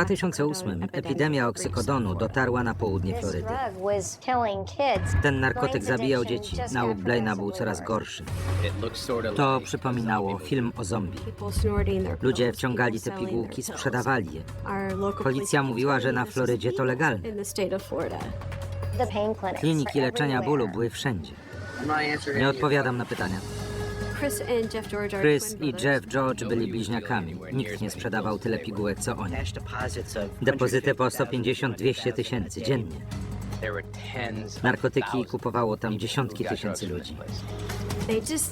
2008 epidemia oksykodonu dotarła na południe Florydy. Ten narkotyk zabijał dzieci. Nauk Blaina był coraz gorszy. To przypominało film o zombie. Ludzie wciągali te pigułki, sprzedawali je. Policja mówiła, że na Florydzie to legalne. Kliniki leczenia bólu były wszędzie. Nie odpowiadam na pytania. Chris i Jeff George byli bliźniakami. Nikt nie sprzedawał tyle pigułek, co oni. Depozyty po 150–200 tysięcy dziennie. Narkotyki kupowało tam dziesiątki tysięcy ludzi.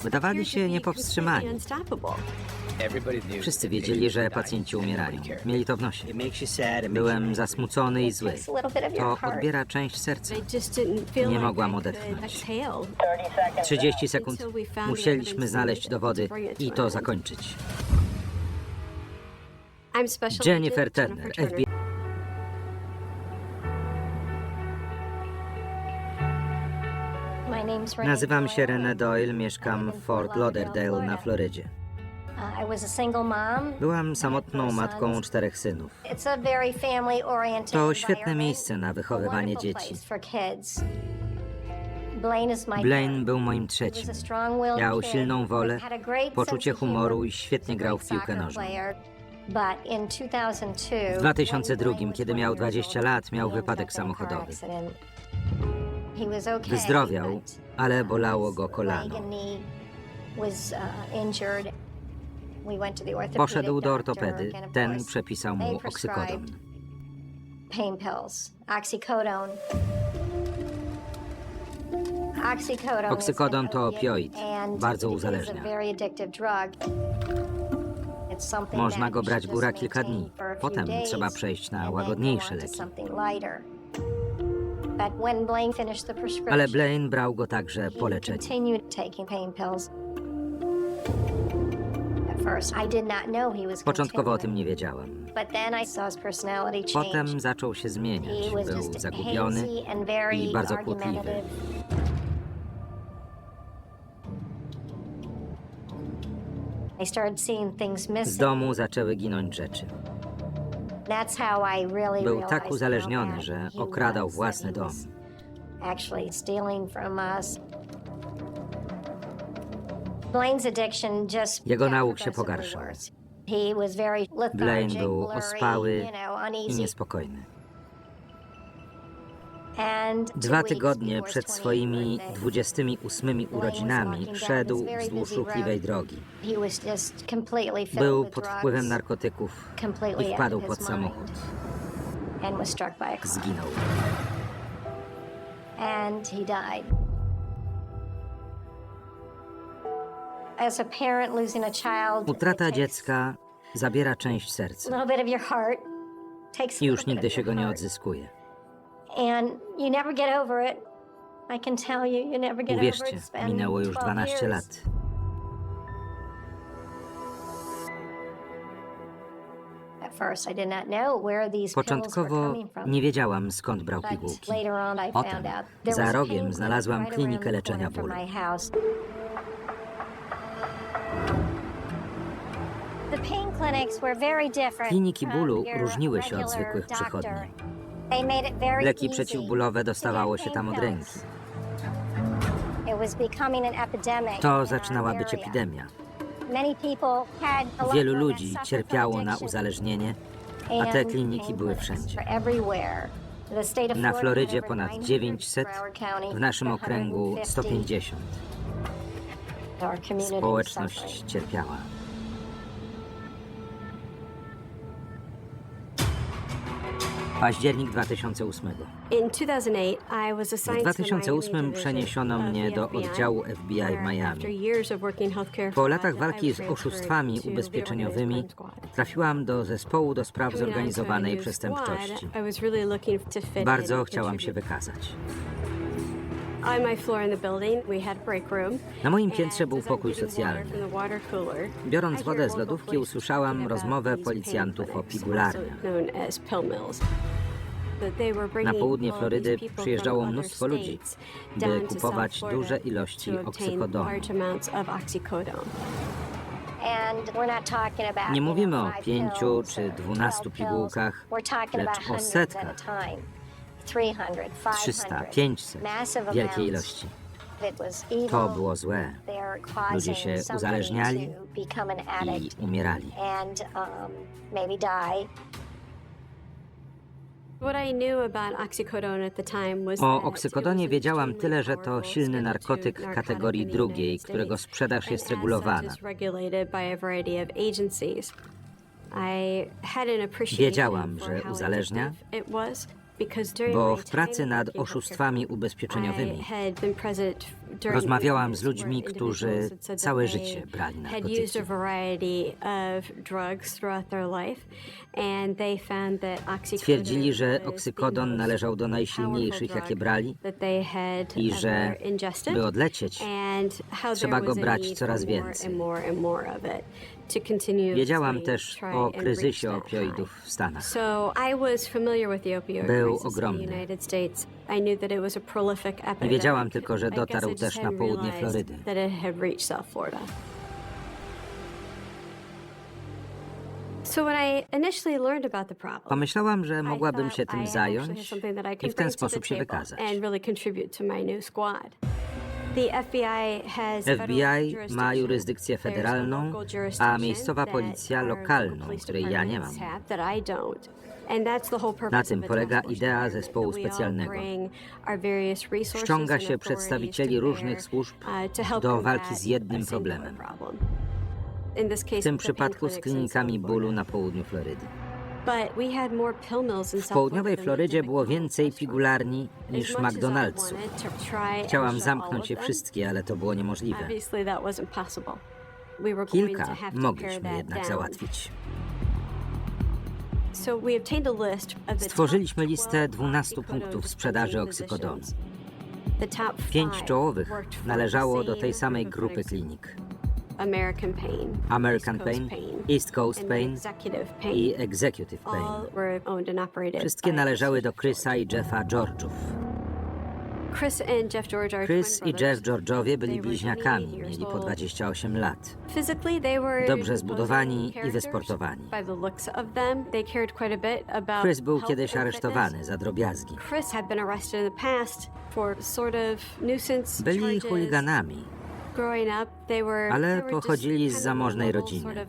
Wydawali się niepowstrzymani. Wszyscy wiedzieli, że pacjenci umierają. Mieli to w nosie. Byłem zasmucony i zły. To odbiera część serca. Nie mogłam odetchnąć. 30 sekund. Musieliśmy znaleźć dowody i to zakończyć. Jennifer Turner, FBI. Nazywam się Renee Doyle, mieszkam w Fort Lauderdale na Florydzie. Byłam samotną matką 4 synów. To świetne miejsce na wychowywanie dzieci. Blaine był moim trzecim. Miał silną wolę, poczucie humoru i świetnie grał w piłkę nożną. W 2002, kiedy miał 20 lat, miał wypadek samochodowy. Wyzdrowiał, ale bolało go kolano. Poszedł do ortopedy, ten przepisał mu oksykodon. Oksykodon to opioid, bardzo uzależnia. Można go brać góra kilka dni, potem trzeba przejść na łagodniejsze leki. Ale Blaine brał go także po leczeniu. Początkowo o tym nie wiedziałam. Potem zaczął się zmieniać. Był zagubiony i bardzo kłótliwy. Z domu zaczęły ginąć rzeczy. Był tak uzależniony, że okradał własny dom. Jego nauk się pogarszał. Blaine był ospały i niespokojny. 2 tygodnie przed swoimi 28 urodzinami szedł wzdłuż ruchliwej drogi. Był pod wpływem narkotyków i wpadł pod samochód. Zginął. Utrata dziecka zabiera część serca i już nigdy się go nie odzyskuje. Uwierzcie, minęło już 12 lat. Początkowo nie wiedziałam, skąd brał pigułki. Potem, za rogiem, znalazłam klinikę leczenia bólu. Kliniki bólu różniły się od zwykłych przychodni. Leki przeciwbólowe dostawało się tam od ręki. To zaczynała być epidemia. Wielu ludzi cierpiało na uzależnienie, a te kliniki były wszędzie. Na Florydzie ponad 900, w naszym okręgu 150. Społeczność cierpiała. Październik 2008. W 2008 przeniesiono mnie do oddziału FBI w Miami. Po latach walki z oszustwami ubezpieczeniowymi trafiłam do zespołu do spraw zorganizowanej przestępczości. Bardzo chciałam się wykazać. Na moim piętrze był pokój socjalny. Biorąc wodę z lodówki, usłyszałam rozmowę policjantów o pigularniach. Na południe Florydy przyjeżdżało mnóstwo ludzi, by kupować duże ilości oksykodonu. Nie mówimy o 5 czy 12 pigułkach, lecz o setkach. 300, 500, wielkie ilości. To było złe. Ludzie się uzależniali i umierali. O oksykodonie wiedziałam tyle, że to silny narkotyk kategorii drugiej, którego sprzedaż jest regulowana. Wiedziałam, że uzależnia, bo w pracy nad oszustwami ubezpieczeniowymi rozmawiałam z ludźmi, którzy całe życie brali narkotyki. Twierdzili, że oksykodon należał do najsilniejszych, jakie brali i że, by odlecieć, trzeba go brać coraz więcej. Wiedziałam też o kryzysie opioidów w Stanach. Był ogromny. Nie wiedziałam tylko, że dotarł też na południe Florydy. Pomyślałam, że mogłabym się tym zająć i w ten sposób się wykazać. FBI ma jurysdykcję federalną, a miejscowa policja lokalną, której ja nie mam. Na tym polega idea zespołu specjalnego. Ściąga się przedstawicieli różnych służb do walki z jednym problemem. W tym przypadku z klinikami bólu na południu Florydy. W południowej Florydzie było więcej pigularni niż McDonald'sów. Chciałam zamknąć je wszystkie, ale to było niemożliwe. Kilka mogliśmy jednak załatwić. Stworzyliśmy listę 12 punktów sprzedaży oksykodonu. 5 czołowych należało do tej samej grupy klinik. American Pain, East Coast Pain i Executive Pain. Wszystkie należały do Chrisa i Jeffa George'ów. Chris i Jeff George'owie byli bliźniakami, mieli po 28 lat. Dobrze zbudowani i wysportowani. Chris był kiedyś aresztowany za drobiazgi. Byli chuliganami, ale pochodzili z zamożnej rodziny.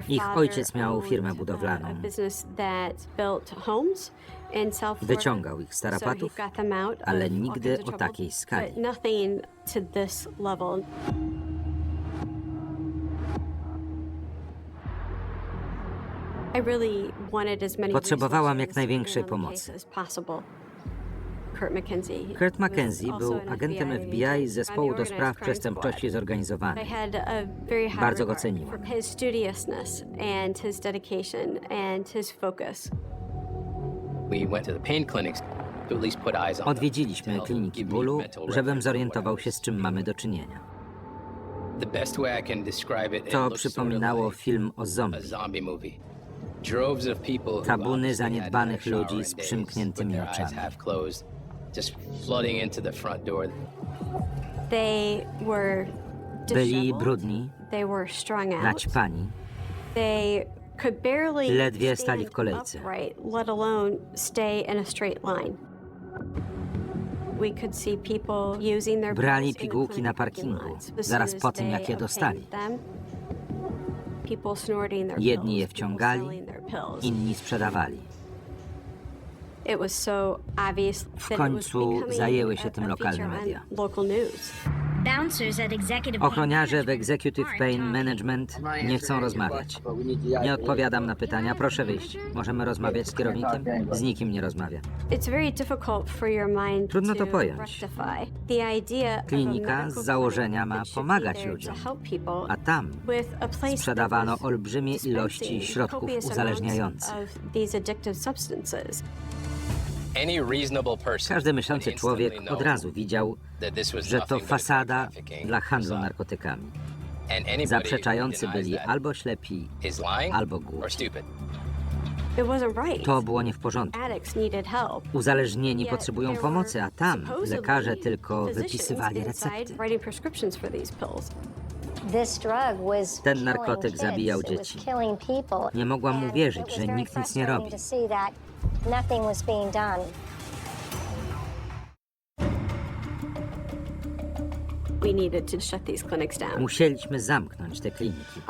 Ich ojciec miał firmę budowlaną. Wyciągał ich z tarapatów, ale nigdy o takiej skali. Potrzebowałam jak największej pomocy. Kurt McKenzie był agentem FBI z zespołu do spraw przestępczości zorganizowanej. Bardzo go ceniłam. Odwiedziliśmy kliniki bólu, żebym zorientował się, z czym mamy do czynienia. To przypominało film o zombie. Tabuny zaniedbanych ludzi z przymkniętymi oczami. Byli brudni, naćpani, ledwie stali w kolejce. Brali pigułki na parkingu, zaraz po tym, jak je dostali. Jedni je wciągali, inni sprzedawali. W końcu zajęły się tym lokalne media. Ochroniarze w Executive Pain Management nie chcą rozmawiać. Nie odpowiadam na pytania. Proszę wyjść. Możemy rozmawiać z kierownikiem? Z nikim nie rozmawia. Trudno to pojąć. Klinika z założenia ma pomagać ludziom, a tam sprzedawano olbrzymie ilości środków uzależniających. Każdy myślący człowiek od razu widział, że to fasada dla handlu narkotykami. Zaprzeczający byli albo ślepi, albo głupi. To było nie w porządku. Uzależnieni potrzebują pomocy, a tam lekarze tylko wypisywali recepty. Ten narkotyk zabijał dzieci. Nie mogłam uwierzyć, że nikt nic nie robi. Musieliśmy zamknąć te kliniki.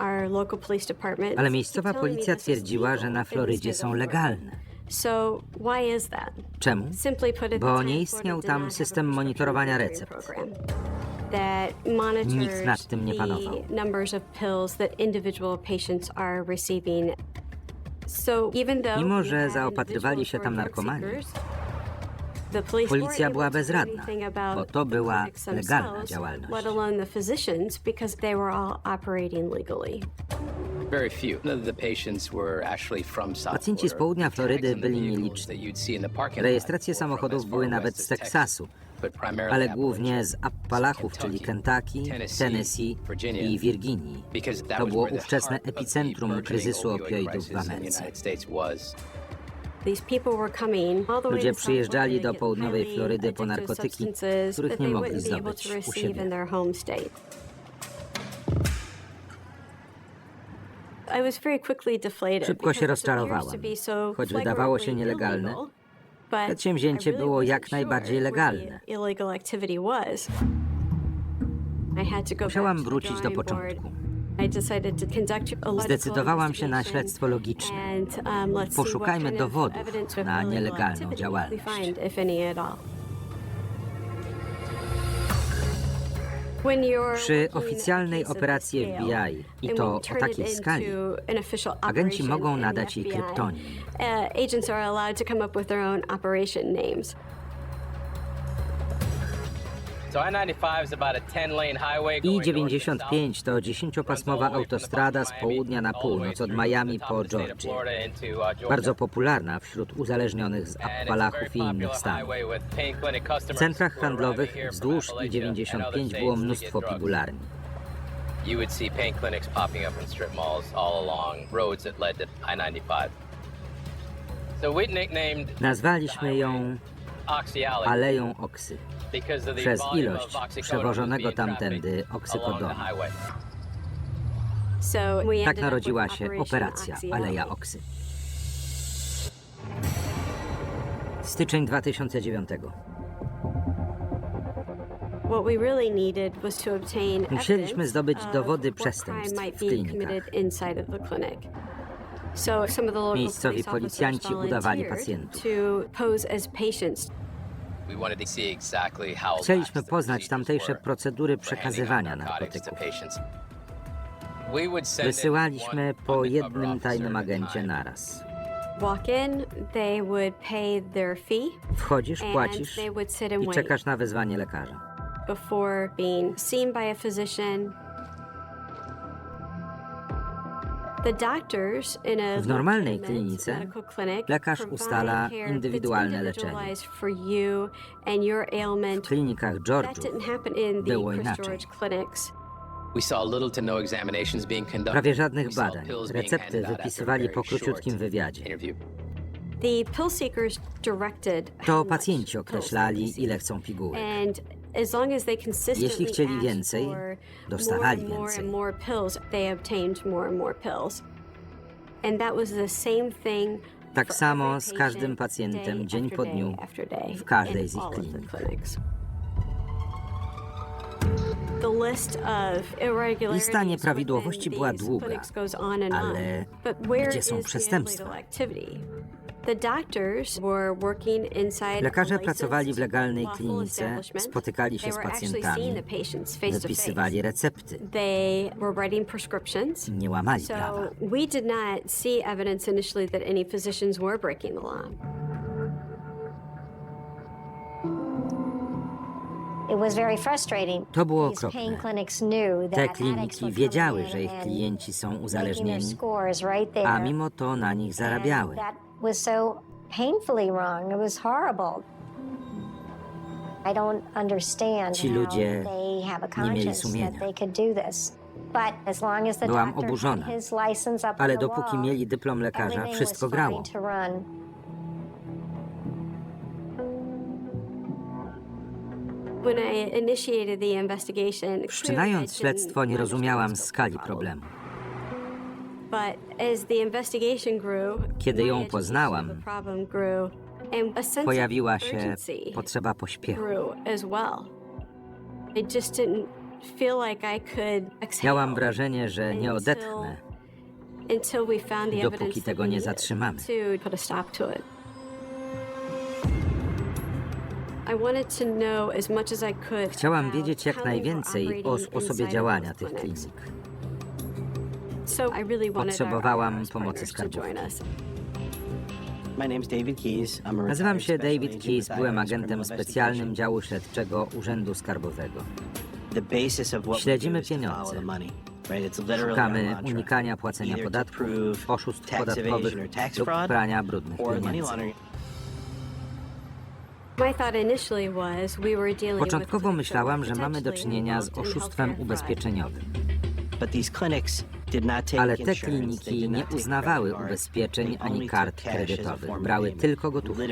Ale miejscowa policja twierdziła, że na Florydzie są legalne. Czemu? Bo nie istniał tam system monitorowania recept. Nikt nad tym nie panował. Mimo że zaopatrywali się tam narkomani, policja była bezradna, bo to była legalna działalność. Pacjenci z południa Florydy byli nieliczni. Rejestracje samochodów były nawet z Teksasu, ale głównie z Appalachów, czyli Kentucky, Tennessee i Virginii. To było ówczesne epicentrum kryzysu opioidów w Ameryce. Ludzie przyjeżdżali do południowej Florydy po narkotyki, których nie mogli zdobyć u siebie. Szybko się rozczarowałam. Choć wydawało się nielegalne, przedsięwzięcie było jak najbardziej legalne. Musiałam wrócić do początku. Zdecydowałam się na śledztwo logiczne. Poszukajmy dowodów na nielegalną działalność. Przy oficjalnej operacji FBI, i to o takiej skali, agenci mogą nadać jej kryptonim. I-95 to 10-pasmowa autostrada z południa na północ, od Miami po Georgię. Bardzo popularna wśród uzależnionych z Appalachów i innych stanów. W centrach handlowych wzdłuż I-95 było mnóstwo pigularni. Nazwaliśmy ją Aleją Oksy przez ilość przewożonego tamtędy oksykodonu. Tak narodziła się operacja Aleja Oksy. Styczeń 2009. Musieliśmy zdobyć dowody przestępstw w klinikach. Miejscowi policjanci udawali pacjentów. Chcieliśmy poznać tamtejsze procedury przekazywania narkotyków. Wysyłaliśmy po jednym tajnym agencie naraz. Wchodzisz, płacisz i czekasz na wezwanie lekarza. W normalnej klinice lekarz ustala indywidualne leczenie. W klinikach George'ów było inaczej. Prawie żadnych badań. Recepty wypisywali po króciutkim wywiadzie. To pacjenci określali, ile chcą pigułek. Jeśli chcieli więcej, dostawali więcej. Tak samo z każdym pacjentem, dzień po dniu, w każdej z ich klinik. Lista nieprawidłowości była długa, ale gdzie są przestępstwa? Lekarze pracowali w legalnej klinice, spotykali się z pacjentami, wypisywali recepty, nie łamali prawa. To było okropne. Te kliniki wiedziały, że ich klienci są uzależnieni, a mimo to na nich zarabiały. Ci ludzie nie mieli sumienia. Byłam oburzona, ale dopóki mieli dyplom lekarza, wszystko grało. Wszczynając śledztwo, nie rozumiałam skali problemu. Kiedy ją poznałam, pojawiła się potrzeba pośpiechu. Miałam wrażenie, że nie odetchnę, dopóki tego nie zatrzymamy. Chciałam wiedzieć jak najwięcej o sposobie działania tych klinik. Potrzebowałam pomocy skarbówki. Nazywam się David Keyes, byłem agentem specjalnym działu śledczego Urzędu Skarbowego. Śledzimy pieniądze. Szukamy unikania płacenia podatków, oszustw podatkowych lub prania brudnych pieniędzy. Początkowo myślałam, że mamy do czynienia z oszustwem ubezpieczeniowym. Ale te kliniki nie uznawały ubezpieczeń ani kart kredytowych, brały tylko gotówkę.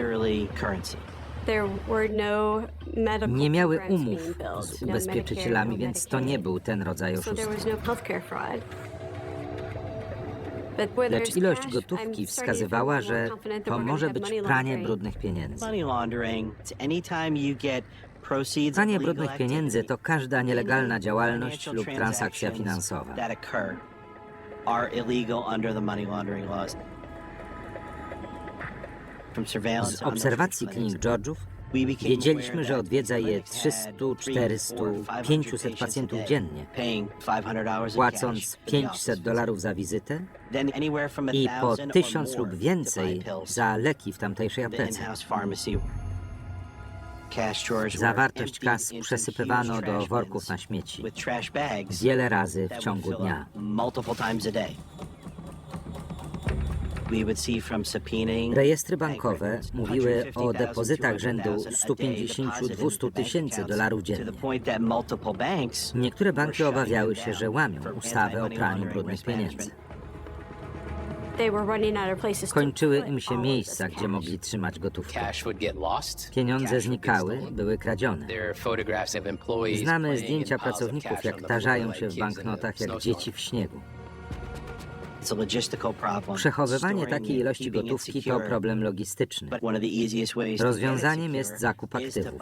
Nie miały umów z ubezpieczycielami, więc to nie był ten rodzaj oszustwa. Lecz ilość gotówki wskazywała, że to może być pranie brudnych pieniędzy. Pranie brudnych pieniędzy to każda nielegalna działalność lub transakcja finansowa. Z obserwacji klinik George'ów wiedzieliśmy, że odwiedza je 300, 400, 500 pacjentów dziennie, płacąc $500 za wizytę i po 1000 lub więcej za leki w tamtejszej aptece. Zawartość kas przesypywano do worków na śmieci wiele razy w ciągu dnia. Rejestry bankowe mówiły o depozytach rzędu 150–200 tysięcy dolarów dziennie. Niektóre banki obawiały się, że łamią ustawę o praniu brudnych pieniędzy. Kończyły im się miejsca, gdzie mogli trzymać gotówkę. Pieniądze znikały, były kradzione. Znamy zdjęcia pracowników, jak tarzają się w banknotach jak dzieci w śniegu. Przechowywanie takiej ilości gotówki to problem logistyczny. Rozwiązaniem jest zakup aktywów.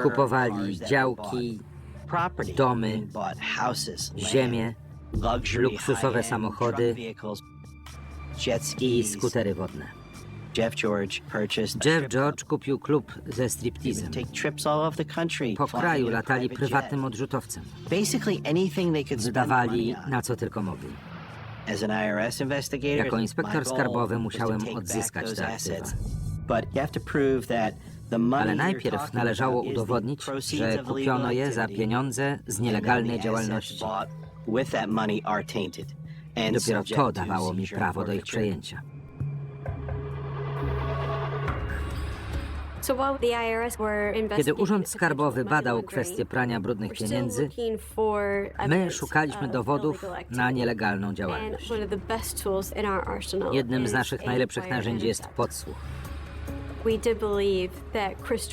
Kupowali działki, domy, ziemię, luksusowe samochody i skutery wodne. Jeff George kupił klub ze striptizem. Po kraju latali prywatnym odrzutowcem. Wydawali na co tylko mogli. Jako inspektor skarbowy musiałem odzyskać te aktywa. Ale najpierw należało udowodnić, że kupiono je za pieniądze z nielegalnej działalności. Dopiero to dawało mi prawo do ich przejęcia. Kiedy Urząd Skarbowy badał kwestię prania brudnych pieniędzy, my szukaliśmy dowodów na nielegalną działalność. Jednym z naszych najlepszych narzędzi jest podsłuch.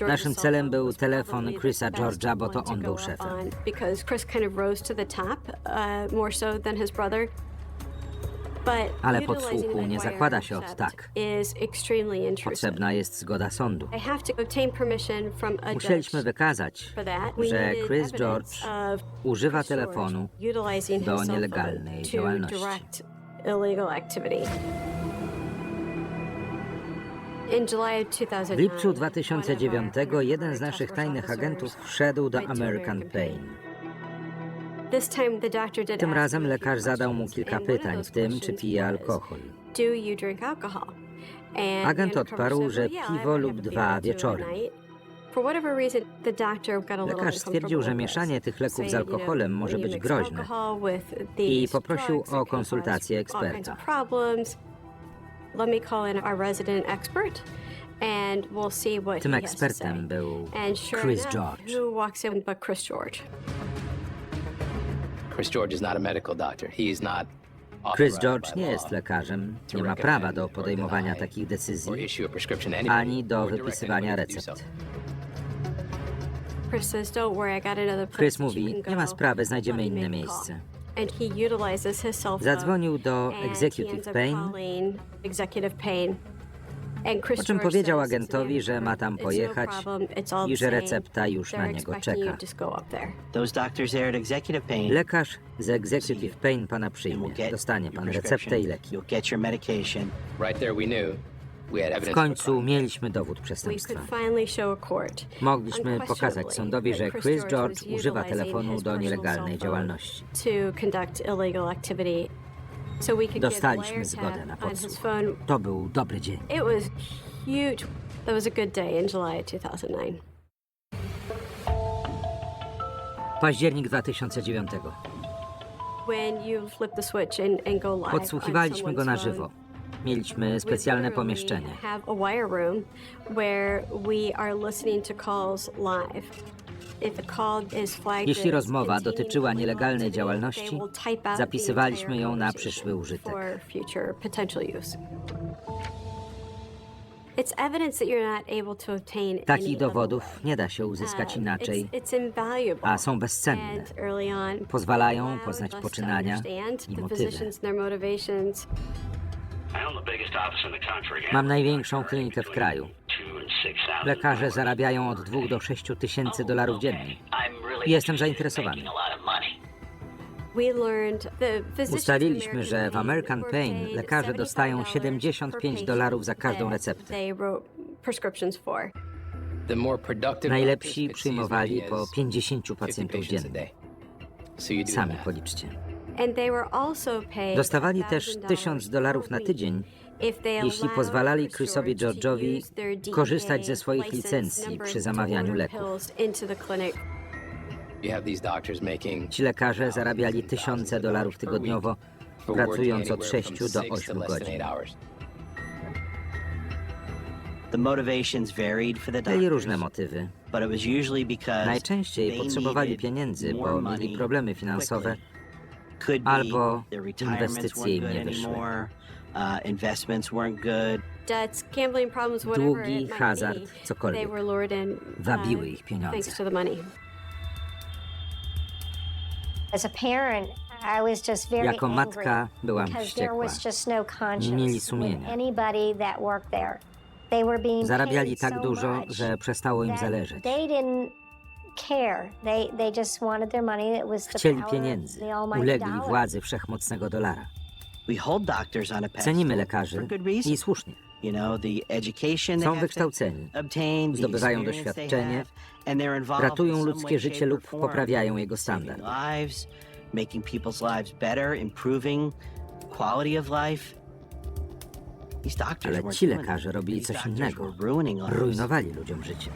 Naszym celem był telefon Chrisa George'a, bo to on był szefem. Ale podsłuchu nie zakłada się od tak. Potrzebna jest zgoda sądu. Musieliśmy wykazać, że Chris George używa telefonu do nielegalnej działalności. W lipcu 2009 jeden z naszych tajnych agentów wszedł do American Pain. Tym razem lekarz zadał mu kilka pytań, w tym czy pije alkohol. Agent odparł, że piwo lub dwa wieczorem. Lekarz stwierdził, że mieszanie tych leków z alkoholem może być groźne i poprosił o konsultację eksperta. Tym ekspertem był Chris George. Chris George nie jest lekarzem, nie ma prawa do podejmowania takich decyzji, ani do wypisywania recept. Chris mówi, nie ma sprawy, znajdziemy inne miejsce. Zadzwonił do Executive Pain, po czym powiedział agentowi, że ma tam pojechać i że recepta już na niego czeka. Lekarz z Executive Pain pana przyjmie. Dostanie pan receptę i leki. W końcu mieliśmy dowód przestępstwa. Mogliśmy pokazać sądowi, że Chris George używa telefonu do nielegalnej działalności. Dostaliśmy zgodę na podsłuch. To był dobry dzień. Październik 2009. Podsłuchiwaliśmy go na żywo. Mieliśmy specjalne pomieszczenie. Jeśli rozmowa dotyczyła nielegalnej działalności, zapisywaliśmy ją na przyszły użytek. Takich dowodów nie da się uzyskać inaczej, a są bezcenne. Pozwalają poznać poczynania i motywy. Mam największą klinikę w kraju. Lekarze zarabiają od 2 do 6 tysięcy dolarów dziennie. Jestem zainteresowany. Ustaliliśmy, że w American Pain lekarze dostają 75 dolarów za każdą receptę. Najlepsi przyjmowali po 50 pacjentów dziennie. Sami policzcie. Dostawali też 1000 dolarów na tydzień, jeśli pozwalali Chrisowi George'owi korzystać ze swoich licencji przy zamawianiu leków. Ci lekarze zarabiali tysiące dolarów tygodniowo, pracując od 6 do 8 godzin. Mieli różne motywy. Najczęściej potrzebowali pieniędzy, bo mieli problemy finansowe, albo inwestycje im nie wyszły. Długi, hazard, cokolwiek. Wabiły ich pieniądze. Jako matka byłam wściekła. Nie mieli sumienia. Zarabiali tak dużo, że przestało im zależeć. Chcieli pieniędzy, ulegli władzy wszechmocnego dolara. Cenimy lekarzy i słusznie. Są wykształceni, zdobywają doświadczenie, ratują ludzkie życie lub poprawiają jego standard. Ale ci lekarze robili coś innego. Rujnowali ludziom życie.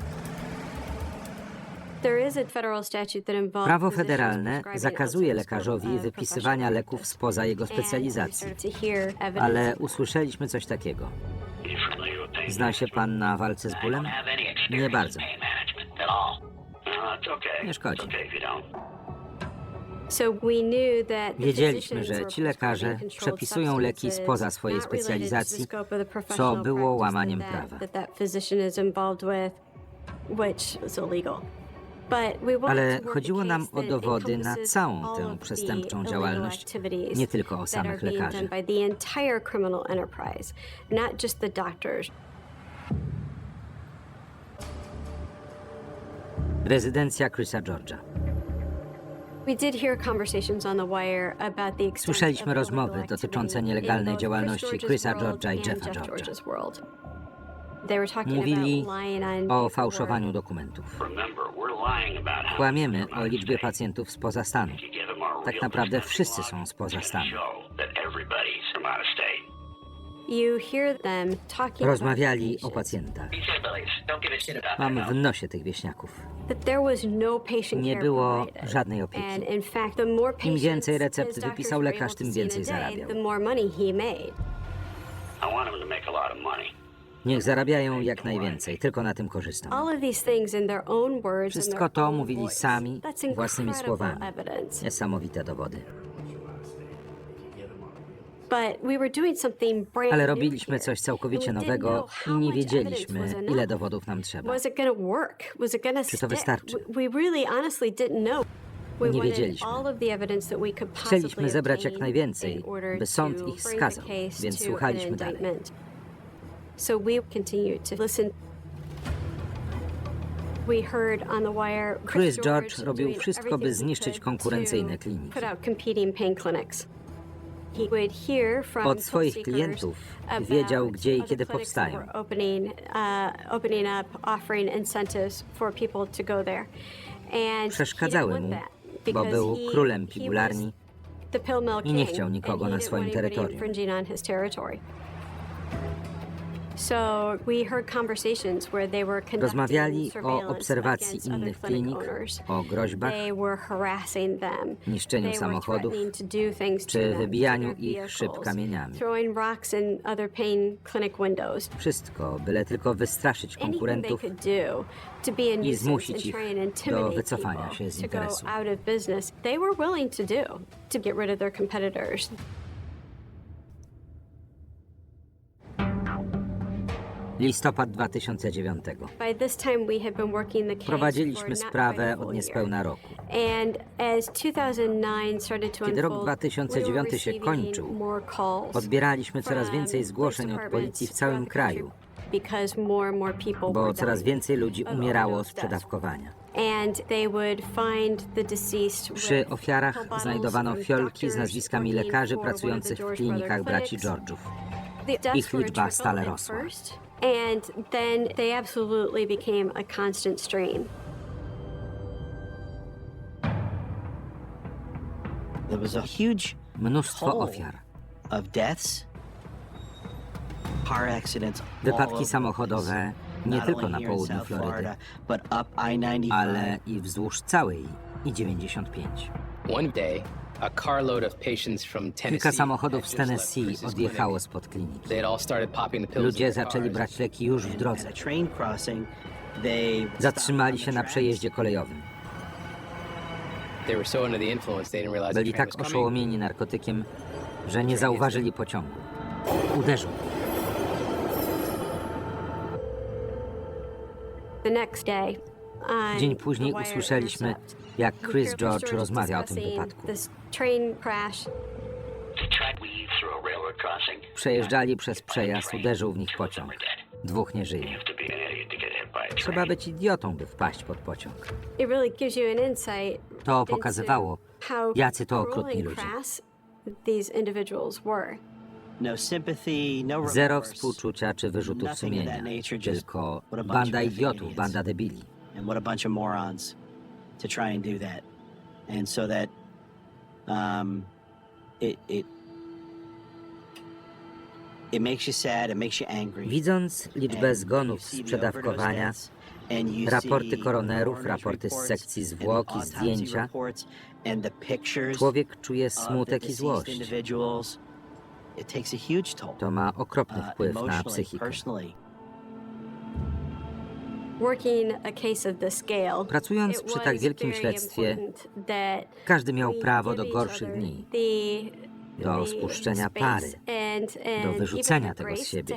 Prawo federalne zakazuje lekarzowi wypisywania leków spoza jego specjalizacji. Ale usłyszeliśmy coś takiego. Zna się pan na walce z bólem? Nie bardzo. Nie szkodzi. Wiedzieliśmy, że ci lekarze przepisują leki spoza swojej specjalizacji, co było łamaniem prawa. Ale chodziło nam o dowody na całą tę przestępczą działalność, nie tylko o samych lekarzy. Rezydencja Chrisa George'a. Słyszeliśmy rozmowy dotyczące nielegalnej działalności Chrisa George'a i Jeffa George'a. Mówili o fałszowaniu dokumentów. Kłamiemy o liczbie pacjentów spoza stanu. Tak naprawdę wszyscy są spoza stanu. Rozmawiali o pacjentach. Mam w nosie tych wieśniaków. Nie było żadnej opieki. Im więcej recept wypisał lekarz, tym więcej zarabiał. Niech zarabiają jak najwięcej, tylko na tym korzystam. Wszystko to mówili sami, własnymi słowami. Niesamowite dowody. Ale robiliśmy coś całkowicie nowego i nie wiedzieliśmy, ile dowodów nam trzeba. Czy to wystarczy? Nie wiedzieliśmy. Chcieliśmy zebrać jak najwięcej, by sąd ich skazał, więc słuchaliśmy dalej. Chris George robił wszystko, by zniszczyć konkurencyjne kliniki. Od swoich klientów wiedział, gdzie i kiedy powstają. Przeszkadzały mu, bo był królem pigularni i nie chciał nikogo na swoim terytorium. Rozmawiali o obserwacji innych klinik, o groźbach, niszczeniu samochodów czy wybijaniu ich szyb kamieniami. Wszystko, byle tylko wystraszyć konkurentów i zmusić ich do wycofania się z interesu. Listopad 2009. Prowadziliśmy sprawę od niespełna roku. Kiedy rok 2009 się kończył, odbieraliśmy coraz więcej zgłoszeń od policji w całym kraju, bo coraz więcej ludzi umierało od przedawkowania. Przy ofiarach znajdowano fiolki z nazwiskami lekarzy pracujących w klinikach braci George'ów. Ich liczba stale rosła. And then they absolutely became a constant stream. There was a huge mnóstwo ofiar. Of deaths, car accidents, wypadki samochodowe nie tylko na południu Florydy, ale i wzdłuż całej I-95. Kilka samochodów z Tennessee odjechało spod kliniki. Ludzie zaczęli brać leki już w drodze. Zatrzymali się na przejeździe kolejowym. Byli tak oszołomieni narkotykiem, że nie zauważyli pociągu. Uderzył. Dzień później usłyszeliśmy, jak Chris George rozmawia o tym wypadku. Przejeżdżali przez przejazd, uderzył w nich pociąg. Dwóch nie żyje. Trzeba być idiotą, by wpaść pod pociąg. To pokazywało, jacy to okrutni ludzie. Zero współczucia czy wyrzutów sumienia, tylko banda idiotów, banda debili. Widząc liczbę zgonów z przedawkowania, raporty koronerów, raporty z sekcji zwłok i zdjęcia, człowiek czuje smutek i złość. To ma okropny wpływ na psychikę. Pracując przy tak wielkim śledztwie, każdy miał prawo do gorszych dni, do spuszczenia pary, do wyrzucenia tego z siebie.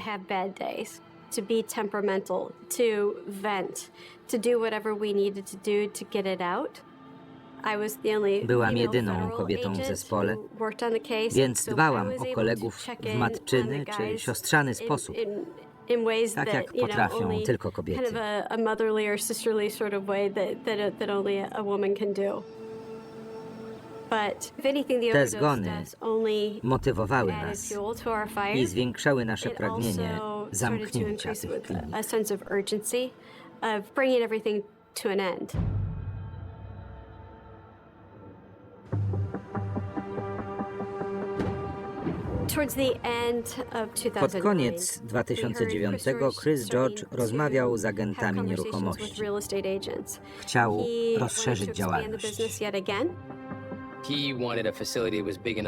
Byłam jedyną kobietą w zespole, więc dbałam o kolegów w matczyny czy siostrzany sposób, tak jak potrafią tylko kobiety. Te zgony motywowały nas i zwiększały nasze pragnienie zamknięcia tych klinik. Pod koniec 2009 Chris George rozmawiał z agentami nieruchomości. Chciał rozszerzyć działalność.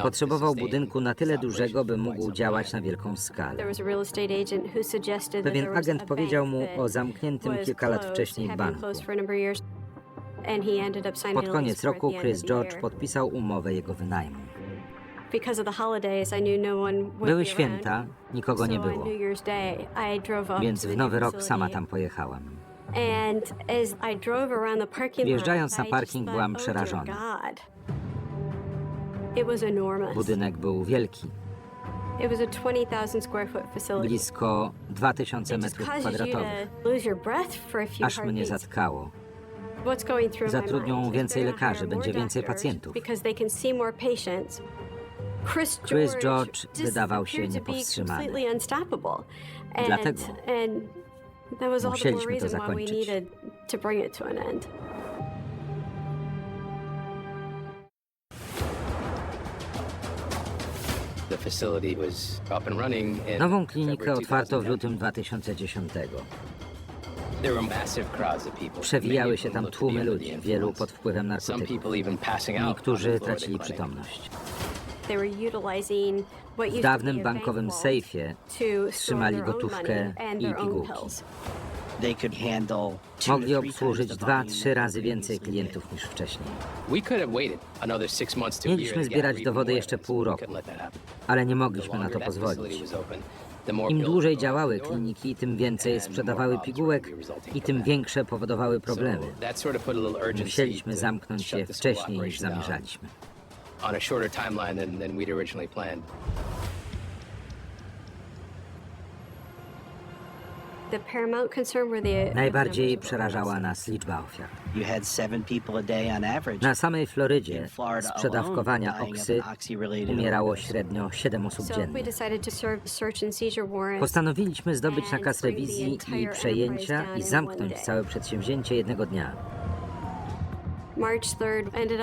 Potrzebował budynku na tyle dużego, by mógł działać na wielką skalę. Pewien agent powiedział mu o zamkniętym kilka lat wcześniej banku. Pod koniec roku Chris George podpisał umowę jego wynajmu. Były święta, nikogo nie było, więc w Nowy Rok sama tam pojechałam. Wjeżdżając na parking, byłam przerażona. Budynek był wielki. Blisko 2000 metrów kwadratowych. Aż mnie zatkało. Zatrudnią więcej lekarzy, będzie więcej pacjentów. Chris George wydawał się niepowstrzymany. Dlatego musieliśmy to zakończyć. Nową klinikę otwarto w lutym 2010. Przewijały się tam tłumy ludzi, wielu pod wpływem narkotyków. Niektórzy tracili przytomność. W dawnym bankowym sejfie trzymali gotówkę i pigułki. Mogli obsłużyć 2-3 razy więcej klientów niż wcześniej. Mieliśmy zbierać dowody jeszcze pół roku, ale nie mogliśmy na to pozwolić. Im dłużej działały kliniki, tym więcej sprzedawały pigułek i tym większe powodowały problemy. Musieliśmy zamknąć je wcześniej niż zamierzaliśmy. Najbardziej przerażała nas liczba ofiar. Na samej Florydzie z przedawkowania oksy umierało średnio 7 osób dziennie. Postanowiliśmy zdobyć nakaz rewizji i przejęcia i zamknąć całe przedsięwzięcie jednego dnia.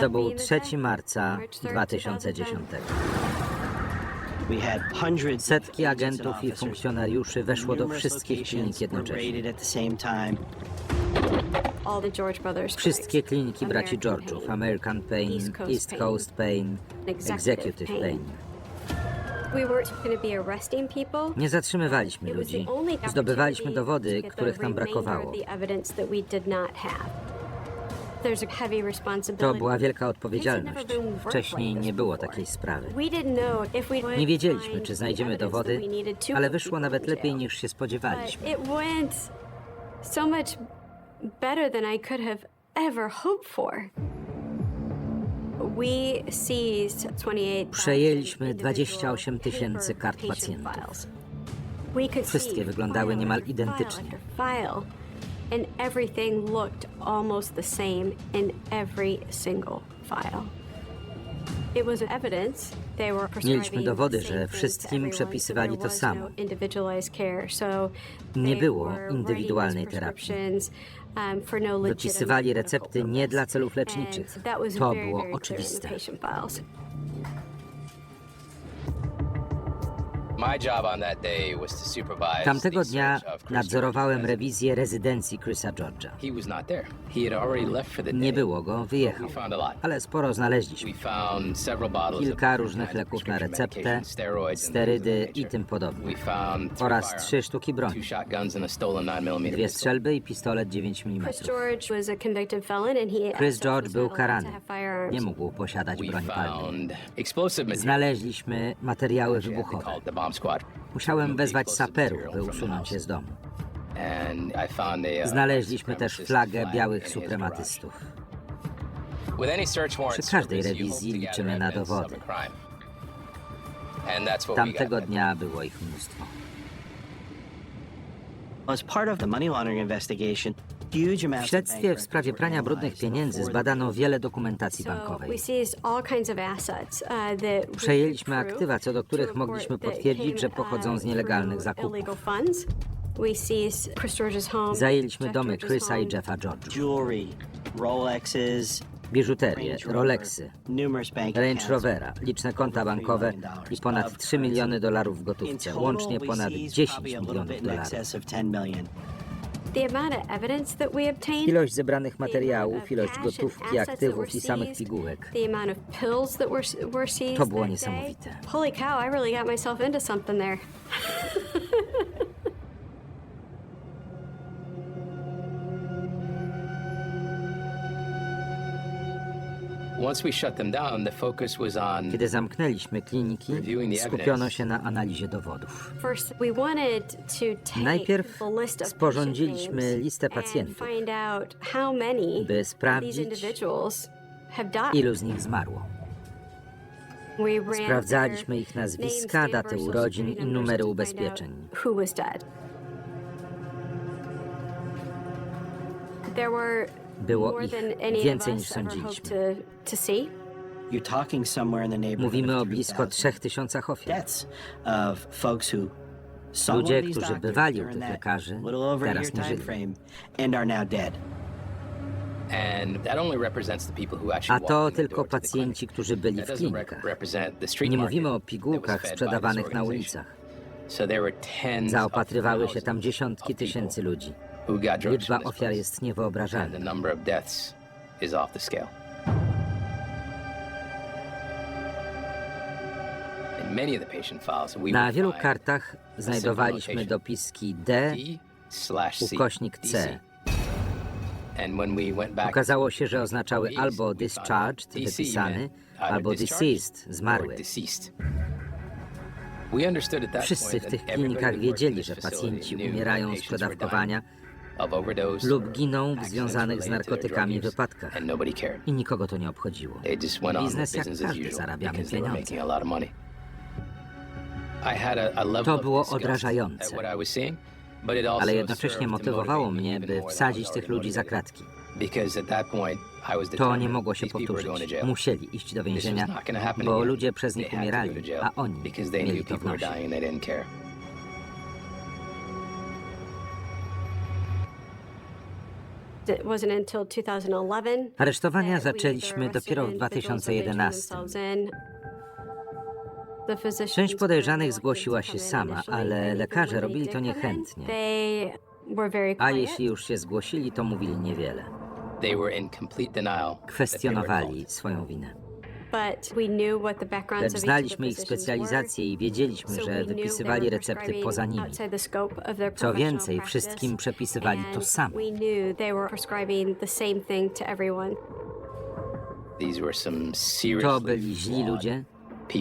To był 3 marca 2010. Setki agentów i funkcjonariuszy weszło do wszystkich klinik jednocześnie. Wszystkie kliniki braci George'ów, American Pain, East Coast Pain, Executive Pain. Nie zatrzymywaliśmy ludzi, zdobywaliśmy dowody, których nam brakowało. To była wielka odpowiedzialność. Wcześniej nie było takiej sprawy. Nie wiedzieliśmy, czy znajdziemy dowody, ale wyszło nawet lepiej niż się spodziewaliśmy. Przejęliśmy 28 000 kart pacjentów. Wszystkie wyglądały niemal identycznie. And everything looked almost the same in every single file. It was evidence they were Mieliśmy dowody, że wszystkim przepisywali to samo. Nie było indywidualnej terapii. Wypisywali recepty nie dla celów leczniczych. To było oczywiste. Tamtego dnia nadzorowałem rewizję rezydencji Chrisa George'a. Nie było go, wyjechał, ale sporo znaleźliśmy. Kilka różnych leków na receptę, sterydy i tym podobne. Oraz 3 sztuki broni. 2 strzelby i pistolet 9 mm. Chris George był karany. Nie mógł posiadać broni palnej. Znaleźliśmy materiały wybuchowe. Musiałem wezwać saperów, by usunąć je z domu. Znaleźliśmy też flagę białych suprematystów. Przy każdej rewizji liczymy na dowody. Tamtego dnia było ich mnóstwo. W śledztwie w sprawie prania brudnych pieniędzy zbadano wiele dokumentacji bankowej. Przejęliśmy aktywa, co do których mogliśmy potwierdzić, że pochodzą z nielegalnych zakupów. Zajęliśmy domy Chrisa i Jeffa George'ów. Biżuterię, Rolexy, Range Rovera, liczne konta bankowe i ponad $3 miliony w gotówce, łącznie ponad $10 milionów. The amount of evidence that we obtained, Ilość zebranych materiałów, ilość gotówki, aktywów i samych pigułek. the amount of pills that were seized To było that niesamowite. day. Holy cow, I really got myself into something there. Kiedy zamknęliśmy kliniki, skupiono się na analizie dowodów. First, we wanted to take Najpierw the list of sporządziliśmy patient listę names pacjentów, and find out how many by of these sprawdzić, individuals have died. ilu z nich zmarło. We ran Sprawdzaliśmy their ich nazwiska, names, date daty of birth, urodzin social i numbers numery to ubezpieczeń. find out who was dead. There were Było more ich than any of więcej niż us ever hoped sądziliśmy. to see. You're talking somewhere in the neighborhood Mówimy o of blisko 3,000 3000 ofiar. deaths of folks who saw Ludzie, one of these którzy doctors bywali u during tych that lekarzy, little over a year teraz nie time żyli. frame and are now dead. A to tylko pacjenci, którzy byli w klinikach. Nie mówimy o pigułkach sprzedawanych na ulicach. Zaopatrywały się tam dziesiątki tysięcy ludzi. Liczba ofiar jest niewyobrażalna. Na wielu kartach znajdowaliśmy dopiski D/C. Okazało się, że oznaczały albo discharged, wypisany, albo deceased, zmarły. Wszyscy w tych klinikach wiedzieli, że pacjenci umierają z przedawkowania lub giną w związanych z narkotykami wypadkach. I nikogo to nie obchodziło. Biznes jak każdy, zarabiamy pieniądze. To było odrażające, ale jednocześnie motywowało mnie, by wsadzić tych ludzi za kratki. To nie mogło się powtórzyć. Musieli iść do więzienia, bo ludzie przez nich umierali, a oni mieli to w nosie. It wasn't until 2011 Aresztowania that we zaczęliśmy were dopiero w arrested individuals 2011. themselves in. The physicians Część podejrzanych were zgłosiła reluctant się to come sama, in initially, ale and even lekarze when they robili did to come in, niechętnie. they were very A quiet. jeśli już się zgłosili, to mówili niewiele. Kwestionowali swoją winę. But we knew what the backgrounds Lecz of each of the znaliśmy ich physicians specjalizację i wiedzieliśmy, were, so że we knew wypisywali they were recepty prescribing poza nimi. outside the scope of their Co professional więcej, practice, wszystkim przepisywali to and samo. we knew they were prescribing the same thing to everyone. To byli źli ludzie,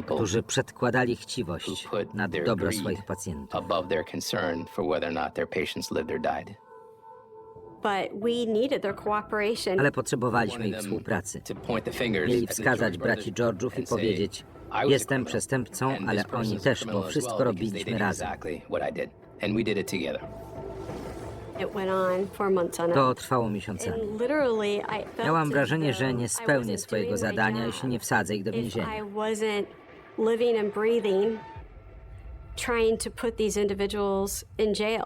którzy przedkładali chciwość nad dobro swoich pacjentów. But we needed their cooperation. Ale potrzebowaliśmy ich współpracy. Mieli wskazać braci George'ów i powiedzieć: jestem przestępcą, ale oni też, bo wszystko robiliśmy razem. It went on for months on To end. trwało miesiącami. And literally, I felt Miałam as wrażenie, though że nie I spełnię wasn't swojego doing my zadania, job jeśli nie wsadzę ich do if więzienia. I wasn't living and breathing, trying to put these individuals in jail.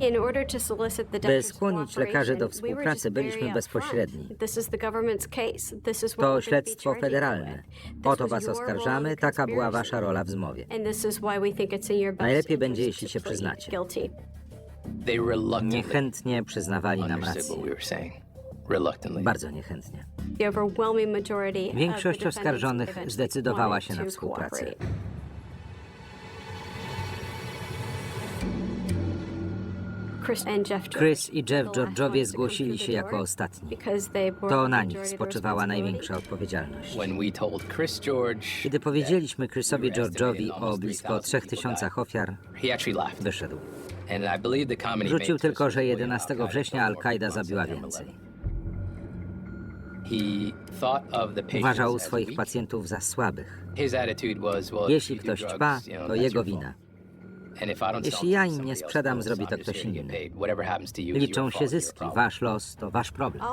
In order to solicit the By doctor's skłonić lekarzy do cooperation, we were współpracy, just byliśmy very bezpośredni. upfront. This is the government's case. This is what To we're gonna be śledztwo charging you federalne. with. This O to was was your role in oskarżamy, the taka była wasza conspiracy. rola w zmowie. And this is why we think it's in your best Najlepiej będzie, interest jeśli to się plead przyznacie. guilty. Niechętnie przyznawali nam rację. Bardzo niechętnie. The overwhelming majority of Większość the defendants oskarżonych eventually zdecydowała wanted się na to współpracę. cooperate. Chris i Jeff George'owie zgłosili się jako ostatni. To na nich spoczywała największa odpowiedzialność. Kiedy powiedzieliśmy Chrisowi George'owi o blisko 3000 ofiar, wyszedł. Rzucił tylko, że 11 września Al-Kaida zabiła więcej. Uważał swoich pacjentów za słabych. Jeśli ktoś ćpa, to jego wina. Jeśli ja im nie sprzedam, zrobi to ktoś inny. Liczą się zyski. Wasz los to wasz problem.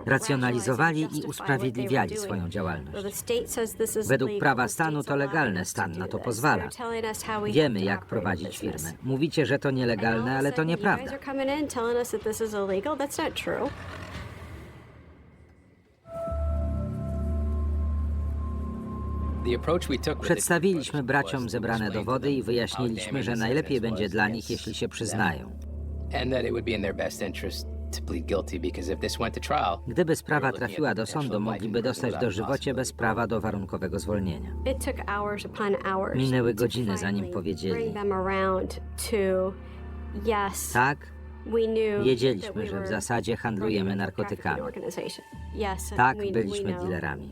Racjonalizowali i usprawiedliwiali swoją działalność. Według prawa stanu to legalne, stan na to pozwala. Wiemy, jak prowadzić firmę. Mówicie, że to nielegalne, ale to nieprawda. Przedstawiliśmy braciom zebrane dowody i wyjaśniliśmy, że najlepiej będzie dla nich, jeśli się przyznają. Gdyby sprawa trafiła do sądu, mogliby dostać dożywocie bez prawa do warunkowego zwolnienia. Minęły godziny, zanim powiedzieli. Tak, wiedzieliśmy, że w zasadzie handlujemy narkotykami. Tak, byliśmy dealerami.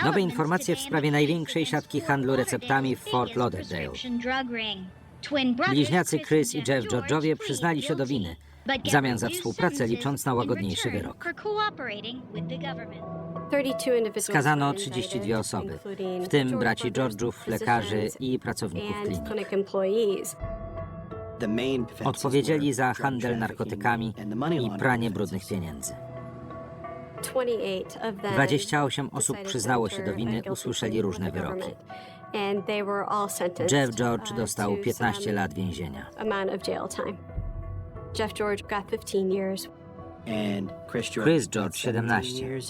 Nowe informacje w sprawie największej siatki handlu receptami w Fort Lauderdale. Bliźniacy Chris i Jeff George'owie przyznali się do winy, w zamian za współpracę licząc na łagodniejszy wyrok. Skazano 32 osoby, w tym braci George'ów, lekarzy i pracowników klinik. Odpowiedzieli za handel narkotykami i pranie brudnych pieniędzy. 28 osób przyznało się do winy, usłyszeli różne wyroki. Jeff George dostał 15 lat więzienia. Chris George 17.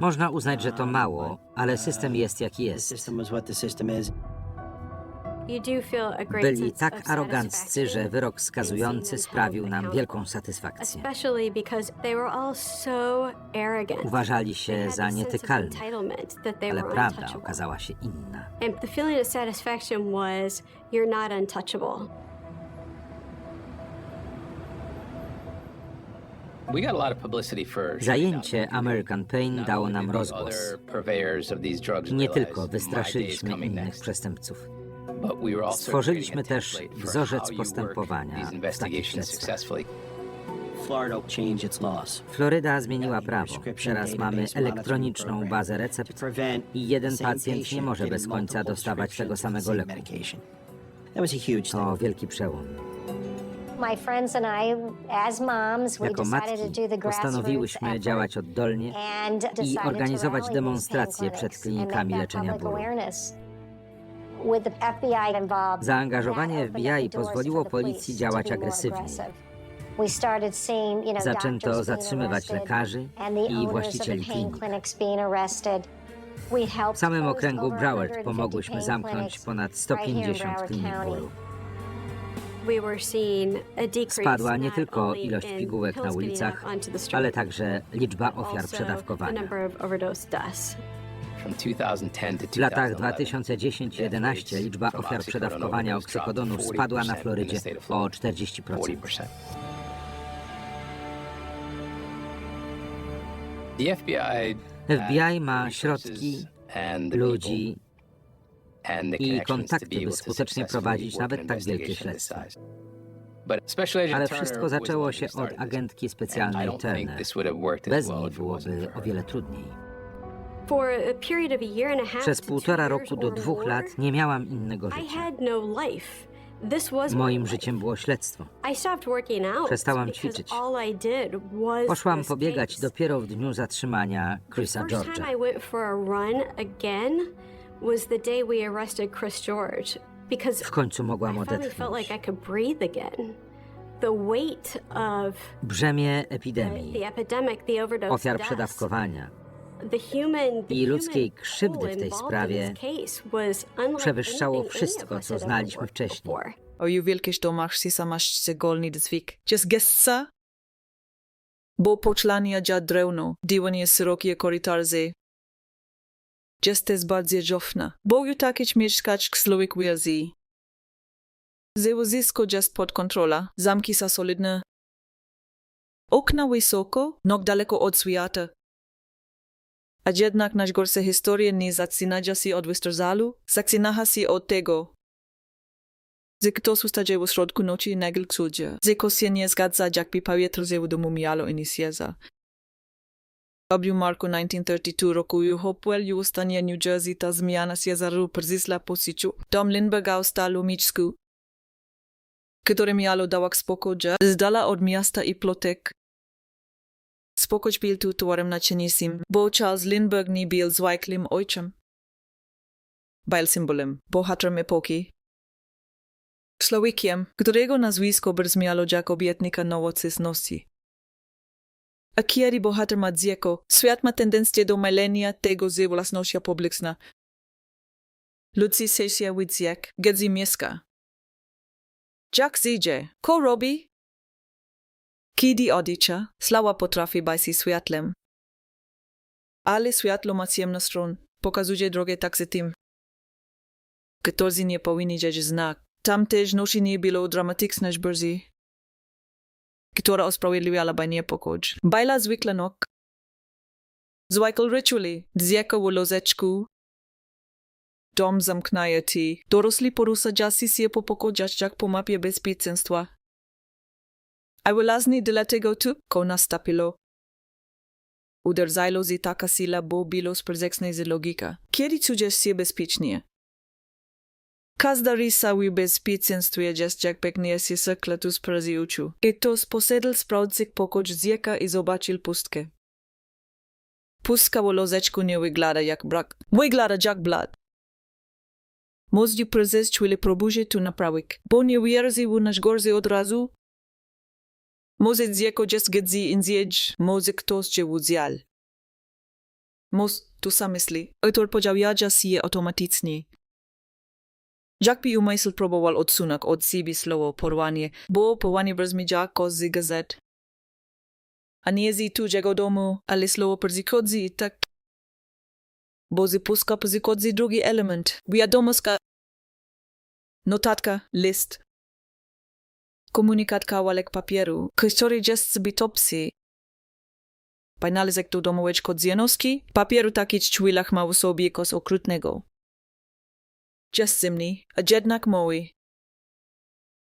Można uznać, że to mało, ale system jest jaki jest. Byli tak aroganccy, że wyrok skazujący sprawił nam wielką satysfakcję. Uważali się za nietykalnych, ale prawda okazała się inna. Zajęcie American Pain dało nam rozgłos. Nie tylko wystraszyliśmy innych przestępców. Stworzyliśmy też wzorzec postępowania w takich śledztwach. Floryda zmieniła prawo. Teraz mamy elektroniczną bazę recept i jeden pacjent nie może bez końca dostawać tego samego leku. To wielki przełom. Jako matki postanowiłyśmy działać oddolnie i organizować demonstracje przed klinikami leczenia bólu. Zaangażowanie FBI pozwoliło policji działać agresywnie. Zaczęto zatrzymywać lekarzy i właścicieli klinik. W samym okręgu Broward pomogłyśmy zamknąć ponad 150 klinik bólu. Spadła nie tylko ilość pigułek na ulicach, ale także liczba ofiar przedawkowania. W latach 2010-11 liczba ofiar przedawkowania oksykodonu spadła na Florydzie o 40%. FBI ma środki, ludzi i kontakty, by skutecznie prowadzić nawet tak wielkie śledztwa. Ale wszystko zaczęło się od agentki specjalnej Turner. Bez niej byłoby o wiele trudniej. Przez 1,5 roku do 2 lat nie miałam innego życia. Moim życiem było śledztwo. Przestałam ćwiczyć. Poszłam pobiegać dopiero w dniu zatrzymania Chrisa George'a. W końcu mogłam odetchnąć. Brzemię epidemii, ofiar przedawkowania i ludzkiej krzywdy w tej sprawie przewyższało wszystko, co znaliśmy wcześniej. Are wielkieś domach si samasz golny dzwik. Jes gessa? Bo počlania dża drewno, diwanie syrokie korytarze. Jes bardziej żofna. Bo ju takieć mieszkać ksloik wielzi. Zewozisko jest pod kontrola, zamki są solidne. Okna wysoko, nog daleko od świata. A jednak najgorsze historie nie zaczynają się od wystrozalu, zaczynają się od tego. Że ktoś ustaje w środku nocy nagle cudzie. Że się nie zgadza, jakby powietrze w domu miało inicjeza. W marcu 1932 roku w Hopewell, stanie New Jersey, ta zmiana się zaru przysla posiciu. Dom Lindbergha stalu miczku, które miało dałak spokój, zdala od miasta i plotek. Spokój był tu tworem naczynisim, bo Charles Lindbergh nie był zwykłym ojcem. Był symbolem, bohaterem epoki. człowiekiem, którego nazwisko brzmiało jak obietnika nowoczesności. A kiedy bohater ma dziecko, świat ma tendencję do mylenia tego z własnością publiczną. Ludzie się widziek, gdzie mieszka. Jak zjedzie? Ko robi? Kiedy odlicza, sława potrafi bać się światlem. Ale światło ma ciemną stronę, pokazuje drogę także tym, którzy nie powinni dzieć znak. Tam też noszenie było dramatyczne zbrzy, która osprawiedliwiała bajnie pokodź. Bajla zwykle nok. Zwykle rytualy, dziecko w lozeczku, dom zamknaje ti, dorosli porusadzasi się po pokodziach jak po mapie bezpieczeństwa. A wylazny dlatego tu, ko nastąpiło. Uderzajlo z taka sila, bo było sprzeczne z logika. Kiedy czujesz się bezpiecznie? Każda rysa w bezpieczeństwie jest jak pięknie się sekretu sprazi uczył. I to posedl sprawdzik pokodź dziecka i zobaczył pustkę. Pustka w lozeczku nie wygląda jak brak. Wygląda jak blad. Mózgi prezes czuli próbuje tu naprawić, bo nie wierzy w nasz gorzy od razu. Może dziecko jest gdzie indziej, może ktoś cię udział. Mózg tu sam myśli, autor podziałia się automatycznie. Jak by umysł próbował odsunąć od siebie słowo porwanie, bo porwanie brzmi jako z gazet. A nie z tu jego domu, ale słowo przychodzi i tak. Bo z pustka przychodzi drugi element. Wiadomość. Notatka, list. Komunikat kawałek papieru, który jest sobie topsy. Pajnalezek do domoweczko dziennoski, papieru taki czwilach ma w sobie kos okrutnego. Jest zimny, a jednak mały.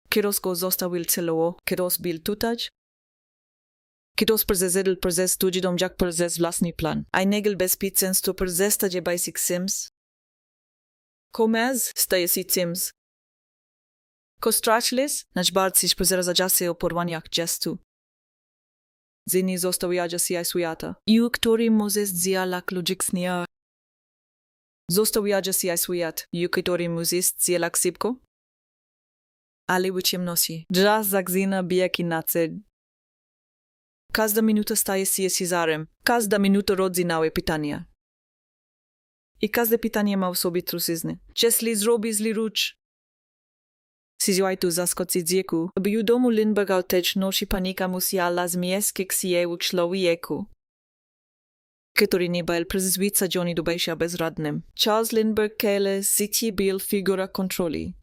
Kieros go zostawił celowo, kieros był tutać. Kieros prezesedl prezes tudzi jak prezes własny plan. A negel bezpieczeństwo prezesta je basic sims. Komez staje się sims. Ko strachlis, nasz bardziej prezerza się o porwaniach gestu. Zini zostawia się świata. I który Mozes zjalak logicznia. Zostawia się świat, i który Mozes zjalak szybko. Ale w ciemności. Czas zagzina bijaki na cel. Każda minuta staje się Cezarem. Każda minuta rodzi nowe pytania. I każde pytanie ma w sobie trucizny. Jeśli zrobi zli ruch, Sizjaj tu zaskoczy dziecku, aby ju domu Lindberga też nosi panika musiała zmieścić się w człowieku, który nie był przyzwyczajony do bycia bezradnym. Charles Lindbergh kele życie był figura kontroli.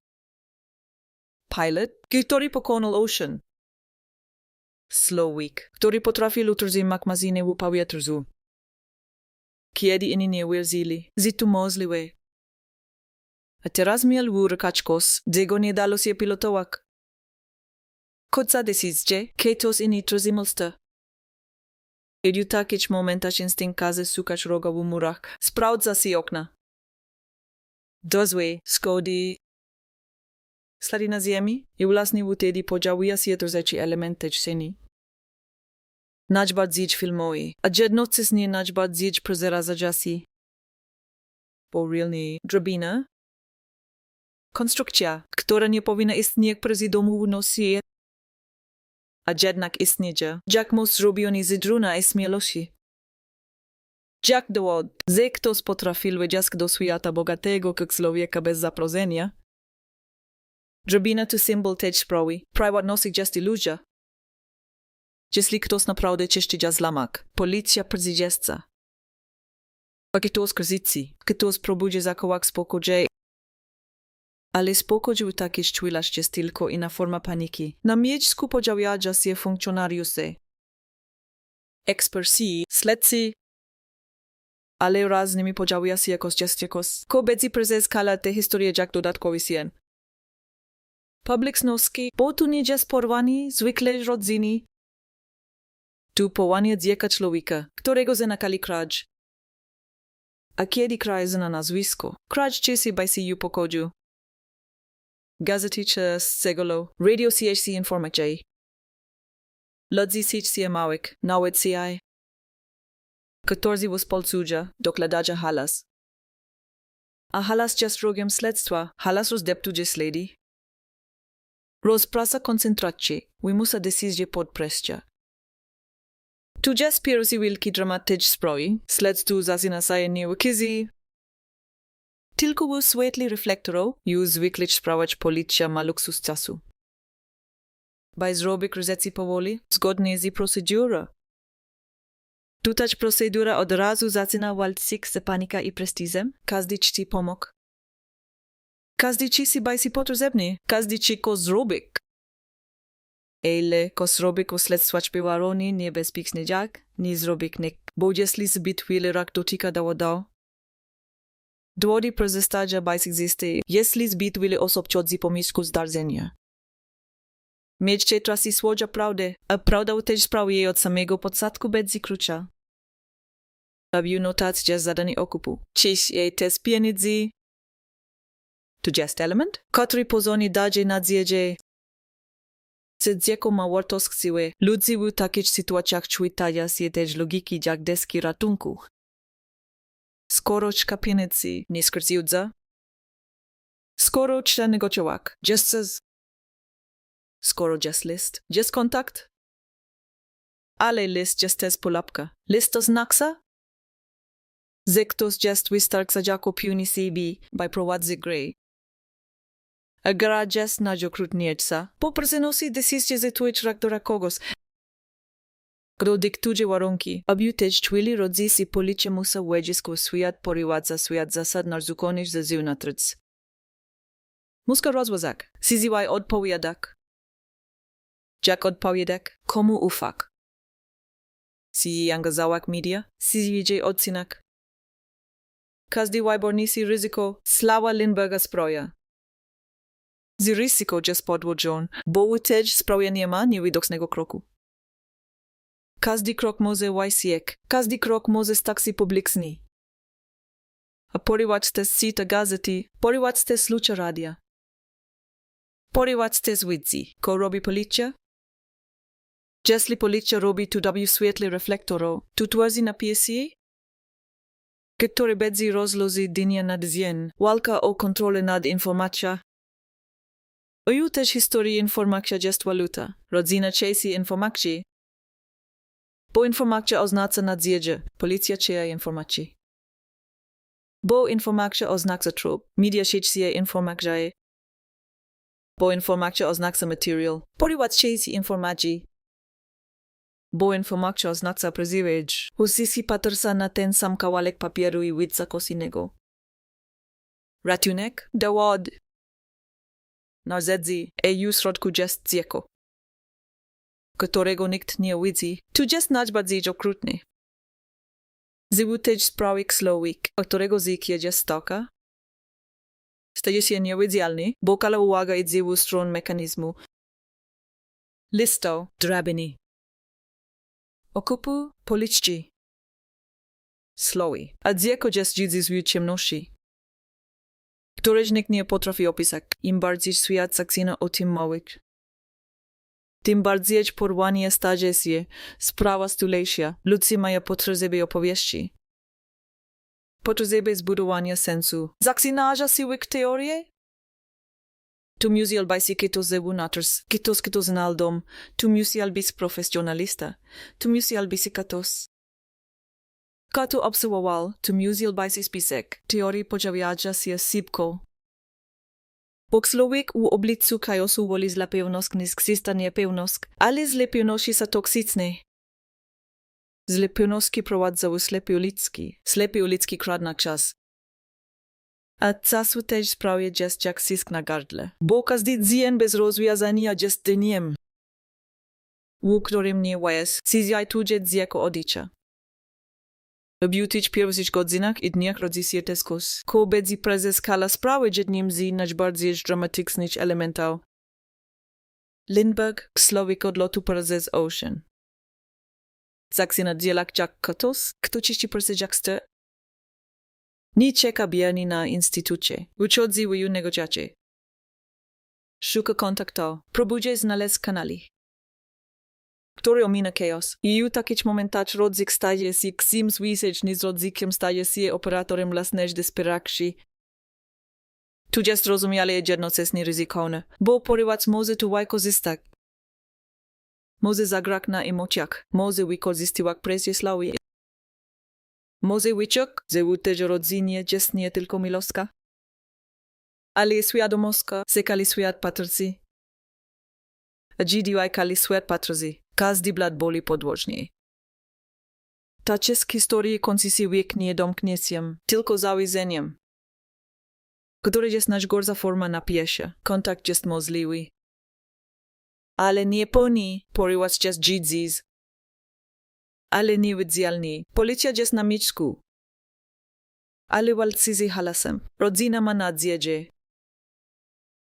Pilot, który pokonał ocean. Słowik, który potrafił utrzymać maszynę w powietrzu. Kiedy inni nie wierzyli, że to możliwe. A teraz miał urykać kos, czego nie dało się pilotować. Kod decyzje, ketos inni trzymolste. Kiedy takiś momentaż instynkt każe szukać roga w murach, sprawdza się okna. Dozły, skody. Slady na ziemi i własnie wtedy podziałuje się trzeci element tej sceny. Naćbad zjedź filmowy, a jednocześnie naćbad zjedź prezeraza się. Bo realnie drabina. Konstrukcja, która nie powinna istnieć przez domu w nosie, a jednak istnieje. Jak most zrobiony z druna i śmielości. Jak dowód, że ktoś potrafił wejść do świata bogatego jak człowieka bez zaproszenia. Drabina to symbol tej sprawy, prywatności jest iluzja. Jeśli ktoś naprawdę czyści zlamak, policja przyjeżdża. A ktoś kryzycy, ktoś próbuje zachować spokój. Ale spokój w takiej czujesz jest tylko inna forma paniki. Na miejscu podziałia się funkcjonariusze. Eksperci, śledcy. Ale raz z nimi podziałia się jakoś jakoś. Kobiety prezes kala te historie jak dodatkowy sien. Publiczności, bo tu nie jest porwani, zwykle rodziny. Tu powanie dziecka człowieka, którego zanakali kradzież. A kiedy kraj zna nazwisko, kradzież się by się ju pokodził. Gazety czy segolo, radio się informacje. Ludzi się małek, nawet się. Którzy w spolcudza, dokładają halas. A halas jest rogiem śledztwa, halas rozdeptuje śledi. Rozprasa koncentracji, wymusa decyzję pod presją. Tudzież pierwszy wielki dramatycz sprawy, śledztwo zaczynają niewykizy. Tylko w świetle reflektorów już zwykle sprawać policja ma luksus czasu. Bez robik rozeci powoli, zgodnie z procedurą. Tutać procedura od razu zaczyna walczyć z panika i prestiżem, każdy ci pomógł. Każdy ci si bajsi potrzebny, każdy ci ko zrobik. Ale ko zrobik o śledztwach bywaroni niebezpieczny jak, nie zrobik nek, bo jeśli zbyt wiele rak dotyka dało. Dwody prezestaja bajs egzysty, jeśli zbyt wiele osób chodzi po miejscu zdarzenia. Miejcie trasi słodzia prawdę, a prawda też sprawuje od samego początku bez klucza. Robił notacje zadanie okupu. Czyż jej też pieniędzy? To jest element, który pozornie daje nadzieję. Dziecko ma wartość siły. Ludzie w takich sytuacjach czytają się też logiki jak deski ratunku. Skoroczka pieniędzy nie skrzyłdza. Skoroczka negocjowak. Jest skoro jest list. Jest kontakt. Ale list jest też polapka. List to znaksa? Zektos jest wystarcza jako piuni siebie by prowadzy gry. A gra jest na okrutniejsza. Poprzynosi decyzję zetujeć raktora kogoś. Kto dyktuje warunki, aby też czuli rodzi si policja musa wiedzieć świat porywadza świat zasad narzuconych ze zewnątrz. Muska rozwozak. Sizywaj odpowiadak. Jak odpowiadak? Komu ufak? Si angazałak media? Sizywaj odcinek. Każdy wybór nisi ryzyko. Slawa Lindberga sproja. Z ryzyko jest podłożone, bo też sproja nie ma niewidocznego kroku. Każdy krok może wajsiek, każdy krok może stać się publiczny. A porywać też sita gazety, porywać też lucha radia. Porywać też widzi, ko robi policja? Jeśli policja robi tu w świetle reflektorów, tu twierdzi na PSA? Który bedzi rozloży dnia nad dzień, walka o kontrolę nad informacją. Oju też historii informacja jest waluta, rodzina czesi informacji. Bo informacja oznacza nadzieję, policja czyja informacji. Bo informacja oznacza trup, media sieć informacji. Bo informacja oznacza material, porywać czesi informacji. Bo informacja oznacza przeżywać, usisi patrza na ten sam kawałek papieru i widza kosinnego. Ratunek, dowód. Narzędzi, w środku jest dziecko, którego nikt nie widzi, tu jest najbardziej okrutny. Zywu też sprawik słowik, którego zyk jest stoka. Staje się niewidzialny, bo kala uwaga idzie w stronę mechanizmu. Listo, drabiny. Okupu, policzci. Slowy, a dziecko jest życie w ciemności. Któreś nikt nie potrafi opisać, im bardziej świat zaczyna o tym mówić. Tym bardziej porwanie staje się sprawa stulecia. Ludzie mają potrzebę opowieści. Potrzebę zbudowania sensu. Zaczynają się w teorie? Tu musiał być kitos zewunatres, kitos znaldom, tu musiał być profesjonalista, tu musiał być katos. Kto obserwował, tu musiał być spisek, teorii pojawiają się szybko. Bo człowiek u obliczu chaosu woli z pewność niż ksista niepewność, ale z pewności są toksyczne. Z pewności prowadzą ślepy ludzki kradną czas. A czasu też sprawia jest jak ścisk na gardle, bo każdy dzień bez rozwiązania jest dniem, w którym nie jest, sizjaj tudzie dziecko odicza. W beautyć pierwszych godzinach i dniach rodzi się teskos, ko bedzi prezes kala sprawy jednym z najbardziej dramatycznych elementów. Lindberg, człowiek od lotu prezes Ocean. Zaczyna dialog jak katos, kto czyści prezes jak ster. Nie czeka bierni na instytucie, uchodzi w negocjacje. Szuka kontaktów, próbuje znaleźć kanali, który omina chaos. I w takich momentach rodzik staje się ksim zwiseć, niż rodzikiem staje się operatorem własnej desperacji. Tu jest rozumiale jednocześnie ryzykowne, bo porywacz może tu wykorzystać. Może zagrać na emocjach, może wykorzystywać presję sławy. Może wyczuć, że u tej rodzinie jest nie tylko miłostka, ale świadomostka, że kali świat patrzy. A dziś kali świat patrzy, każdy blat boli podłożnie. Ta część historii kończy wieknie domknięciem, tylko zawiedzeniem, które jest najgorsza forma napięcia. Kontakt jest możliwy. Ale nie pełni, porywacz jest dziś. Ale niewidzialny. Policja jest na miejscu. Ale walczy z halasem. Rodzina ma nadzieję.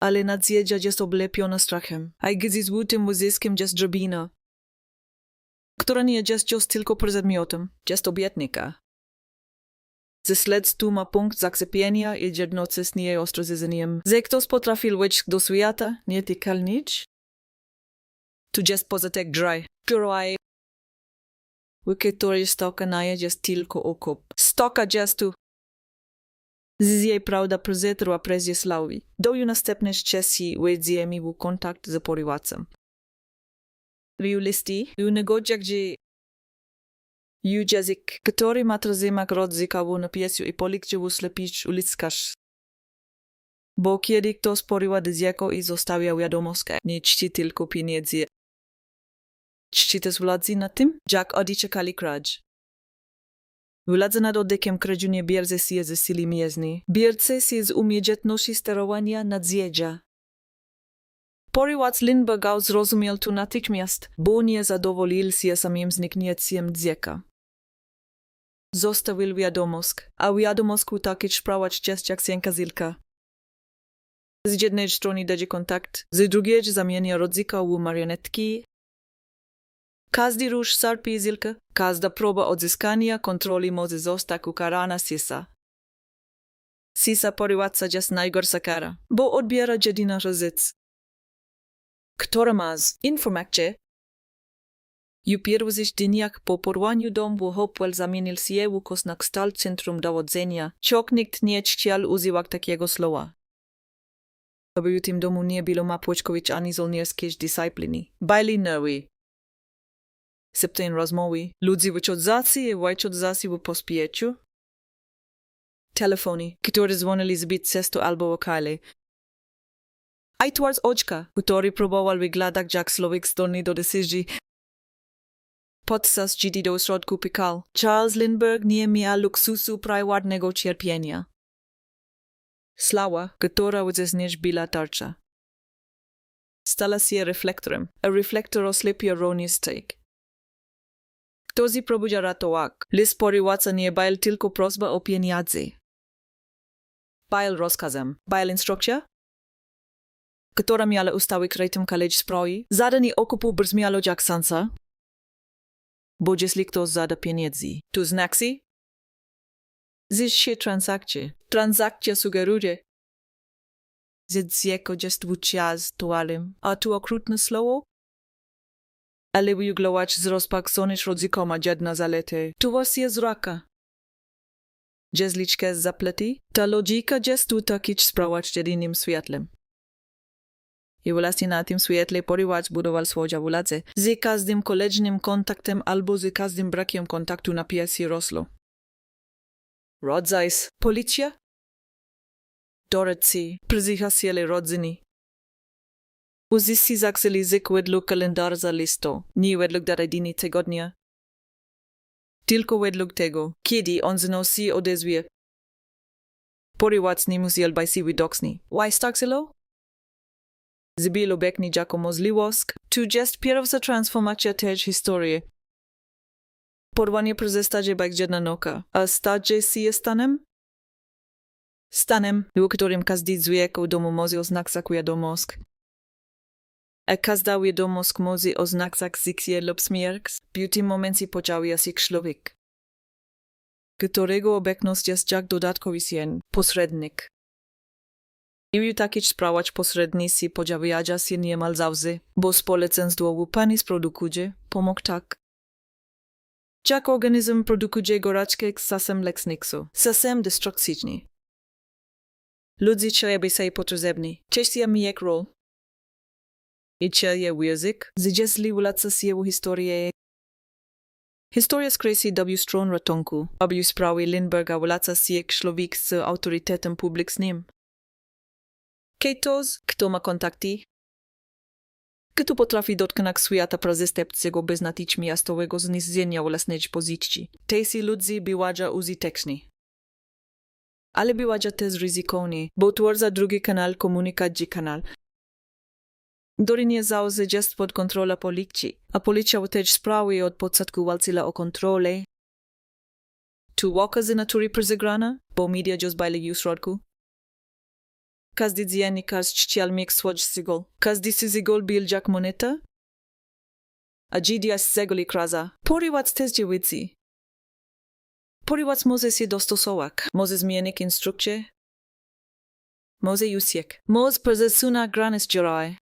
Ale nadzieja jest oblepiona strachem. A gdy z łutym uzyskiem jest drabina, która nie jest tylko przedmiotem, jest obietnika. Ze śledztwo ma punkt zaksepienia i jednocześnie ostrzeżeniem, że ktoś potrafi wejść do świata nietykalnicz. Tu jest pozatek dry, który który stoka naje jest tylko okup. Stoka jest tu. Z jej prawda prezetrwa presję sławy. Doju następne czasy wejdziemy w kontakt z porywaczem. W listy, w negodzie, gdzie język, który ma trzymak rodzikawu napiesiu i polikczywu slepić ulickarz. Bo kiedy ktoś porywa dziecko i zostawia wiadomość, nie czci tylko pieniędzy. Czci też władzy na tym, jak odczekali kradzież. Władza nad odekiem kradzieży nie bierze się ze sili mięsnej, bierze się z umiejętności sterowania nadzieja. Porywacz Lindbergh zrozumiał tu natychmiast, bo nie zadowolił się samym zniknięciem dziecka. Zostawił wiadomość, a wiadomość takiej sprawać jest jak sienka zilka. Z jednej strony daje kontakt, z drugiej zamienia rodzika w marionetki. Każdy rusz sarpi zilka, każda próba odzyskania kontroli może zostać ukarana sisa. Sisa porywacza jest najgorsza kara, bo odbiera jedyna rzecz, która ma informacje. W pierwszych dniach po porwaniu domu Hopewell zamienił się w kosnakstal centrum dowodzenia, choć nikt nie chciał używać takiego słowa. Aby w tym domu nie było mapłoczkowic ani żołnierskiej dyscypliny. Bajli nerwy. Septeń rozmowy, ludzie wyczodzacy i wyczodzacy w pospieciu. Telefony, które dzwonili zbyt często albo okali. Aitwars oczka, który próbował wyglądać jak człowiek zdolny do decyzji. Podczas gdy do środku pikal, Charles Lindbergh nie miał luksusu prywatnego cierpienia. Sława, która uzyskać była tarcza, stała się reflektorem, a reflektor oślepia ronistek. Ktoś próbuje ratować, list porywacza nie był tylko prośba o pieniądze. Był rozkazem, był instrukcja, która miała ustawić rytm college sprawy, zadanie okupu brzmiało jak sansa, bo jeśli ktoś zada pieniędzy, to znaczy, że się transakcja. Transakcja sugeruje, że dziecko jest wówczas tualem, a tu okrutne słowo, ale wyjuglować z rozpaksonych rodzikom ma jedna zaleta, tu właśnie zraka. Jeśli zaplety, ta logika jest tu takiej sprawać jedynym światlem. I właśnie na tym świetle porywacz budował swoją władzę. Z każdym kolejnym kontaktem albo z każdym brakiem kontaktu napięcie rosło. Rodzaj, policja? Doradcy, przyjaciele rodziny. Uzyski zakseli zyk według kalendarza listu, nie według dni tygodnia. Tylko według tego, kiedy on znosi odezwie. Porywacz nie musiał być widoczny. Why stakselo? Zbylo bekni jako możliwość, tu jest pierwsza transformacja tej historii. Porwanie przestaje być jedna noka, a staje się stanem? Stanem, w którym każdy człowiek w domu może oznaczać wiadomość. A każda wiadomość może oznaczać życie lub śmierć, w tym momencie pojawia się człowiek, którego obecność jest jak dodatkowy sen, pośrednik. I w takiej sprawie pośrednicy pojawiają się niemal zawsze, bo społeczeństwo w pani produkuje pomógł tak. Jak organizm produkuje goraczkę z sasem leczniku, sasem destrukcyjny. Ludzi trzeba sobie potrzebni. Cześć mi jak rol. I je język, zjeśli ulaca się historię. Historia skreśli w stron ratunku. W sprawie Lindberga ulaca się człowiek z autorytetem publicznym. Kejtos, kto ma kontakty? Kto potrafi dotknąć świata przestępczego bez natychmiastowego zniesienia własnej pozycji. Tesi ludzi bywadza użyteczni. Ale bywadza też ryzykowny, bo tworzy drugi kanał komunikacji kanał. Który nie zawsze jest pod kontrolą policji, a policja też sprawuje od początku walczyła o kontrolę. Tu waka z natury przegrana, bo media just bajli w środku. Każdy dziennikarz chciał mieć swój symbol. Każdy symbol był jak moneta. A dziś segoli kraza. Porywać też dziewicy. Porywać może się dostosować. Może zmienić instrukcje. Może usiek. Może przesuna granic działaj.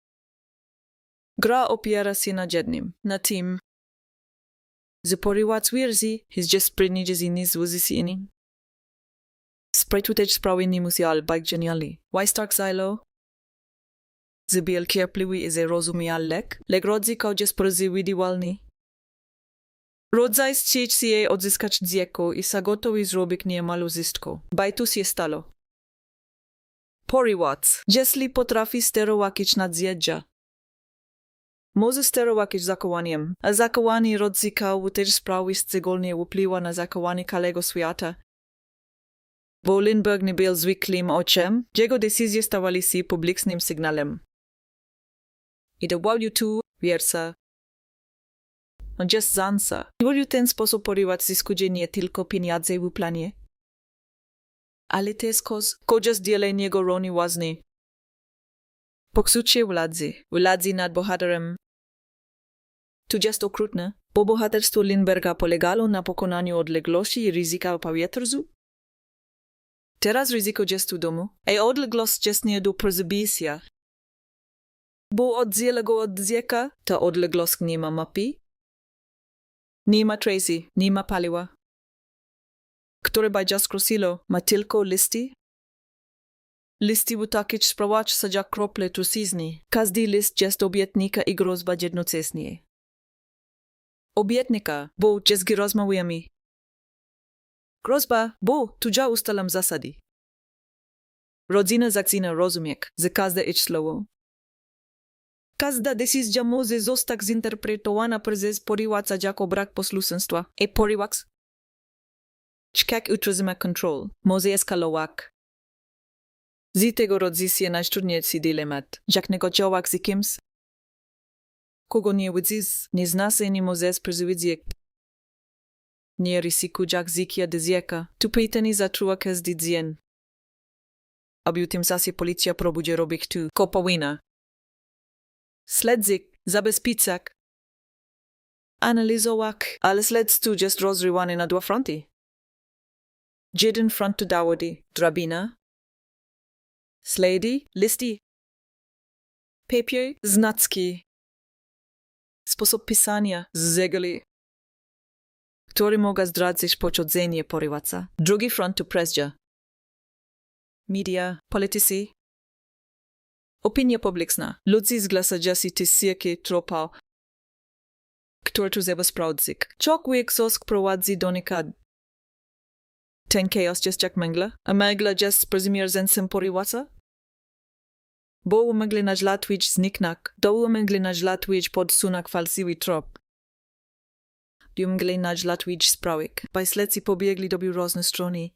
Gra opiera się na jednym, na tym. Z porywać wierzy, jest just prynidze z inny złuzy z innym. Sprite też sprawy nie musiał być genialny. Why stark zajlo? Zbyl cierpliwy i zrozumiał lek rodzikał jest przewidywalny. Rodzaj chcieć się odzyskać dziecko i zagotowi zrobić niemal wszystko. Bajtu się stalo. Porywać, jeśli potrafi sterować nad zjedza. Może sterować zakowaniem, a zakowanie rodzikał też sprawy szczególnie wpływa na zakowanie kalego świata. Bo Lindberg nie był zwyklym oczem, jego decyzje stawali się publicznym sygnałem. I dowodził tu wiersa. On jest zansa. Wolił ten sposób porywać zyskudzie nie tylko pieniądze w planie, ale też korzystać dzielenia roni ważny. Poksucie władzy nad bohaterem. Tu jest okrutne, bo bohaterstwo Lindberga polegało na pokonaniu odległości i ryzyka w powietrzu. Teraz ryzyko jest w domu, a odległość jest nie do przebicia. Bo oddziela go od dziecka, ta odległość nie ma mapy, nie ma Tracy, nie ma paliwa. Które by skrosilo, ma tylko listy. Listy wytakić sprawać sadza krople trucizny. Każdy list jest obietnika i grozba jednocześnie. Obietnika, bo jest rozmawiamy. Grozba, bo tu ja ustalam zasady. Rodzina zaczyna rozumieć, że każde ich słowo. Każda decyzja może zostać zinterpretowana przez porywacza jako brak posłuszeństwa. I porywacz, jak utrzymać kontrol, może eskalować. Z tego rodzi się najtrudniejszy dylemat. Jak negocjować z kimś, kogo nie widzisz, nie znasz i nie możesz przewidzieć. Nie ryzykuj jak zikia do dziecka. Tu pytanie zaczęła każdy dzień. A w tym czasie policja próbuje robić tu kopowina. Śledzik, zabezpieczać, analizować, ale śledztwo jest rozrywane na dwa fronty. Jeden front to dowody, drabina, slady, listy, papier, znacki, sposób pisania, zegeli, który mogą zdradzić pochodzenie porywacza. Drugi front to presja, media, politycy, opinia publiczna, ludzi zgłaszają się tysiące tropów, które tu trzeba sprawdzić. Człowiek zosk prowadzi do nikad. Ten chaos jest jak męgla, a męgla jest przymierzeńcem porywacza? Bo umęgli nażlatwić zniknak, do umęgli nażlatwić podsunak falsiwy trop. Do umęgli nażlatwić sprawik, by śledcy pobiegli do różne strony.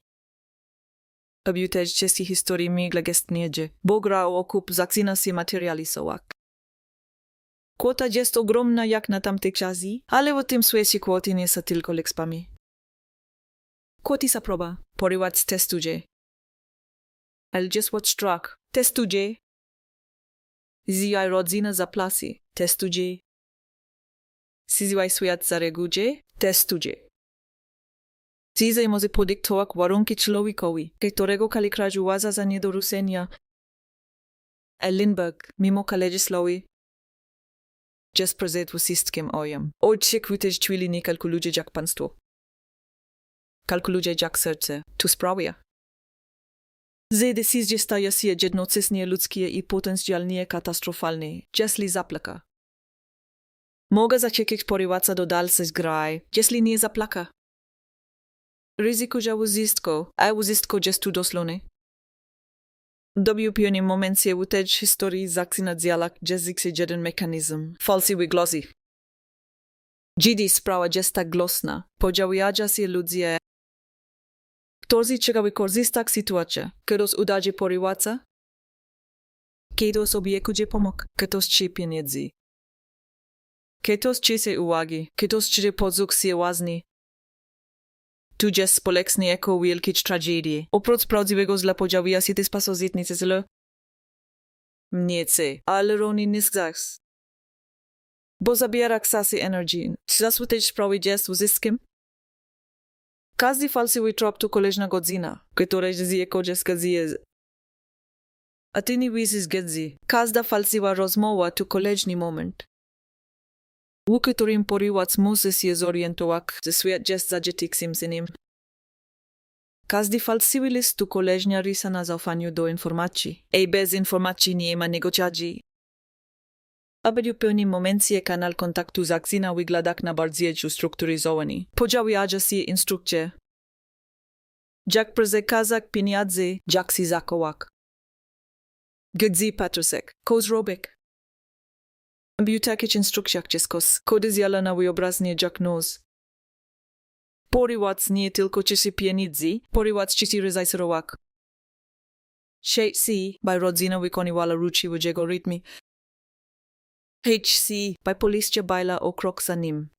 Aby też części historii migla jest niedzie, bo gra o okup zaczyna się materializować. Kwota jest ogromna jak na tamte czasy, ale w tym świecie kwoty nie są tylko liczbami. Kwoty sa próba, porywacz testuje. Ale jest what struck, testuje. Zjaj rodzina zaplasy, testuje. Zjaj świat zareaguje, testuje. Zjaj może podyktować warunki człowiekowi, którego kalikraju uważa za niedorusenia. A Lindberg, mimo legislacji, jest prezent w wszystkim ojem. Oczekujcie, że czuli nie kalkuluje jak państwo. Kalkuluje jak serce, tu sprawia. że decyzje stają się jednocześnie ludzkie i potencjalnie katastrofalne, jeśli zaplaka. Mogę zaczekać porywaca do dalszej gry, jeśli nie zaplaka. Ryzyko, że uzysko, a uzysko jest tu dosłowne. W pewnym momencie u tej historii zaczyna działać jeden mechanizm, falsywy głosy. Gdy sprawa jest tak głośna, pojawiają się ludzie, którzy chcą wykorzystać sytuację, ktoś udaje porywaca, ktoś obiecuje pomoc, ktoś chce pieniędzy. Ktoś chce uwagi, ktoś chce poczuć się ważny. Tu jest społeczne jako wielkie tragedie. Oprócz prawdziwego zła pojawia się też pasożytnice zło. Nie chcę, ale roni nie zachs. Bo zabiera ksasy energii. Zasłuchać sprawy jest uzyskiem. Każdy falsywy trop to kolejna godzina, która zje kodzieska zje. A ty nie widzisz gdzie. Każda falsywa rozmowa to kolejny moment. U którym porywac musi się zorientować, że świat jest zadzietyksim z nim. Każdy falsywy list to kolejna rysa na zaufaniu do informacji. I bez informacji nie ma negocjacji. Aby w pewnym momencie kanał kontaktu zaczyna wyglądać na bardziej ustrukturyzowany. Pojawiają się instrukcje. Jak przekazać pieniądze, jak się zachować. Gdzie patrzeć, co zrobić. W takich instrukcjach jest kody zjala na wyobraźnię jak nos. Porywac nie tylko chce pieniądze, porywac chce reżyserować. HC, by rodzina wykonywała ruchi w jego rytmie. HC, by policja bajla o krok za nim.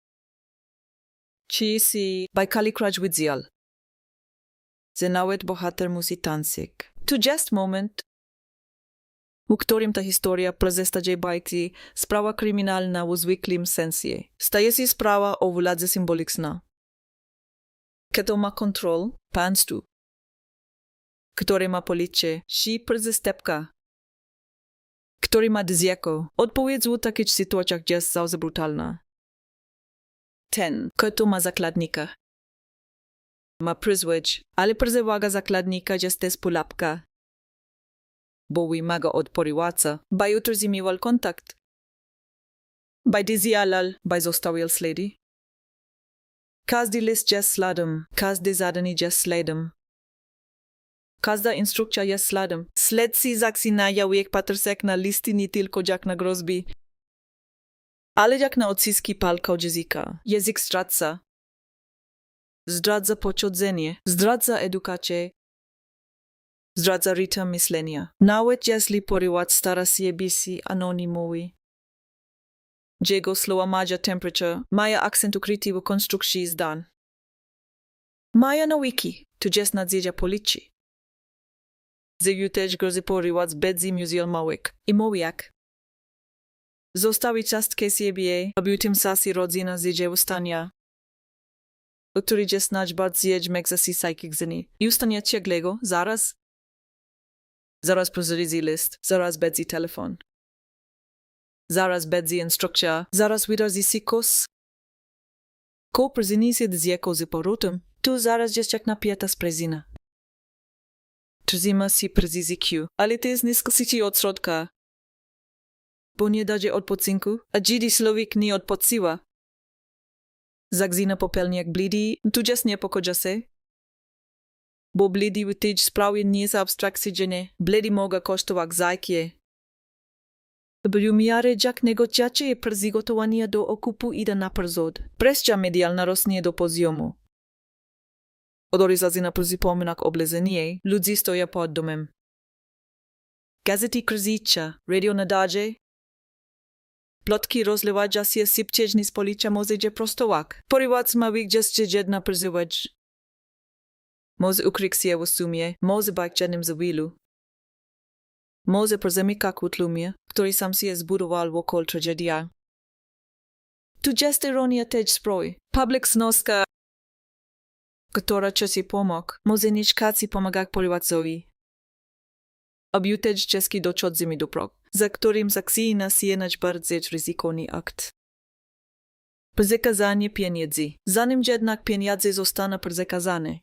CC, by kalikrać widzial. Że nawet bohater musi tańczyć. To jest moment, w którym ta historia prezestaje bajki, sprawa kryminalna w zwykłym sensie. Staje się sprawa o władzy symboliczna. Kto ma kontrol, państwo. Który ma policję, si prezestepka. Który ma dziecko, odpowiedź w takich sytuacjach jest zawsze brutalna. Ten, kto ma zakładnika. Ma przyzwyczaj, ale przewaga zakładnika jest też pułapka. Bo wymaga od porywaca, by utrzymywał kontakt. By dizjalal, by zostawiał ślady. Każdy list jest śladem, każde zadanie jest śladem. Każda instrukcja jest śladem. Śledcy zaczynają jak patrzeć na listy nie tylko jak na groźby, ale jak na odciski palca od języka. Język zdradza. Zdradza pochodzenie, zdradza edukację, zdradza rytm myślenia. Nawet jeśli porywac stara się być anonimowy. Jego słowa mają temperature, mają akcent ukryty w konstrukcji zdań. Mają na wiki, to jest nadzieja policji. Zjeju też grozy porywac bedzi muzeal małek. I mowiak. Zostawi czastkę siebie, aby tym sasi rodzina zjedzie ustania. O który jest najbardziej megzasi psychic zini. I ustania cieglego, zaraz. Zaraz prozryzi list, zaraz bedzi telefon. Zaraz bedzi instrukcja, zaraz wyrazi sikos. Ko prezinisje dziecko z powrotem, tu zaraz jest jak napięta sprezina. Trzyma się prezizi Q, ale to jest nisko od środka. Bo nie daje odpoczynku, a gdy człowiek nie odpoczywa. Zagzina popelniak blidi, tu jest niepokoja się. Bo blidi w tej sprawie nie jest abstrakcyjne, blidi mogą kosztować zajkie. W miarę jak negocjacje i przygotowania do okupu idą naprzód. Presja medialna rośnie do poziomu. Odoryzazy na przypominak oblezenie, ludzi stoją pod domem. Gazety krzyczą, radio nadaje. Plotki rozlewają się szybciej niż policja może je prostować. Porywac ma gdzieś jedna przyzywać. Może ukryć się w sumie, może bać jednym z wielu. Może przemyka ku tłumie, który sam się zbudował wokół tragedia. Tu jest ironia tej sprawy. Public znoska, która chce pomóc, może nie chce pomagać porywacowi. Aby też czeski dochodzimy do prog, za którym zaczyna się najbardziej ryzykowny akt. Przekazanie pieniędzy. Zanim jednak pieniądze zostaną przekazane,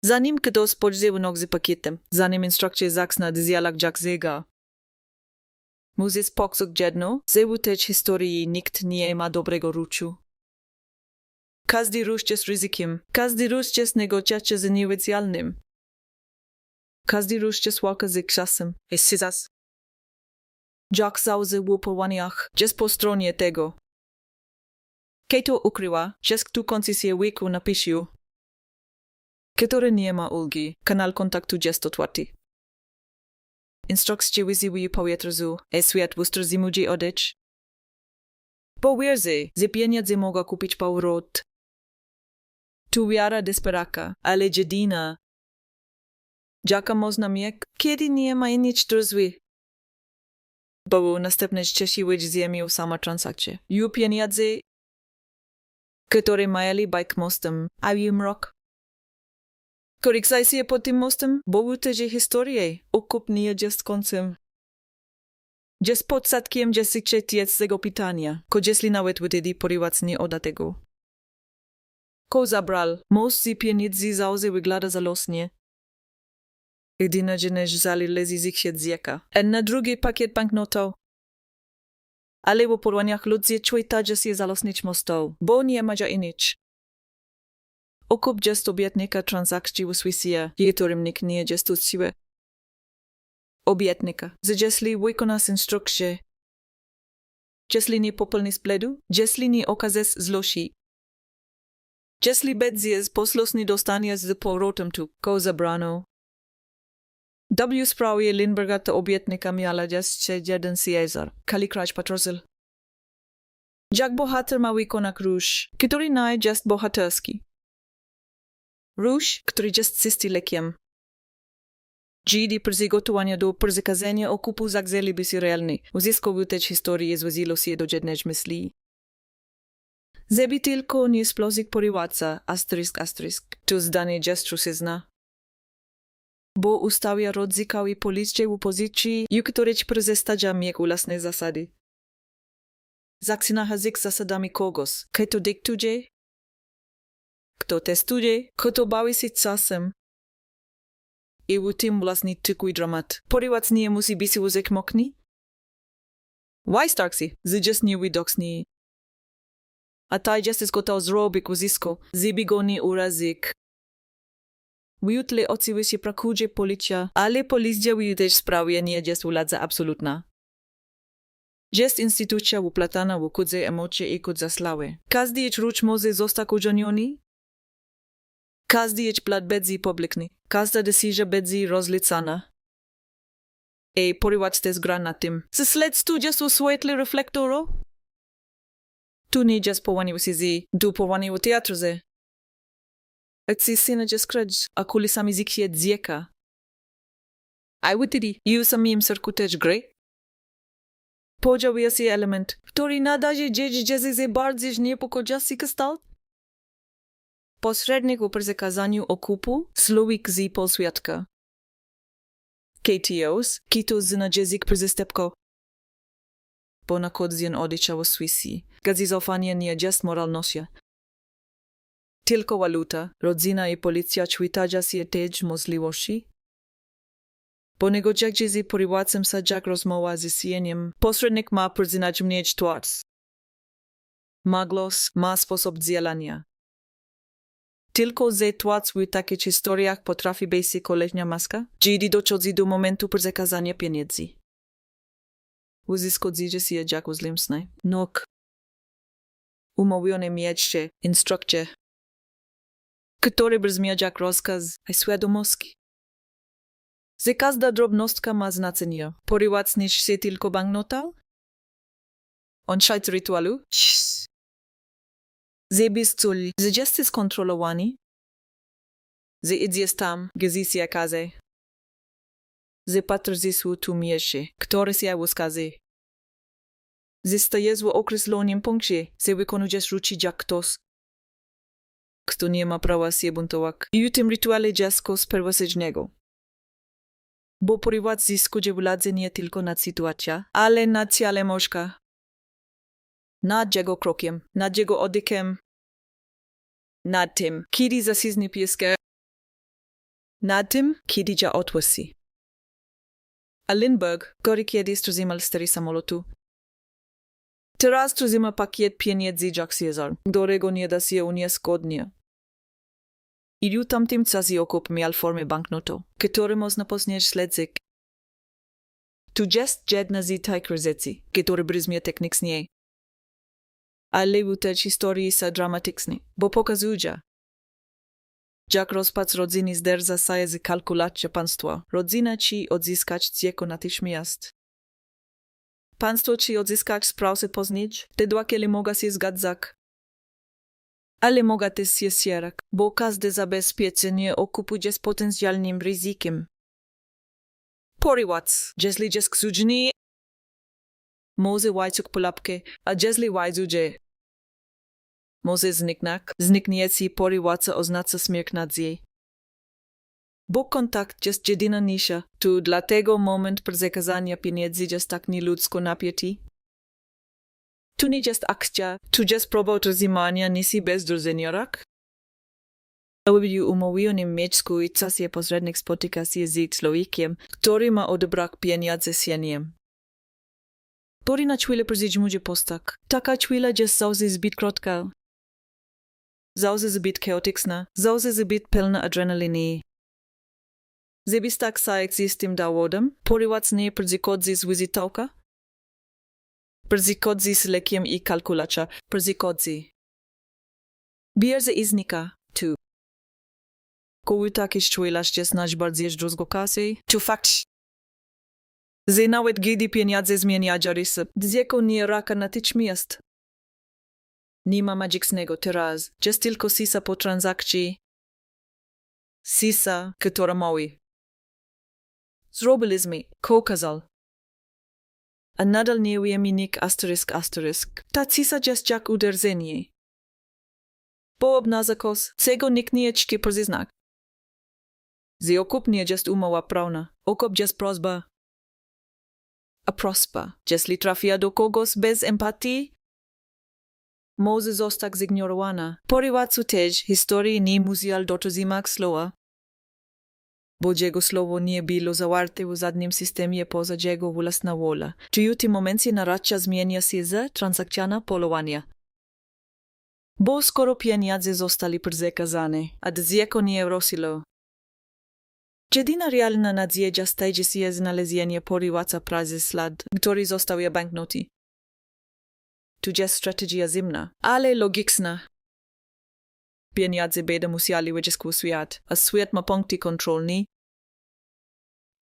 Zanim ktoś podźwieł z pakietem, zanim instrukcja zaczna dialog jak zega. Muzy spoksuk jedno, że w tej historii nikt nie ma dobrego ruchu. Każdy ruch jest ryzykiem, każdy ruch jest negocjacją z niewidzialnym. Każdy ruch jest walka z czasem, jest jak zawsze w porwaniach, jest po stronie tego. Kto ukrywa, jest tu koncesję wieku napisu. Który nie ma ulgi, kanał kontaktu jest otwarty. Instrukcje wyzywają powietrzu, świat wustr zimudzi odeć. Bo wierzy, że pieniądze mogą kupić powrót. Tu wiara desperaka, ale jedyna. Jaka można mieć, kiedy nie ma nic do zły. Bo następnie cieszyły ziemię sama transakcje. Ju pieniądze, które mają bajk mostem, a ju mrok. Koryksaj się pod tym mostem, bo tej historie, okup nie jest końcem. Jest podsadkiem jest tego pytania, ko jeśli nawet wtedy porywać nie oda tego. Ko zabral, most z pieniędzy zawsze wygląda zalosnie. Jedyna než zali lezi z ich siedzeka. A na drugi pakiet banknotów. Ale w porwaniach ludzie czują, że się zalosnić mostów, bo nie ma nic. Okup jest obietnika transakcji w Swisie, którym nikt nie jest uczciwy. Obietnika, że jeśli wykonasz instrukcje, jeśli nie popolnisz bledu, jeśli nie okażesz złości, jeśli będziesz posłuszny dostaniesz z powrotem tu, ko zabrano. W sprawie Lindberga to obietnika miała jeszcze jeden Caesar, Kalikraj Patrozil. Jak bohater ma wykonać ruch, który nie jest bohaterski. Ruch, który jest czysty lekiem. Dziś przygotowania do przekazania okupu zagrzeli by się realny. Uzyskowy tej historii złożyło się do jednej myśli. Żeby tylko nie splozik porywacza, ***, to zdanie gestu się zna. Bo ustawia rodzikawi policję w pozycji, w której prezestadzia mieć własne zasady. Zaczyna hazyk zasadami kogoś, kto dyktuje, kto testuje, kto bawi się czasem. I w tym właśnie tkwi dramat. Porywacz nie musi być uzekmokny. Why starksi, że nie widoczny. A taj jest gotowy zrobić uzysko, żeby go nie urazić. Wyjutle oczywiście prakuje policja, ale policja w tej sprawie nie jest władza absolutna. Jest instytucja uplatana w kudze emocje i kudze sławy. Każdy ruch może zostać udzielony. Każdy plat będzie publiczny. Każda decyzja będzie rozliczana. I porywacz też gra na tym. Ze śledztwo jest w świetle reflektoru? Tu nie jest powanie w sizi, tu powanie w teatrze. Akcji scena jest kręć, a kulisami ziksie dzieka. A wtedy, ju samim serku też gry? Podziałuje się element, który nadaje dzieci ze bardziej niepokojący kształt. Pośrednik w przekazaniu okupu, słowik z polswiatka. KTOs, kito znajdziek przystępko. Bo na kodzien odycza w Swisji, gdzie zaufanie nie jest moralnosia. Tylko waluta, rodzina i policja ćwitają się też możliwości. Bo negocjacje z porywacem sadzak rozmowa z sieniem, pośrednik ma przyznać mniej twarz. Ma głos, ma sposób działania. Tylko ze twarz w takich historiach potrafi być kolejna maska, gdzie dochodzi do momentu przekazania pieniędzy. Uzyskuje się jak uzlimsne. Nok. Umówione miejsce, instrukcje, które brzmią jak rozkaz, a świadomości. Że każda drobnostka ma znaczenie. Porywacz niż się tylko banknota? On szajt rytualu? Że bez culi, że jesteś skontrolowany? Że idziesz tam, gdzie się każe? Że patrzysz w tu miejsce, które się uskaże? Że stajesz w określonym punkcie, że wykonujesz ruchy jak ktoś, kto nie ma prawa się buntować. I w tym rytuale jest coś pierwotnego. Bo porywacz zyskuje władzę nie tylko nad sytuacją, ale nad całym możka. Nad jego krokiem, nad jego oddychem, nad tym, kiedy zacisnie pieskę, Na tym kiedyś odwisi. A Lindbergh gory kiedyś trzymał 4 samolotu. Teraz trzyma pakiet pieniędzy jak Cezar, którego nie da się uniezgodnie. I w tamtym czasie okup miał formę banknotu, który można poznać śledzik. Tu jest jedna z tych kryzycji, który brzmi technicznie. Ale w tej historii są dramatyczne, bo pokazują, jak rozpad rodziny zderza się z kalkulacją państwa. Rodzina ci odzyskać dziecko natychmiast. Państwo ci odzyskać sprawę poznać, te dwa kiedy mogą się zgadzać. Ale mogą też się sierać, bo każde zabezpieczenie okupuje z potencjalnym ryzykiem. Poriwac, jeśli jest krzywdny, może łajcuk pułapkę, a jeśli łajdzuje, może zniknięcie poriwaca oznacza śmierć nadzieję. Bo kontakt jest jedyna nisza, tu dlatego moment przekazania pieniędzy jest tak nieludzko napięty. Tu nie jest akcja, tu jest próba utrzymania nisy bez drżeniorak. W umówionym mieszku i czasie pośrednik spotyka się z człowiekiem, który ma odebrać pieniądze sieniem. Pori na chwilę przyjdzie postak. Taka chwila jest zawsze zbyt krótka. Zawsze zbyt chaotyczna, zawsze zbyt pełna adrenaliny. Zebis tak sajek z tym dowodem, poriwac nie przychodzi z wizytówka. Przychodzi z lekiem i kalkulacza. Przychodzi. Bierze i znika. Tu. Koły takiś czujesz jest najbardziej zdruzgokasy. Tu fakt. Że nawet gdy pieniądze zmieniają rysy, dziecko nie raka natychmiast. Nie ma magicznego teraz. Jest tylko sisa po transakcji. Sisa, która mówi. Zrobiliśmy, kazal. A nadal nie wiemy nikt ***. Ta sisa jest jak uderzenie. Bo obnazakos, czego nikt nie czki przyznak. Że okup nie jest umowa prawna. Okup jest prośba. A prośba, jeśli trafia do kogoś bez empatii, może zostać zignorowana. Poriwacu też historii nie musiał dotrzymać słowa. Bo jego słowo nie było zawarte w żadnym systemie poza jego własna wola. Czy w tym momencie narracja zmienia się z transakcjana polowania. Bo skoro pieniądze zostali przekazane, a dziecko nie rosło. Jedyna realna nadzieja stajdzie się znalezienie poriwaca pracy ślad, który został je banknoty. Tu jest strategia zimna, ale logiczna. Pieniądze będą musieli wyjść w świat, a świat ma punkty kontrolne.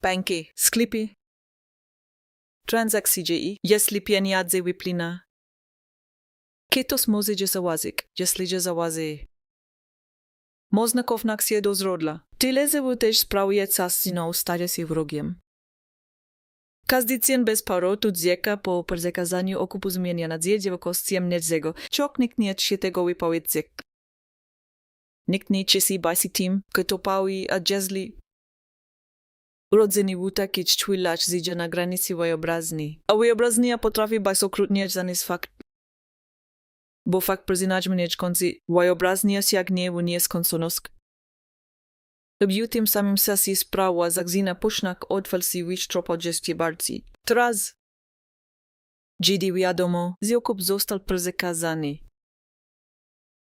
Banki, sklepy, transakcje, jeśli pieniądze wypłyną. Kietos może zaważyć, jeśli zaważy. Można kownać się do zrodla. Tyle, że też sprawuje czas znowu staje się wrogiem. Każdy dzień bez powrotu dziecka po przekazaniu okupu zmienia nadzieję w kościem niczego. Czok nikt nie chce tego wypowiedzieć. Nikt nie chce się bać tym, kto pawi, a jeśli urodzeni w taki czujlacz zjedzie na granicy wyobraźni. A wyobraźnia potrafi być okrutnie zanis fakt. Bo fakt przyznać mnie konci wyobraźnia się gniewu nie skończonosk. W tym samym czasie sprawa zagzina pusznak odfalsiwić tropodżestie bardziej. Teraz, kiedy wiadomo, że okup został przekazany.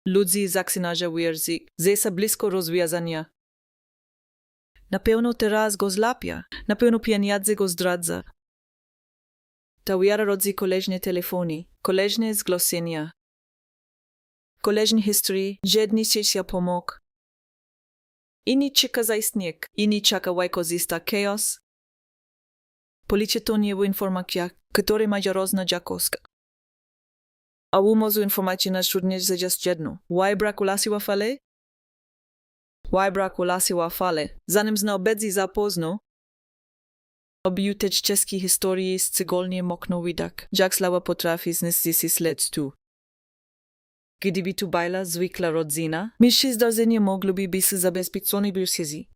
Ludzie zaczynają wierzyć, że są blisko rozwiązania. Na pewno teraz go złapia, na pewno pieniądze go zdradza. Ta wiara rodzi kolejne telefony, kolejne zgłoszenia. Kolejne historie, żadny się pomógł. Inni czeka zaistniek, inni czeka wykorzysta chaos. Policja to nie w informacjach, które mają różne jakość. A umozu informacji na trudnie jest jedno. Why braku lasiła fale? Why braku lasiła fale? Zanim zna obecnie zapozno, obiuteć czeskiej historii szczególnie mokno widak, jak slawa potrafi znieść się śledztwu. Gdyby tu była zwykła rodzina, myśli zdarzenie mogłoby być zabezpieczone bez siezi.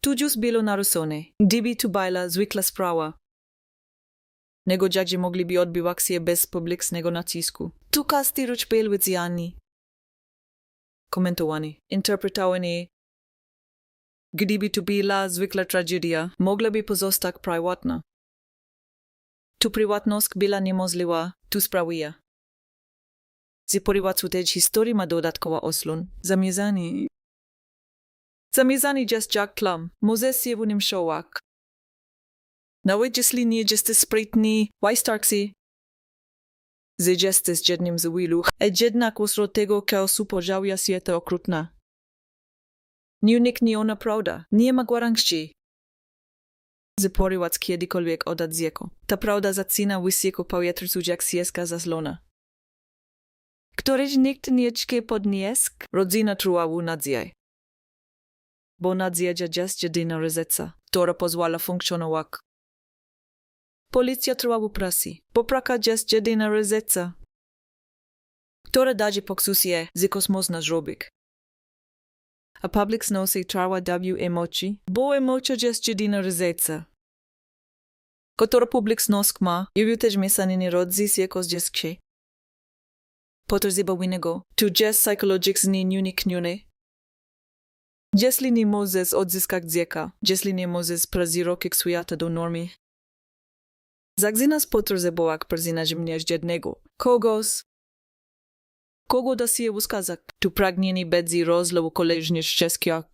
Tu już było naruszone, gdyby tu była zwykła sprawa. Negodziadzie mogliby odbywać się bez publicznego nacisku. Tu każdy ruch był wydziany, komentowany, interpretowany. Gdyby to była zwykła tragedia, mogłaby pozostać prywatna. Tu prywatność była niemożliwa, tu sprawia. Zaporywacu tej historii ma dodatkowa oslon. Zamierzany jest jak klam, Mozes je w nim showak. Nawet jeśli nie jesteś sprytny, wajstarksy, że jesteś jednym z wielu, a jednak wśród tego chaosu podziałia się to okrutna. Nie uniknie ona prawda, nie ma gwarancji. Zaporywac kiedykolwiek oddać zieko. Ta prawda zaczyna wysoko powietrzu jak sieska zaslona. Któryś nikt nie czeka podniesk, rodzina truła nadzieję. Bo nadzieja jest jedyna ryzyca, która pozwala funkcjonować. Policja trwa w pracy. Poprawka jest jedyna ryzyca, która daje poksusie z kosmos na zrobić. A public znosi trwa w emocji, bo emocja jest jedyna ryzyca, która public znosk ma i też mieszanin rodzi się jako dziecko. Potrzeba winnego, tu jest psychologicznie nieuniknione. Jeśli nie możesz odzyskać dziecka, jeśli nie możesz prazirokić świata do normy, zagzynas potrzebować przeznaczyć mnie jednego, kogo da się wskazać, tu pragnienie bedzi rozlawu koleżnie szczęścia.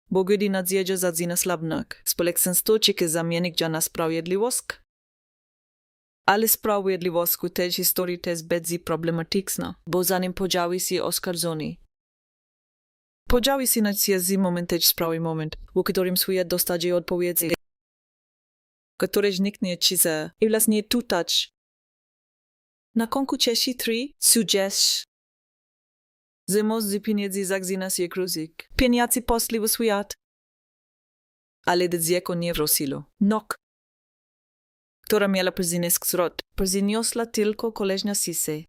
Bo gdy nadzieja zaczyna slabnak, społeczeństwo czeka zamienik na sprawiedliwość. Ale sprawiedliwość w tej historii też bedzi problematyczna, bo zanim podziały się oskarżony. Podziały się na ciężki moment też sprawy moment, w którym świat dostanie odpowiedzi, któreś nikt nie chce i właśnie tutać. Na konku cieszy 3 suggest. Zemos z pieniędzy zaczyna się kruzyk. Pieniądze poszli w świat. Ale dziecko nie wróciło. Nok, która miała przynieść zwrot, przyniosła tylko koleżna Sisy.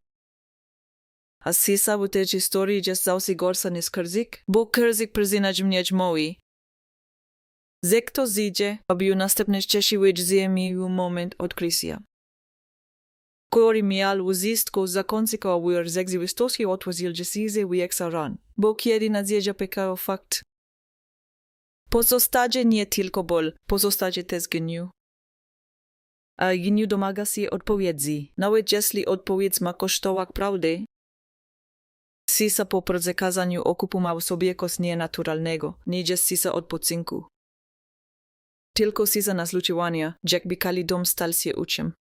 A Sisa w tej historii jest zawsze gorsza niż kruzyk, bo kruzyk przyznać mnie mówi. Zekto zjedzie, aby następnie cieszyły ziemi w moment odkrycia. Który miał uzistko zakoncyka w rzeczywistości otworzył decyzję w jak ran, bo kiedy nadzieja pekała fakt. Pozostaje nie tylko ból, pozostaje też gniew. A gniew domaga się odpowiedzi, nawet jeśli odpowiedź ma kosztować prawdy. Sisa po przekazaniu okupu ma w sobie coś nienaturalnego, nie jest sisa odpoczynku. Tylko sisa nasluczowania, jakby kali dom stal się uczem.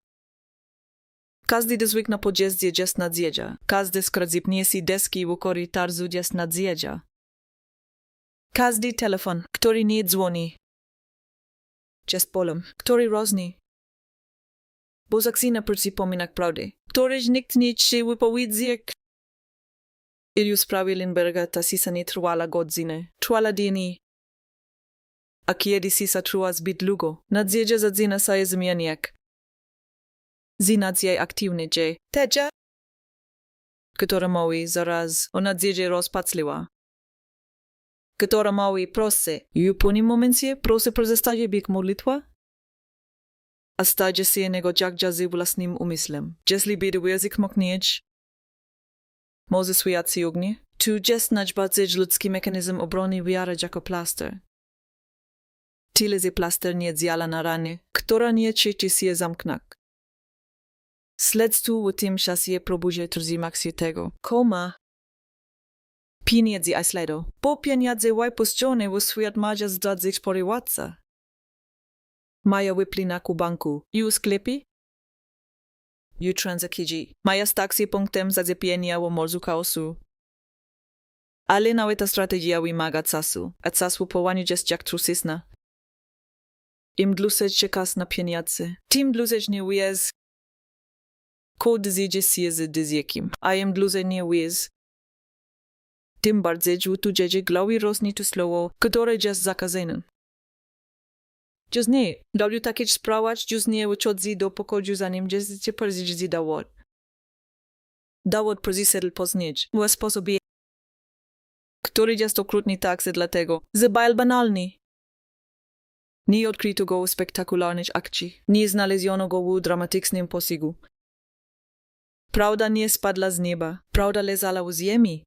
Każdy dozwyk na podjeździe jest nadzieja, każdy skradzipnie si deski w korytarzu jest nadzieja. Każdy telefon, który nie dzwoni, jest polem, który rozni. Bo zaczyna przypominać prawdy, któryś nikt nie chce wypowiedzieć. Iliu sprawy Lindberga ta sisa nie trwała godziny, trwała dni. A kiedy sisa trwa zbyt długo, nadzieja zaczyna się zmieniać. Z nadziei aktywnej dzieje, teja, która mówi zaraz o nadziei rozpaczliwa. Która mówi prosi, i w pewnym momencie prosi przestaje bieg modlitwa. A staje się niego jak z własnym umysłem. Jeśli by język mógł mieć, może świat się ognie, tu jest najbardziej ludzki mechanizm obrony wiara jako plaster. Tyle z plaster nie działa na ranie, która nie trzeci się zamknąć. Śledztwo w tym czasie próbuje trzymać się tego, koma. Pieniądze a śledo, bo pieniądze wypuszczone w świat mają zdać porywacza. Mają wyplina ku banku i w sklepie, i transakcji. Mają stać punktem zaczepienia w morzu chaosu. Ale nawet ta strategia wymaga czasu, a czas w połaniu jest jak trusisna. Im dłużej czekasz na pieniądze, tym dłużej nie wiesz, kod zjedzie się z dzieckiem, a im dłużej nie wiesz, tym bardziej tu dzieje głowy rośnie to słowo, które jest zakazane. Just nie, dałby takie sprawać, just nie uchodzi do pokoju zanim dziecię przejdzie dowód. Dowód przyszedł poznać, w sposobie, który jest okrutny także dlatego, że był banalny. Nie odkryto go w spektakularnych akcji, nie znaleziono go w dramatycznym posygu. Prawda nie spadła z nieba, prawda leżała w ziemi.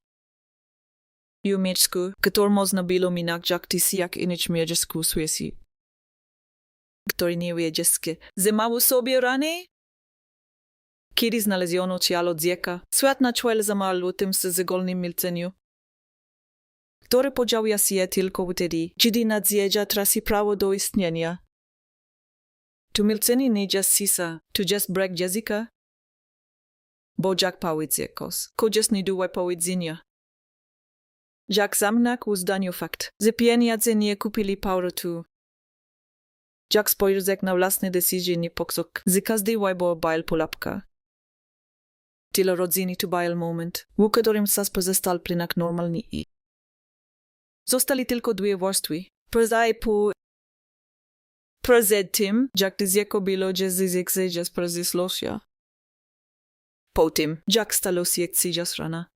Umeczku, który można było minąć jak jak innych mierzyszku Szwecji. Który nie wie dzieckie, zemało sobie rany? Kiedy znaleziono ciało dziecka, świat na czele zamarł tym segolnym milczeniu. Który podział się tylko wtedy, kiedy nadzieja traci prawo do istnienia. Tu milczenie nie jest sisa, tu jest brak języka. Bo jak powiedz kos, ko jest nie duże powiedzenia. Jak zamknął w zdaniu fakt, że pieniądze nie kupili powrotu. Jak spojrzeć na własne decyzje nie poksok, że każdy wybór bajl polapka. Tyle rodziny tu bajl moment, w którym sas pozostał prynak normalny i. Zostali tylko dwie warstwy. Przed tym, jak dziecko było zezekse przezysło się. Po tym, jak stało się jak rana.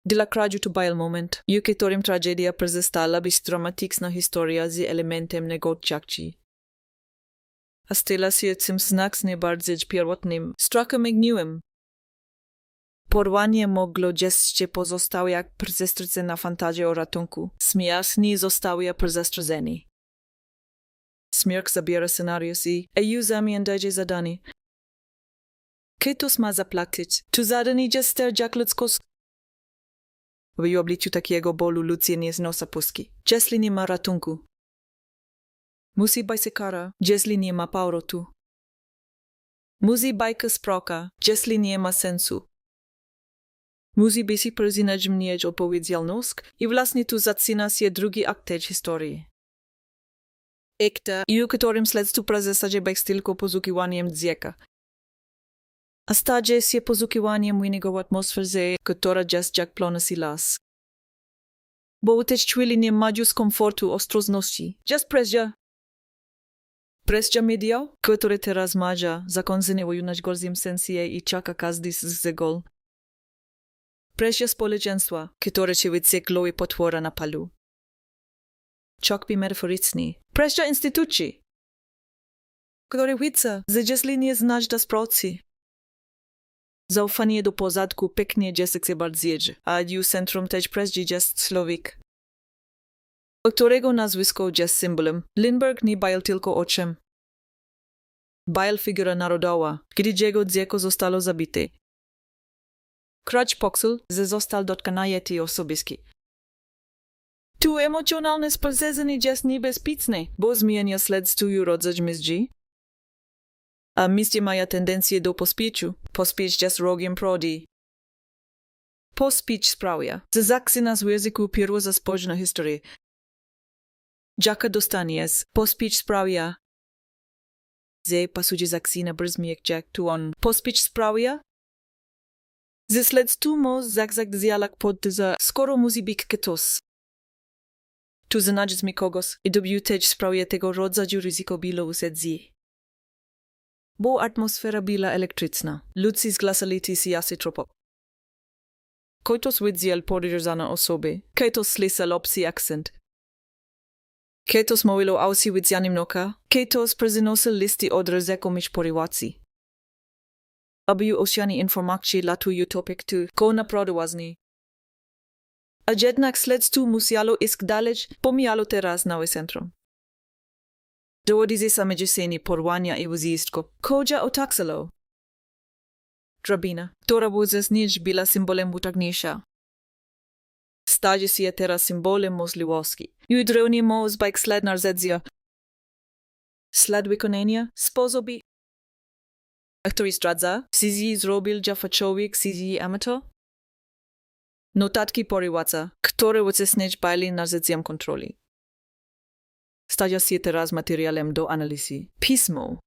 Dla kraju tu bajl moment, w którym tragedia pozostała być dramatyczna historia z elementem negodziakci. A stała się tym znacznie bardziej pierwotnym, strachem i gniewem. Porwanie mogło jeszcze pozostał jak przestracona fantazja o ratunku. Śmierci zostały przestraceni. Śmierć zabiera scenariusz i już zamieniacie zadanie. Ktoś ma zapłacić. Tu zadanie jest jak ludzkość. W obliczu takiego bólu ludzie nie znosa pustki. Jeśli nie ma ratunku. Musi być kara, jeśli nie ma powrotu. Musi być sprawka, jeśli nie ma sensu. Musi być przyznać mnie odpowiedzialność i właśnie tu zaczyna się drugi akt tej historii. Ekta, w którym śledztwo przestaje być tylko poszukiwaniem dziecka. A staje się poszukiwaniem innego atmosfery, która jest jak plonasy las. Bo w tej chwili nie ma już komfortu, ostrożności. Jest presja. Presja media, który teraz maja, zakończenie w najgorszym sensie i czeka każdy z zegol. Presja społeczeństwa, które się wyciekło i potwora na palu. Czakby metaforyczny. Presja instytucji, które widzą, że jeśli nie znasz do sprawy. Zaufanie do porządku pięknie jest się bardziej, a w centrum tej presji jest człowiek, którego nazwisko jest symbolem. Lindbergh nie bajał tylko o czym. Bajal figura narodowa, kiedy jego dziecko zostało zabite. Kracz poksul, że został dotknięty osobiście. Tu emocjonalne spojrzenie jest niebezpieczne, bo zmienia śledztwo i rodzaj myśli. A myśli mają tendencję do pospieszu. Pospiesz jest rogiem prodi. Pospiesz sprawia, że zaczyna w języku pierwsza spojrzna historię. Jaka dostaniesz, pospiesz sprawia. Że pasuje zaczyna brzmi jak tu on. Pospiesz sprawia. Ze śledztwo mo zak dialog pod za skoro musi być ktoś. Tu znajdziesz mi kogoś i dobił też sprawia tego rodzaju ryzyko było usedzi. Bo atmosfera była elektryczna. Ludzie zgłaszali się asi tropo. Ktoś widział podejrzane osoby. Ktoś słyszał obcy akcent. Ktoś mówił o widzianym noka. Ktoś przyniósł listy od rzekomych porywacji. Aby oceany informacji latują topik tu, ko naprawdę ważny. A jednak śledztwo musiało iść dalej, pomijalo teraz na centrum. Dowody ze samego porwania i wyzistko. Koja o taksalo. Drabina, która wózes niż była symbolem utragniejsza. Staje się teraz symbolem możliwości. I dronie moz bajk sled narzedzia. Sled wykonania, sposoby. A który zdradza, sizi zrobił Jaffa człowiek, sizi amator? Notatki porywaca, które wycisnąć bajli narzedziem kontroli. Staje się teraz materiałem do analizy. Pismo.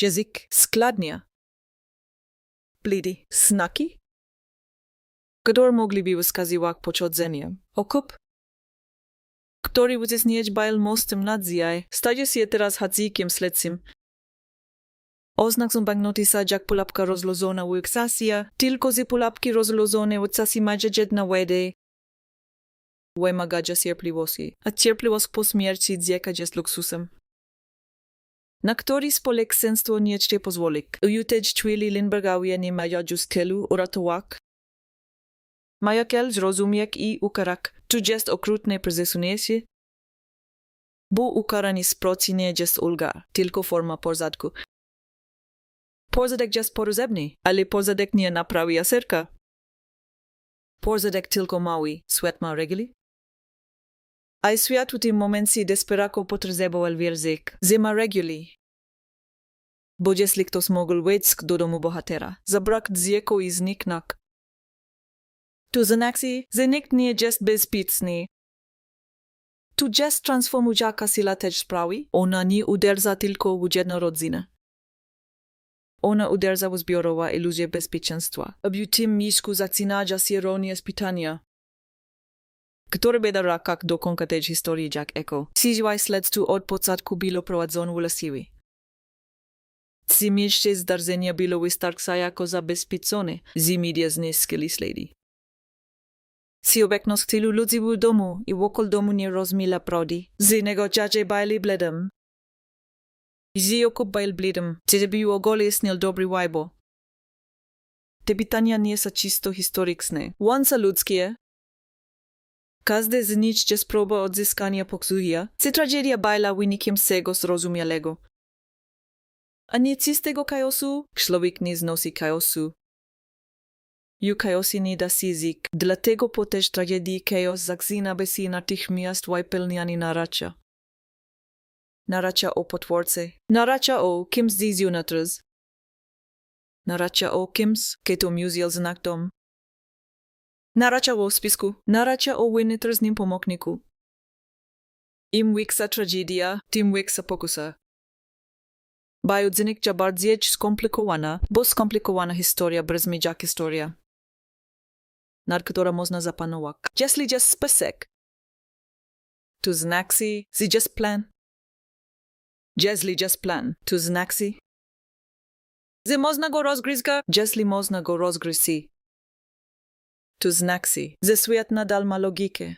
Język, składnia. Blidy, znaki. Które mogliby wskazywać pochodzenie. Okup. Który wycisnąć bajl mostem nadzieje, staje się teraz hadzikiem śledczym. Oznak są banknotisa jak polapka rozlożona u eksasia, tylko z polapki rozlożone u casi maja jedna wede. Wymaga cierpliwości, a cierpliwość po śmierci dziecka jest luksusem. Na który społeczeństwo nie chce pozwolić. U tej chwili Lindbergowie nie mają już tylu uratować. Majakel zrozumiek i ukarak. Tu jest okrutne prezesuniesie. Bo ukarani sproci nie jest ulgar, tylko forma porzadku. Porzadek jest porozebny, ale porzadek nie naprawi aserka. Porzadek tylko mały, świat ma reguli. A świat w tym momencie desperako potrzebował wierzek, że ma reguli. Bo jeśli ktoś mógł wejść do domu bohatera, zabrak dziecko i zniknak. Tu znaczy, że nikt nie jest bezpieczny. Tu jest transformująca sila też sprawi, ona nie uderza tylko w jedną rodzinę. Ona uderza w zbiorową iluzję bezpieczeństwa. A w tym miejscu zaczyna się ronie pytania. Które będą rakak do konkretnej historii jak eko. CGI śledztwo od początku było prowadzone właściwie. Ci miejsce zdarzenia było wystarczająco jako zabezpieczone, że media zniskili ślady. Si obecność tylu ludzi w domu i wokół domu nie rozmila prawdy, że negocjacje byli bledem. Że okup byl bledem, że był ogólnie dobry wajbo. Te pytania nie są czysto historyczne, łącza ludzkie. Każdy z nich jest próba odzyskania pokóju, że tragedia była wynikiem swego zrozumiałego. A nie czystego chaosu, człowiek nie znosi chaosu. Ju chaosie nie da się zik, dlatego po też tragedii chaos zaczyna by się natychmiast wypełniany narracja. Narracja o potworce, narracja o kimś z Unitrus, narracja o kimś, kto musiał znak dom. Narracja o spisku, narracja o Unitrusnym pomocniku. Im większa tragedia, tym większa pokusa. Biodzinik bardziej skomplikowana, bo skomplikowana historia brzmi jak historia, nad którą można zapanować. Jeśli jest spisek, to znaczy, że jest plan. Jeśli jest plan, to znaczy, że można go rozgryźć, jeśli można go rozgryźć. To znaczy, że świat nadal ma logikę.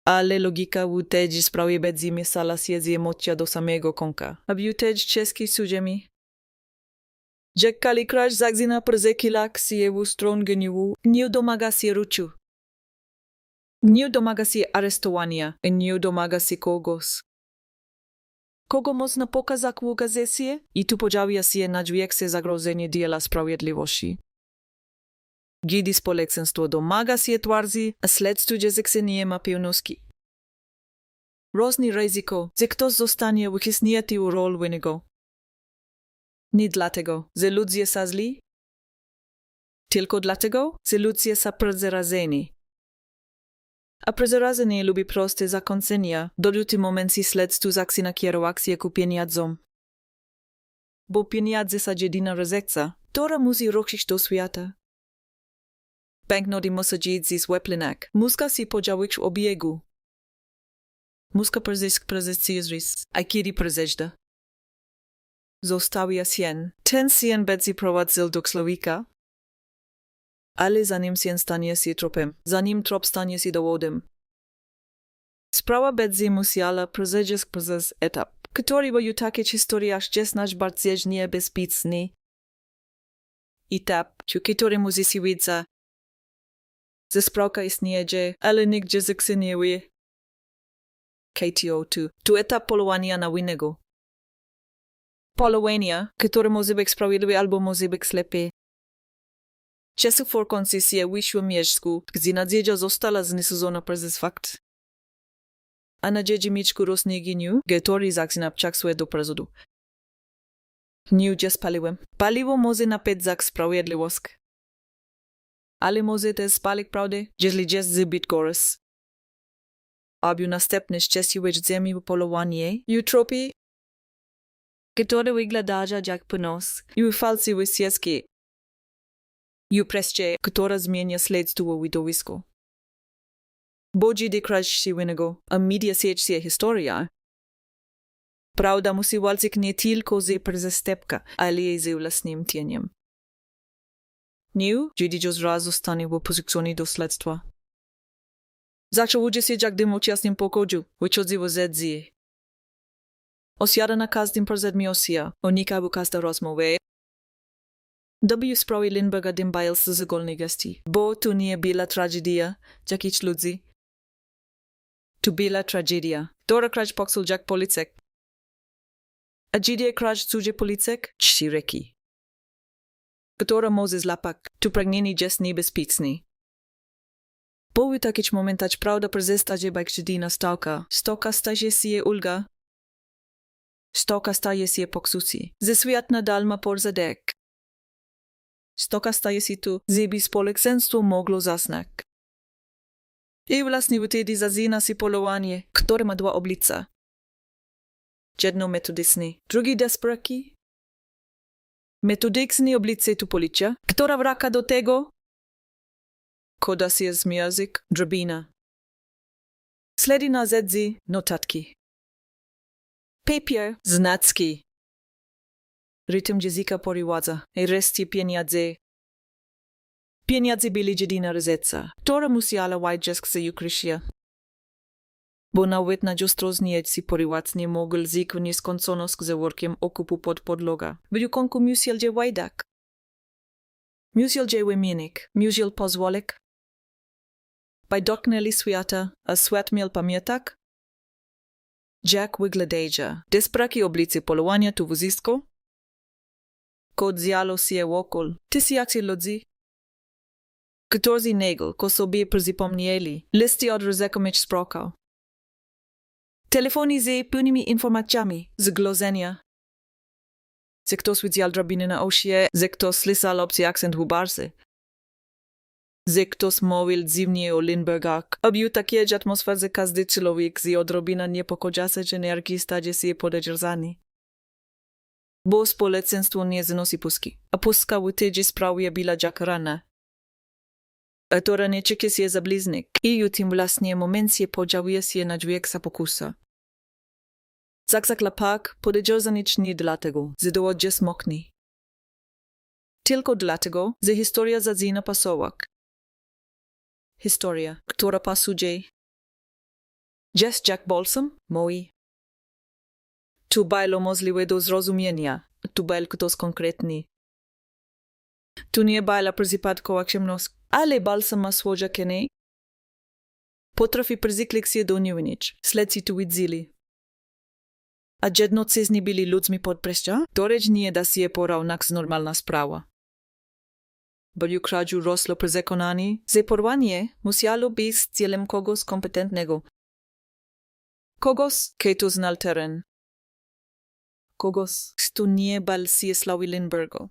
Ale logika w tej sprawie będzie mieszala się z emocja do samego konka. A w tej czeskiej sudziemi, że kalikrać zaczyna przekilak się w stron gniewu, nie domaga się ruchu. Nie domaga się aresztowania i nie domaga się kogoś. Kogo można pokazać w gazecie? I tu pojawia się największe zagrożenie dla sprawiedliwości. Gdy społeczeństwo domaga się twarzy, a śledztwo dziecka nie ma pewności. Rośnie ryzyko, że ktoś zostanie wycisnięty w rol winnego. Nie dlatego, że ludzie są źli, tylko dlatego, że ludzie są przerażeni. A przerażenie lubi proste zakończenia, do tym momentu śledztwo zaczyna kierować się ku pieniądzom. Bo pieniądze są jedyna rezekcja, która musi ruszyć do świata. Banknoty muszą dzieć z weplinek, muszą się podziałyć w obiegu. Muszą prezyć, a kiedy prezyjda? Zostawia się, ten się będzie prowadził do człowieka, ale zanim się stanie się tropem, zanim trop stanie się dowodem. Sprawa będzie musiała przeżyć przez etap, który w takich historiach jest najbardziej niebezpieczny. Etap, który musi się wiedzieć, że sprawka istnieje, ale nigdzie się nie wie. KTO2, to etap polowania na winnego. Polowania, które może być sprawiedliwe albo może być ślepe. Często forkończy się w ŚMIERCku, gdzie nadzieja została zniesiona przez fakt. A nadzieja mieczku rośnie gniu, który zaczyna pczak do prezodu. Gniu jest paliwem. Paliwo może napędzać sprawiedliwość. Ale może też spalić prawdę, jeśli jest zbyt gorzej. Aby następnie szczęścić ziemi w polowanie, utropii, które wyglądają jak ponos, i falsywe ścieżki, i preszcze, która zmienia śledztwo w widowisko. Bodzi dekrać się winnego, a media sieć się historia. Prawda musi walczyć nie tylko z przestępka, ale z własnym cieniem. Nie, że zrazu stanie w pozycji do śledztwa. Zaczął się jak demokratycznym pokoju, wychodzi w zedzie. Osiada na każdym przedmiocie, unika w każdej rozmowie. W sprawie Lindberga dębają z zagolności, bo tu nie była tragedia, jakiś ludzi. Tu była tragedia, która krać poksul jak policek. A dzidzie krać cudzie policek, czireki. Która Moses lapak, tu pragnieni jest niebezpieczny. Bo w takiś momentach prawda prezestaje bajk żydina stałka, stoka staje się ulga, stoka staje się poksuci. Ze świat nadal ma porzadek. Stoka staje się tu, żeby społeczeństwo mogło zasnak. I właśnie wtedy zaczyna się polowanie, które ma dwa oblicze. Jedno metodyczne, drugi desperaki. Metodyczne oblicze tu policja, która wraka do tego, koda się zmierzyk, drabina. Sledy na zedzi, notatki. Papier, znacki. Rytm języka porywładza, i reszcie pieniądze. Pieniądze byli jedyna ryzyca, która musiała wajdzisk się ukrycia. Bo nawet na ostrożnie si porywacz nie mógł ziknie skończoność z workiem okupu pod podloga. Wyjukonku musiał je wajdak. Musiał je wymienić, musiał pozwolek. By doknęli świata, a świat miał pamiętak. Jak wyglądają desperaki oblicy polowania tu wuzisko? Kod zjalo się wokół, tysiące ludzi. Którzy negel, ko sobie przypomnieli, listy od ryzykomych sprokał. Telefony z pełnymi informacjami z glozenia. Ze ktoś widział drabiny na osie, ze ktoś słyszał obcy akcent hubarsy. Ze ktoś mówił dziwnie o Lindbergach. Obił takie atmosferze każdy człowiek z odrobina niepokojącej energii staje się podejrzany. Bo społeczeństwo nie znosi puski, a puska w tej sprawie była jak rana. A to ranie czeka się za bliznik i w tym właśnie momencie podziałuje się na dźwięk za pokusa. Zaklapak podejrzany nie dlatego, że dołodzie smokni. Tylko dlatego, że historia zaczyna pasować. Historia, która pasuje. Jest jak bolsem, mój. Tu bajlo możliwe do zrozumienia, tu bajl ktoś konkretny. Tu nie bajla przypadkowa ksiemność, ale balsam ma swoje keny. Potrafi przyzyklik się do niewinić, sledci tu widzili. A jednocześnie byli ludźmi podpreszcza, któreż nie da się porównać z normalna sprawa. Byli kraju rosło przekonani, że porwanie musiało być celem kogoś kompetentnego. Kogoś, kto znał teren. Kogoś, kto nie bał się sławy Lindberga.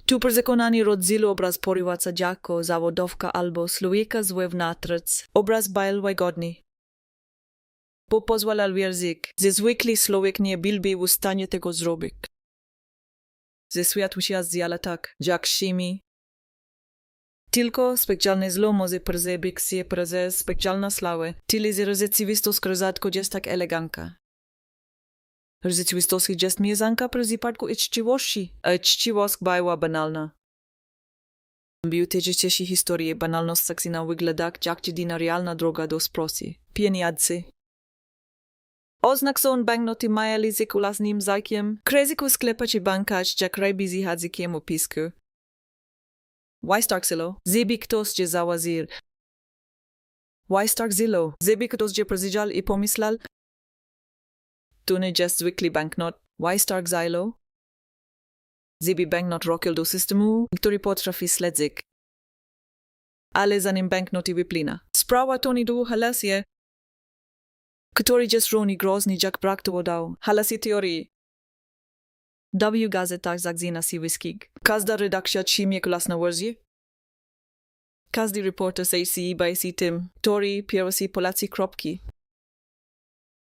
Tu przekonani rodzili obraz porywacza jako zawodowka albo człowieka z wewnątrz, obraz bajl wygodny. Bo pozwalał wierzyć, że zwykły człowiek nie byłby w stanie tego zrobić. Ze światu się zjala tak, jak szymi. Tylko specjalne zło może przebić się przez specjalna sława, tyle że rzeczywistość rzadko jest tak eleganka. Rzeczywistość jest mieszanka przy przypadku uczciwości, a uczciwość była banalna. W tej dzisiejszej historii banalność zaczyna wyglądać jak jedyna realna droga do sprosy. Pieniądze. Oznak są banknoty majali z własnym zajkiem, krezyku sklepa czy bankacz jak rajbizi hadzykiem opisku. Wajstark zilo, zeby ktoś je załazir. Wajstark zilo, zeby ktoś je prezydzial i pomyślał. Tu nie jest zwykły banknot, Wajstark zilo. Zeby banknot rokiel do systemu, który potrafi śledzić. Ale zanim banknoty wyplina. Sprawa to nie do halasie, który jest równie groźny jak brak dowodu, halasie teorii. W gazetach zaczyna się wyskik. Każda redakcja trzyma klasne wersje. Każdy reporter się bajsi tym, który piersi Polacy kropki.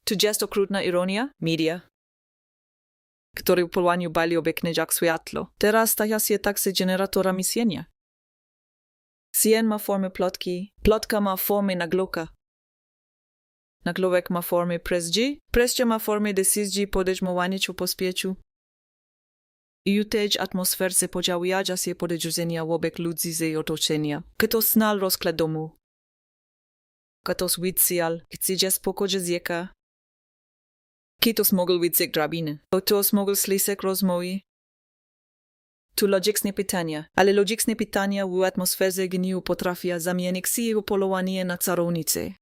Tu jest okrutna ironia, media, który w polowaniu bali obieknie jak światło. Teraz staje się także generatorami sienia. Sien ma formę plotki, plotka ma formę nagloka. Naglowek ma formę presji, presja ma formę decyzji podejmowania w pospieszu. I w tej atmosferze podziałuje się podejrzenia wobec ludzi z otoczenia. Kto znal rozkład domu. Kto widział, gdzie jest pokój dziecka. Kto mógł widzieć drabiny. Kto mógł słyszeć rozmowy. Tu logiczne pytania, ale logiczne pytania w atmosferze gniewu potrafią zamienić się w polowanie na czarownicę.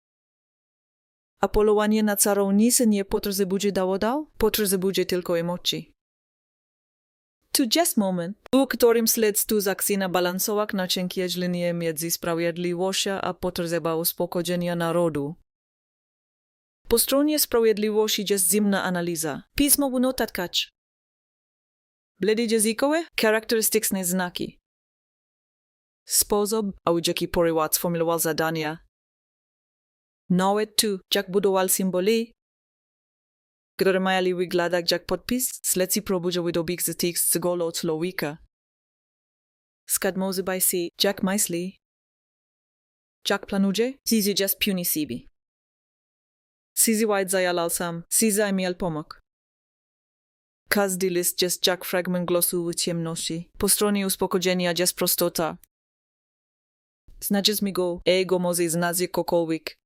A polowanie na czarownicę nie potrzebuje dowodów, potrzebuje tylko emocji. Tu jest moment, w którym śledztwo zaczyna balansować na cienkiej linii między sprawiedliwością a potrzebą uspokojenia narodu. Po stronie sprawiedliwości jest zimna analiza, pismo w notatkach. Bledy językowe, charakterystyczne znaki. Sposób, w jaki porywacz formulował zadania. Nawet tu, jak budował symboli, które mają wyglądać jak podpis, śledczy próbują wydobyć z tekst z golo od słowika. Skad może bajsi, jak myśli, jak planuje, sizi just puni siebie. Sizi wajt zajalał sam, sizi miał pomok. Każdy list jest jak fragment głosu w ciemności. Po stronie uspokojenia jest prostota. Znaczy mi go, ego może znać jakokolwiek.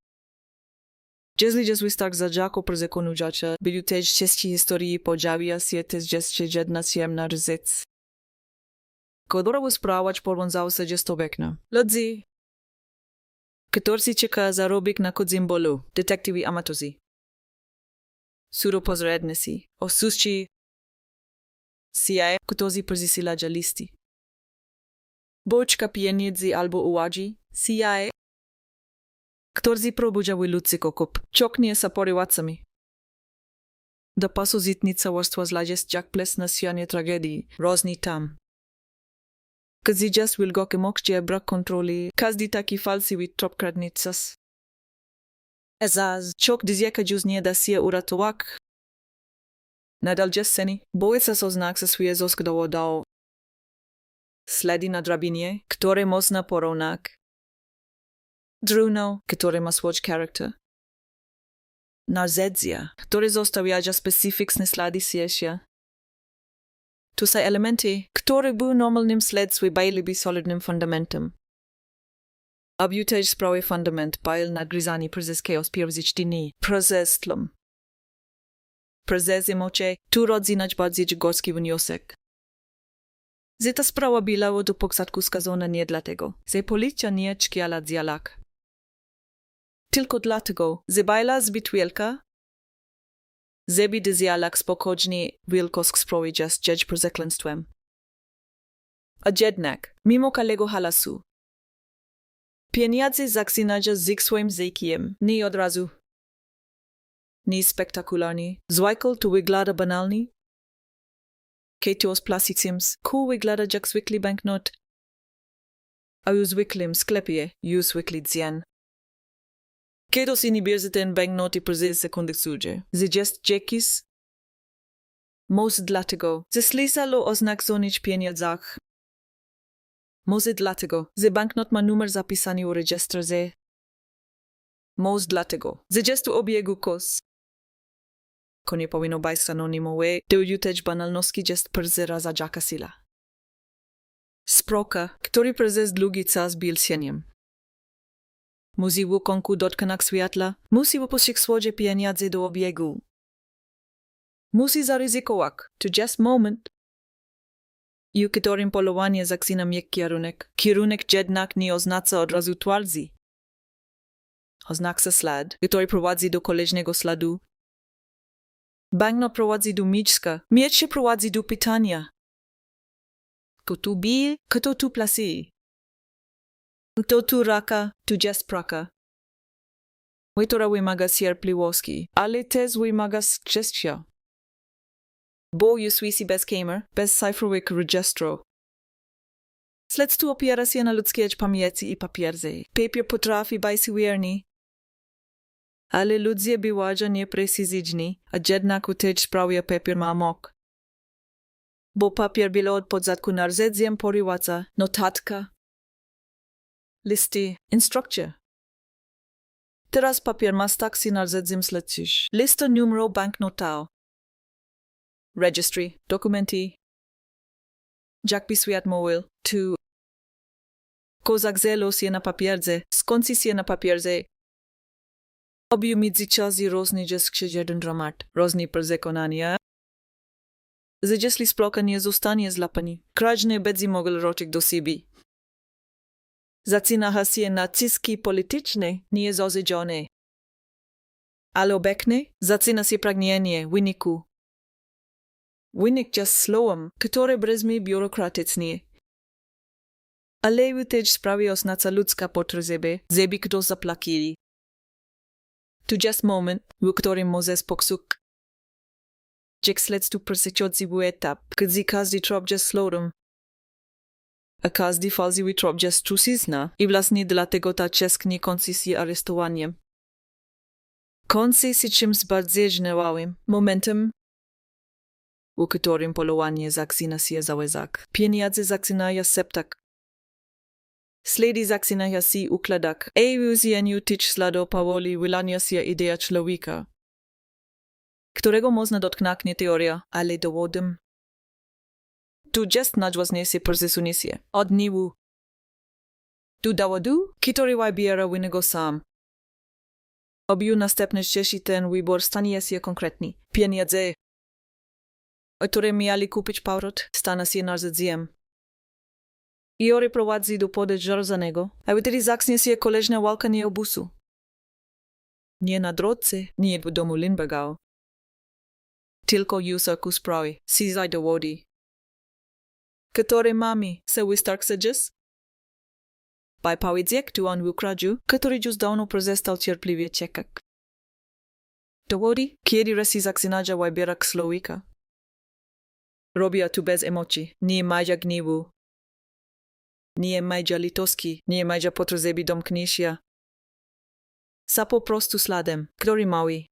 Jeżeli jest wystark za jako przekonujące, były też części historii pojawia się też jeszcze jedna ciemna rzecz. Która sprawać powiązała się jest obecna. Ludzie, którzy czekają zarobek na kod symbolu, detektywi amatorzy. Pseudopozrednicy, osuści, CIA, którzy przesyłają listy. Boczka pieniędzy albo uwagi, CIA, którzy próbują ludzki okup, ciągnie za porywacami. Do pasu zitnica warstwa zla jest jak ples na sianie tragedii, różni tam. Kiedy jest wilgoky mokcie brak kontroli, każdy taki falsywy trop kradnicas. Ezaz, ciąg dyzieka dzius nie da się uratować. Nadal jest seni, boje się so znak za swoje zoskdowo dał. Sledy na drabinie, które można porównać. Druno, który ma swój charakter. Narzędzia, które zostawiają specyficzne ślady sieci. To są elementy, które w normalnym śledztwie byłyby solidnym fundamentem. Abiu też sprawy fundament byl nagryzany przez chaos pierwszych dni, przez tlum. Przez emocje, tu rodzi najbardziej gorski wniosek. Zeta sprawa była do początku skazana nie dlatego, że policja nie chciała dialog. Tylko dlatego, że była zbyt wielka, żeby dialog spokojnie wielkość sprawy jest przekleństwem. A jednak, mimo kalego halasu, pieniądze zaczynają z swoim zykiem, nie od razu. Nie spektakularnie, zwykle to wygląda banalnie. Kiedy os plasticums, ku wygląda jak zwykły banknot, a w zwykłym sklepie już zwykły dzien. Kiedy os inibierze ten banknoty przez sekundę służy, że jest jakiś? Może dlatego, że słyszalo o znakzonych pieniądzach. Może dlatego, że banknot ma numer zapisany w rejestrze. Może dlatego, że jest tu obiegu kos. Konie powinno być anonimowe, to też banalności jest przera za jaka sila. Sproka, który przez długi czas był cieniem. Musi w konku dotknąć światła, musi wypuścić swoje pieniądze do obiegu. Musi zaryzykować, to jest moment. I w którym polowanie zaczyna mieć kierunek. Kierunek jednak nie oznacza od razu twarzy. Oznacza ślad, który prowadzi do kolejnego śladu. Banknot prowadzi do mieczka, miecz prowadzi do pytania. Kto tu bije, kto tu plasuje? Kto tu raka, tu jest praka. Która wymaga cierpliwości, ale też wymaga szczęścia. Bo jest bez kamer, bez cyfrowych rejestrów. Śledztwo opiera się na ludzkiej pamięci i papierze. Papier potrafi być wierny, ale ludzie bywają nieprecyzyjni, a jednak też sprawia papier ma mok. Bo papier był od początku narzędziem porywacza, notatka, listy, instrukcje. Teraz papier ma stać się narzędziem śledczych. Lista numeru banknotów. Registry, dokumenty. Jak by świat mówił, tu. Kozak zelo się na papierze, skończy się na papierze. Obiu międzyczasie różny jest jeden dramat, różny przekonania. że jeśli sprawka nie zostanie złapana, kraj nie będzie mógł wrócić do siebie. Zaczyna się naciski polityczne niezażyczone. Ale obecnie zaczyna się pragnienie wyniku. Wynik jest słowem, które brzmi biurokratycznie. Ale też sprawi oznacza ludzka potrzeba, żeby ktoś zapłacili. Tu jest moment, w którym Mozes poksuk. Jak śledztwo przeciąży etap, gdy każdy trop jest słowem. A każdy falsiwy trop jest trucizna i właśnie dlatego ta czesk nie kończy się aresztowaniem. Kończy się czymś bardziej żniwałym, momentem, w którym polowanie zaczyna się załezak. Pieniądze zaczynają septak. Ślady zaczynają się układać. I w użyciu tych śladów powoli wyłania się idea człowieka, którego można dotknąć nie teoria, ale dowodem. Tu jest najważniejsze przesunięcie od niego do dowodu, który wybiera winnego sam. Obiu następne jeśli ten wybór stanie się konkretny. Pieniądze, które mieli kupić powrót, stanie się narzędziem. I ory prowadzi do podejrzanego, a wtedy zacznie się kolejna walka nie obusu. Nie na drodze, nie w domu Lindbergau. Tylko userku sprawy, sizaj dowody. Które mamy se wystarczyć? By powiedzek tu on wykradził, który już dawno przestał cierpliwie czekać. Dowody, kiedy resi zaczynają wybierać człowieka. Robię tu bez emocji, nie ma gniewu. Nie ma litości, nie ma potrzeby domknięcia. Sa po prostu śladem, który mały.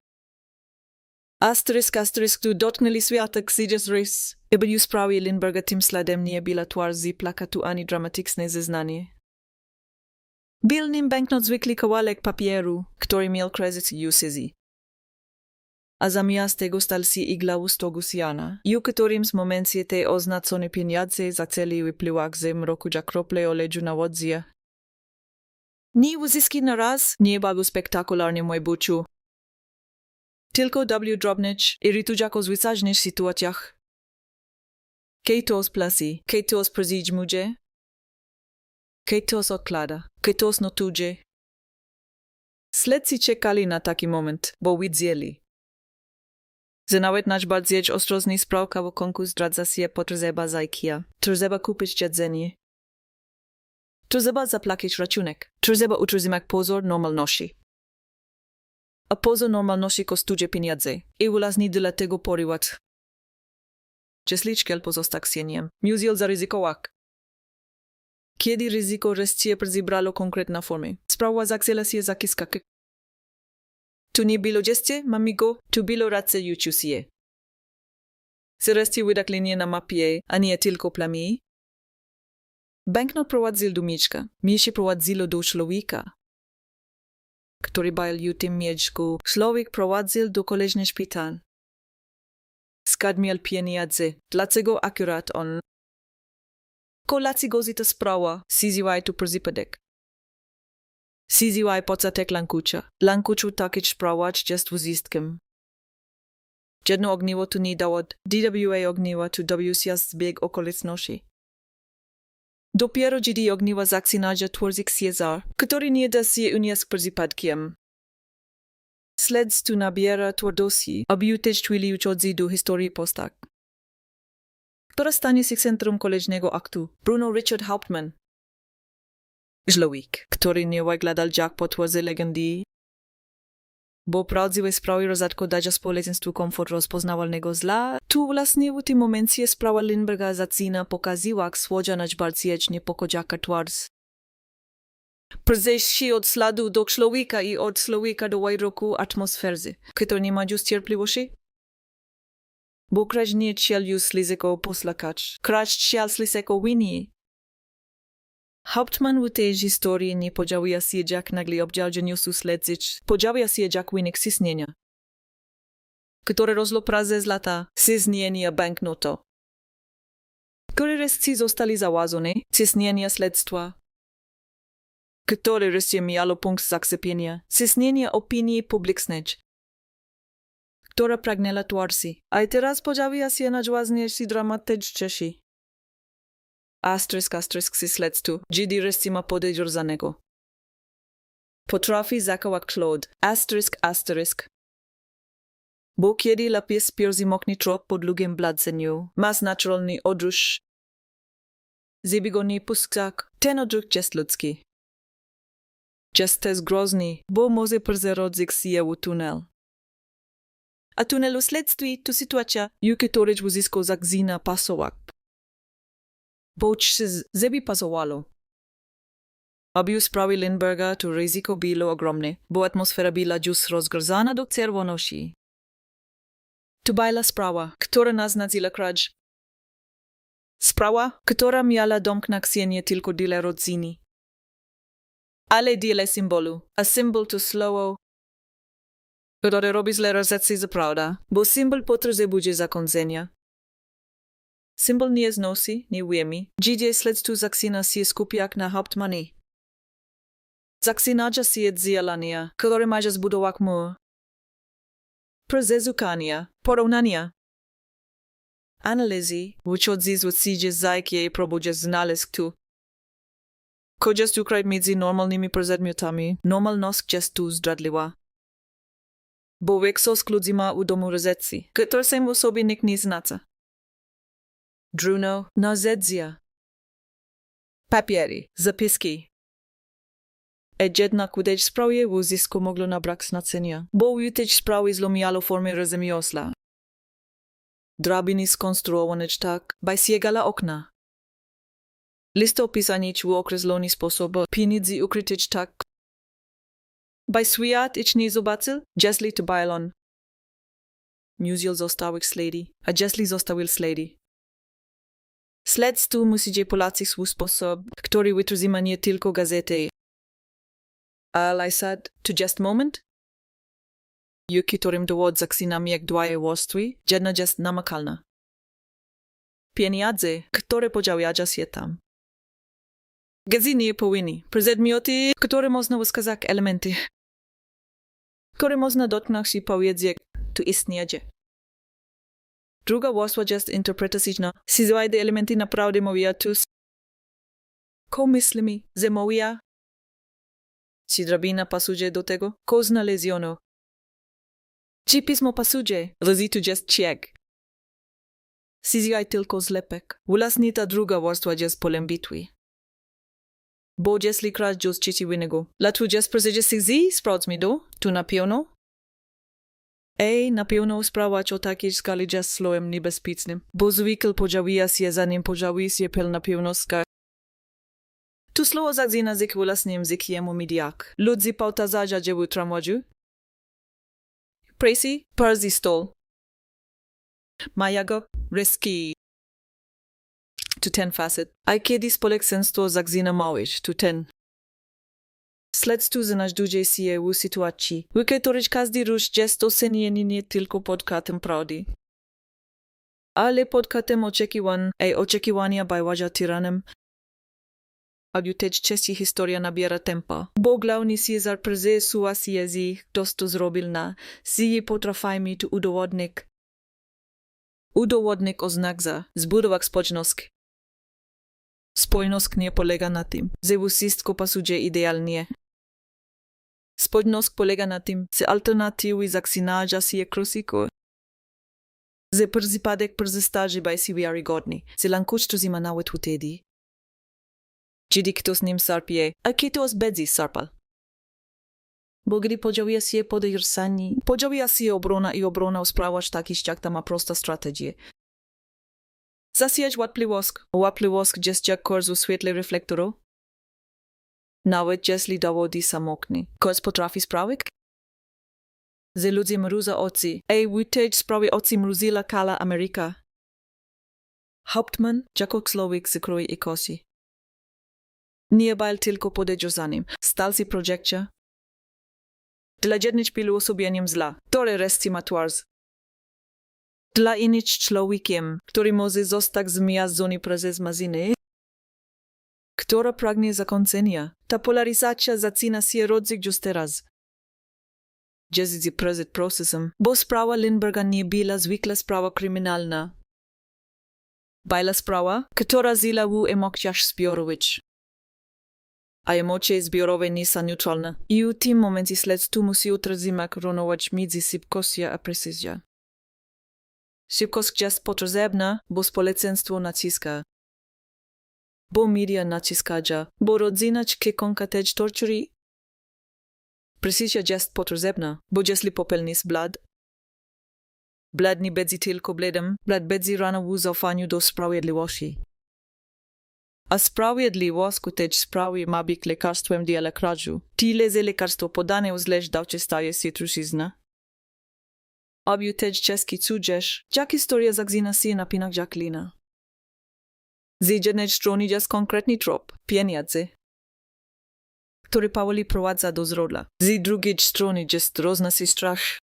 Asterysk tu dotknęli światek siedzes rys, iby już sprawi Lindberga tym śladem nie bila twarzy plakatu ani dramatyczne zeznanie. Był nim banknot zwykły kawałek papieru, który miał kredyt UCZ. A zamiast tego stal się igla u stogu siana, i u którym z momencie te oznaczone pieniądze zaczęli wypływać z mroku jak krople oleju na wodzie. Nie uzyski na raz, nie bawił spektakularnie mój buciu. Tylko W. drobnicz irytuć jako w wysażnych sytuacjach. Kaj to splasi, kaj to sprzyjć mudzie, kaj to odklada, kaj to notuje. Śledcy czekali na taki moment, bo widzieli. Że nawet nasz bardziej ostrożny sprawka w okonku zdradza się potrzeba zajkia. Trzeba kupić jedzenie. Trzeba zapłacić rachunek. Trzeba utrzymać pozór normalności. A pozór normalności kosztuje pieniądze. I właśnie dlatego porywać. Jeśli szkiel pozostać sieniem, musiał zaryzykować. Kiedy ryzyko wreszcie przybrało konkretną formę, sprawa zaczęła się zakiskać. Tu nie było jeszcze, mamigo, tu było raczej uczucie. Zresztą wydać linie na mapie, a nie tylko plamy. Banknot prowadził do mieszka, mieście prowadziło do człowieka, który był w tym mieszku. Człowiek prowadził do kolejny szpital. Skąd miał pieniądze, dlaczego akurat on? Dlaczego ta sprawa, CZY tu przypadek. CZY podsatek Lankuczu takiej sprawać jest wzistkiem. Jedno ogniwo tu nie dało, DWA ogniwa tu WCS zbieg okoliczności. Dopiero gdy ogniwa zaczynają tworzyć Cezar, który nie da się unieść przypadkiem. Śledztwo nabiera twardości, aby też chwili uchodzi do historii postać, która stanie się centrum kolejnego aktu. Bruno Richard Hauptmann. Człowiek, który nie wyglądał jak potworzy legendy, bo prawdziwe sprawy rzadko dają społeczeństwu komfort rozpoznawalnego zla, tu właśnie w tym momencie sprawa Lindberga zaczyna pokazywać swoją najbardziej niepokojącą twarz. Przejść się od śladu do człowieka i od człowieka do wyroku atmosfery, który nie ma już cierpliwości? Bo kraj nie chciał już ślizeko poslakać, kraj chciał ślizeko winnie. Hauptmann w tej historii nie podziałuje się jak nagle obdziałdzieniu śledzić, podziałuje się jak wynik cisnienia, które rozlo praze z lata cisnienia banknoto, które resztki zostali załazone, cisnienia śledztwa, które wreszcie miało punkt zaksepienia, cisnienia opinii publicznej, która pragnęła twarsi. A teraz pojawiła się najważniejszy dramatyczniejszy. Asterisk si śledztwo, gdzie reszty ma podejrzanego. Potrafi zachować Claude. Asterisk. Bo kiedy lapis pierzimokni trop pod lugiem bladzeniu, mas naturalny odruch. Zebigoni puskak, ten odruch jest ludzki. Jest też grozny, bo może przerodzić się u tunel. A tunelu śledztwi to sytuacja, której uzyskał zakzina pasować. Bo się zebi pasowało. Aby sprawy Lindberga to ryzyko było ogromne, bo atmosfera była już rozgrzana do czerwoności. To była sprawa, która nas nazywa kradzież. Sprawa, która miała domknąć się nie tylko dla rodziny, ale dla symbolu, a symbol to słowo, które robi zle rozecy za prawda, bo symbol potrzebuje zakończenia. Symbol nie znosi, nie wiemy, gdzie śledztwo zaksyna się skupia na hauptmanie. Zaksynaja się zjalania, które mają zbudować mur. Przeszukania, porównania. Analizy, wychodzi z ucidzie zajkie próbuje znaleźć tu. Kość ukryć między normalnymi przedmiotami, normalność jest tu zdradliwa. Bo większość ludzi ma u domu rozecy, które sam sobie nikt nie znaca. Druno, narzędzia. Papiery, zapiski. Jednak w sprawie uzysku mogło nabrać znaczenia, bo w tej sprawie zlomiało formę rzemiosła. Drabiny skonstruowane tak, by sięgała okna. Listopisanie w określony sposób, pieniędzy ukryte tak, by świat ich nie zobaczył, jeśli to bajlon. Muzeum zostawił ślady, a jeśli zostawił ślady. Śledztwo musi polać swój sposób, który wytrzyma nie tylko gazety. Ale sad, to just moment? Którym dowód zaksinami jak dwoje warstwy, jedna jest namakalna. Pieniądze, które podziawiają się tam. Gazy nie powinny, przedmioty, które można wskazać elementy, które można dotknąć i powiedzieć, tu istnieje. Druga warstwa jest interpretacyjna, si zwajde elementy naprawdę mówią tu. Ko myślimy, że mówią? Czy drabina pasuje do tego? Ko znaleziono? Czy pismo pasuje? Razy tu jest ciek. Si tylko zlepek. Własnie ta druga warstwa jest polem bitwy. Bo jeśli krać już dzieci winnego, latu jest przeżycie się sprawdź mi do, tu na pewno. Na pewno sprawać o takiej skali jest slojem niebezpiecznym, bo zwykle podziawia się zanim podziawi się pełna pewnostka. Tu slovo zakzina zyk własnym zykiemu midiak. Ludzi pauta dziewu tramwadzu. Presi, parzi stol. Majago, ryski. Tu ten facet. A kiedy społeczeństwo zakzina małeś, tu ten. Śledztwo znajduje się w sytuacji, w której każdy ruch jest oceniany nie tylko pod kątem prawdy, ale pod kątem oczekiwań, a oczekiwania bywają tyranem. A już częściej historia nabiera tempa, bo główny Cezar prezesuje się, kto to zrobił na, si potrafimy tu udowodnić. Udowodnić oznacza zbudować społeczność. Spójność nie polega na tym, że wszystko pasuje idealnie. Spójność polega na tym, że alternatywy zaczynają się krytykować. Że przypadek przestaje być się wiarygodny, że lankuczto zima nawet wtedy. Kiedy ktoś nim sarpie, a ktoś bez sarpal. Bo gdy podziawia się podejrzani, podziawia się obrona i obrona usprawać takich jak ta ma prosta strategia. Zasiać łapliwosk jest jak kurs w świetle reflektoru. Nawet jeśli dowody samotny, kurs potrafi sprawić? Że ludzie mruza oczy, w tej sprawie oczy mruzila kala Ameryka. Hauptmann, jako człowiek zakroje i kosi. Nie był tylko podejrzanym, stal się projekcja. Dla jednych było osobieniem zla, które reszty ma twarz. Dla innych człowiekiem, który może zostać zmiażdżony przez maszynę, która pragnie zakończenia. Ta polaryzacja zaczyna się rodzić już teraz. Jazzy przed procesem, bo sprawa Lindberga nie była zwykła sprawa kryminalna. Była sprawa, która zila w emocjach zbiorowych. A emocje zbiorowe nie są neutralne. I w tym momencie śledztwo musi utrzymać równowagę między szybkością a precyzją. Szybkość jest potrzebna, bo społeczeństwo naciska. Bo media naciskają, bo rodzina kilkonka też tortury. Precyzja jest potrzebna, bo jeśli popełnisz blad, blad nie będzie tylko bladem, blad będzie rano w zaufaniu do sprawiedliwości. A sprawiedliwość też sprawi ma być lekarstwem dla kraju. Tyle, że lekarstwo podane uzleż dałcie staje się trucizna. Obiu też czeski cudzież, jak historia zagzina się na pinach Jacqueline. Z jednej strony jest konkretny trop, pieniądze, który powoli prowadza do zrodla. Z drugiej strony jest roznosy strach.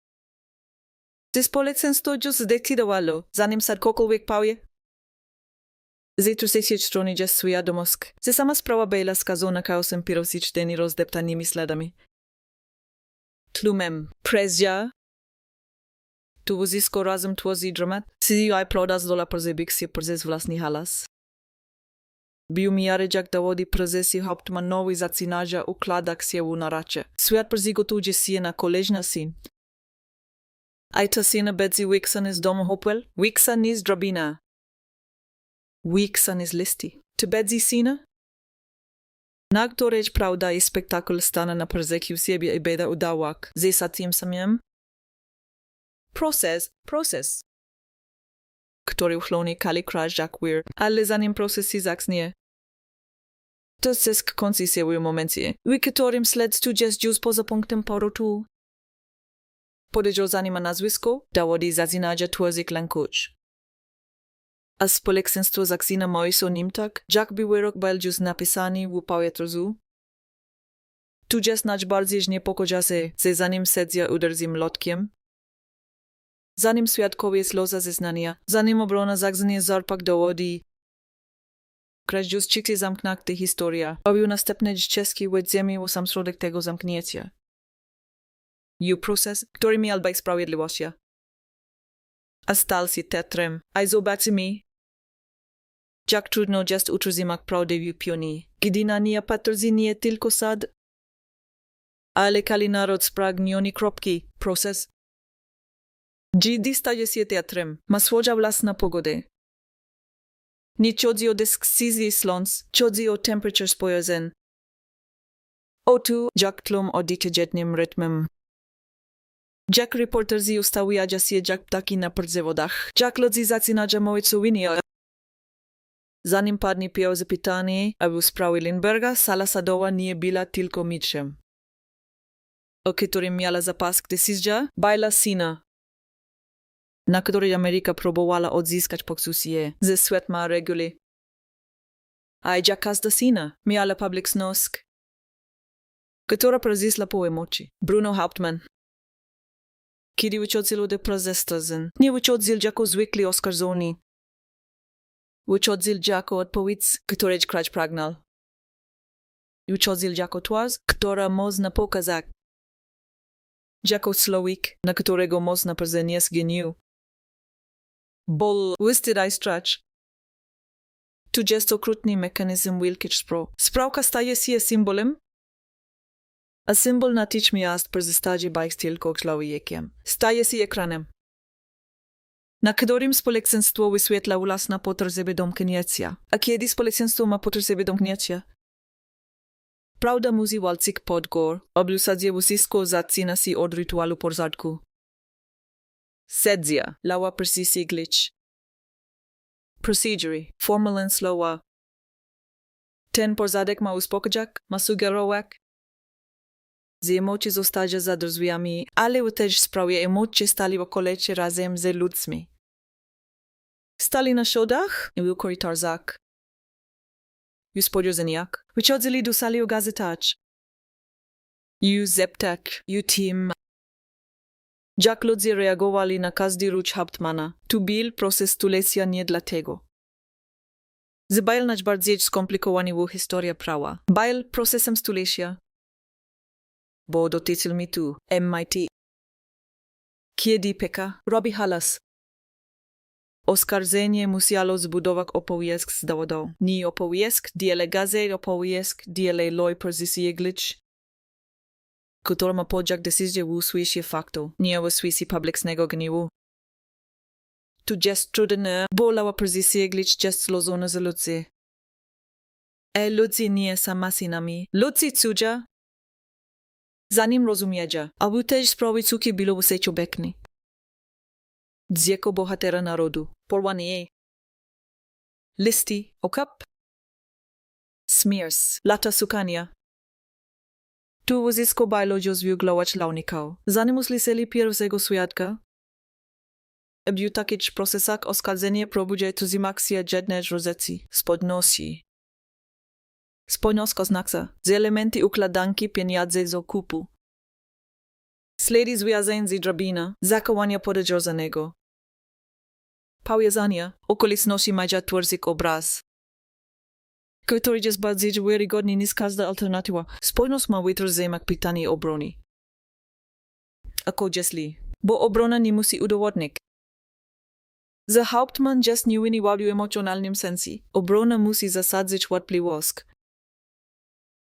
Ze społeczeństwo już zdecydowało, zanim się kogokolwiek powie. Z trzeciej strony jest świadomość, że sama sprawa była skazana chaosem pirotycznymi rozdeptanymi śladami. Tlumem, presja, towarzysko razem tworzy dramat, CGI prodas dola przebik się przez własny halas. Biumiary jak dowody prezesi Hauptmannowi zaczynają układać się w naracie. Świat przygotuje się na kolejny scen. A ta scena będzie wyksan z domu Hopewell, wyksan z drabina. Wyksan z listy. To będzie scena? Na której prawda i spektakl stane na perzekiu siebie i beda udałak, ze sa tym samym? Proces. Który uchloni kalikraj jak wir, ale zanim proces się zacznie. To zysk kończy się w momencie, w którym śledztwo jest już poza punktem powrotu. Podejrzewany ma nazwisko, dowody zaczynają tworzyć lankuć. A społeczeństwo zaczyna myśleć o nim tak, jakby wyrok był już napisany w powietrzu. Tu jest najbardziej niepokoja się, że zanim sędzia uderzy młotkiem, zanim świadkowie złożą zeznania, zanim obrona zacznie zarpać dowody, kraj już cieknie zamknięta historia, obił następne czeski ład ziemi w sam środek tego zamknięcia. Proces, który miał być sprawiedliwością. A stal się teatrem, a zobaczymy, jak trudno jest utrzymać prawdę w pionie, gdy na niej patrzy nie tylko sad, ale kali naród spragniony kropki, proces. Gdy staje się teatrem, ma swoją własną pogodę. Nie chodzi o decyzję slons, chodzi o temperature spojrzeń. O tu, jak tlum o decyzyjnym rytmem. Jak reporterzy ustawiają się jak ptaki na przewodach, jak ludzie zaczynają mówić o winie. Zanim padnie pierwsze pytanie, a w sprawie Lindberga sala sadowa nie była tylko mistrzem. O którym miała zapaść decyzja, była scena, na której Ameryka próbowała odzyskać poksusie ze świat ma reguły. A jak każda scena miała public znosk, która przeżyła po emocji. Bruno Hauptmann. Kiedy wychodziło do protestów, nie wychodził jako zwykli oskarżony. Wychodził jako odpowiedź, której kraj pragnął. Wychodził jako twarz, która można pokazać. Jako słowik, na którego można przenieść geniusz. Bol wystydaj strach. Tu jest okrutny mechanizm wielkich spraw. Sprawka staje się symbolem, a symbol natychmiast przestaje być tylko człowiekiem. Staje się ekranem, na którym społeczeństwo wyświetla własne potrzeby domknięcia. A kiedy społeczeństwo ma potrzeby domknięcia? Prawda musi walczyć pod gór, oblusadzie wszystko zaczyna się od rytualu porządku. Sędzia, lała przysięglić. Procedure, formalne słowa. Ten porządek ma uspokojać, ma sugerować. Z emocji zostaje za drzwiami, ale też sprawia emocje stali w okolicy razem z ludźmi. Stali na schodach i w korytarzach. W spodzierzeniach. Wychodzili do sali gazetać. Zeptak, team. Jak ludzie reagowali na każdy ruch Hauptmana. Tu był proces stulecia nie dlatego. Był najbardziej skomplikowany w historii prawa. Był procesem stulecia. Bo dotyczył mi tu, MIT. Kiedy peka, robi halas. Oskarżenie musiało zbudować obowiązek z dowodą. Nie obowiązek, diele gazet obowiązek, diele loj przysieglić, który ma podjak decyzję w usłyszy faktu, nie w usłyszy publicznego gniewu. Tu jest trudne, bolała przysieglić jest złożone z ludzi. Ludzi nie są maszynami. Ludzi cudza, zanim rozumiecie, aby też sprawy cuki było w sejciu bekni. Dzieko bohatera narodu, porwanie. Listy, okap. Śmierci, lata sukania. Tu uzysko bajlodzio zwiuglować launikał. Zanim usłyszeli pierwszego świadka, w takich procesach oskarżenie próbuje tuzimaksia jednej rozeci, spodnosi. Spojnosko znaksa, z elementy układanki pieniądze z okupu. Sledi związane z drabina, zakowania podejrzanego. Powiązania, okoliczności mają tworzyć obraz, który jest bardziej wiarygodny niż każda alternatywa. Spojność ma wytrzymak pytanie obrony. Ako jeśli, bo obrona nie musi udowodnić. Za Hauptmann jest nie winiwał w emocjonalnym sensie. Obrona musi zasadzić wątpliwość.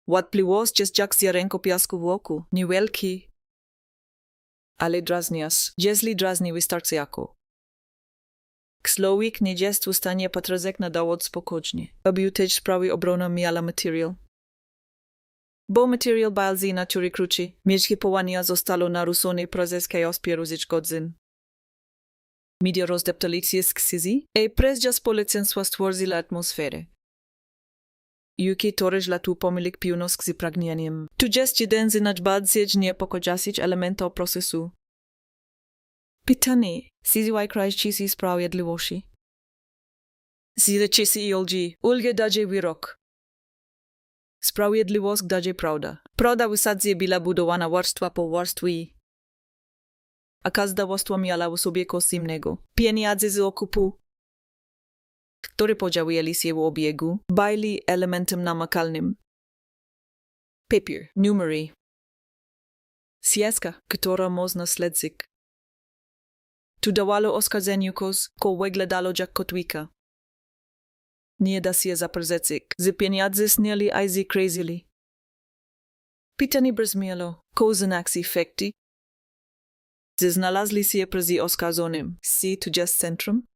Wątpliwość jest jak ziarenko piasku w oku, niewielki, ale drażnias, jeśli drażni wystarczająco. Człowiek nie jest w stanie patrzeć na dowód spokojnie, aby też sprawy obrona miała materiał. Bo materiał balzi natury kruci, mieszki powania zostało naruszone przez chaos pieruzyć godzin. Media rozdeptali się z ksizji, presja społeczeństwa stworzyła atmosferę. Juki toreż latu pomylik piunosk z pragnieniem. Tu jest jeden z najbardziej niepokojących elementów procesu. Pytanie, CZY krajczycy sprawiedliwości. Zleczycy i olgi, ulgie daje wyrok. Sprawiedliwość daje prawda. Prawda w zasadzie była budowana warstwa po warstwie. A każda warstwa miała w sobie coś innego. Pieniądze z okupu, które podziałili się w obiegu, byli elementem namakalnym. Papier, numery. Ścieżka, która można śledzić. Tu dawało oskarżeniu ko wyglądało jak kotwika. Nie da się zaprzeczyć, że pieniądze snęli a z crazyli. Pytanie brzmiało, ko znak efekty? Że znalazli się przy oskarżonym, si tu jest centrum?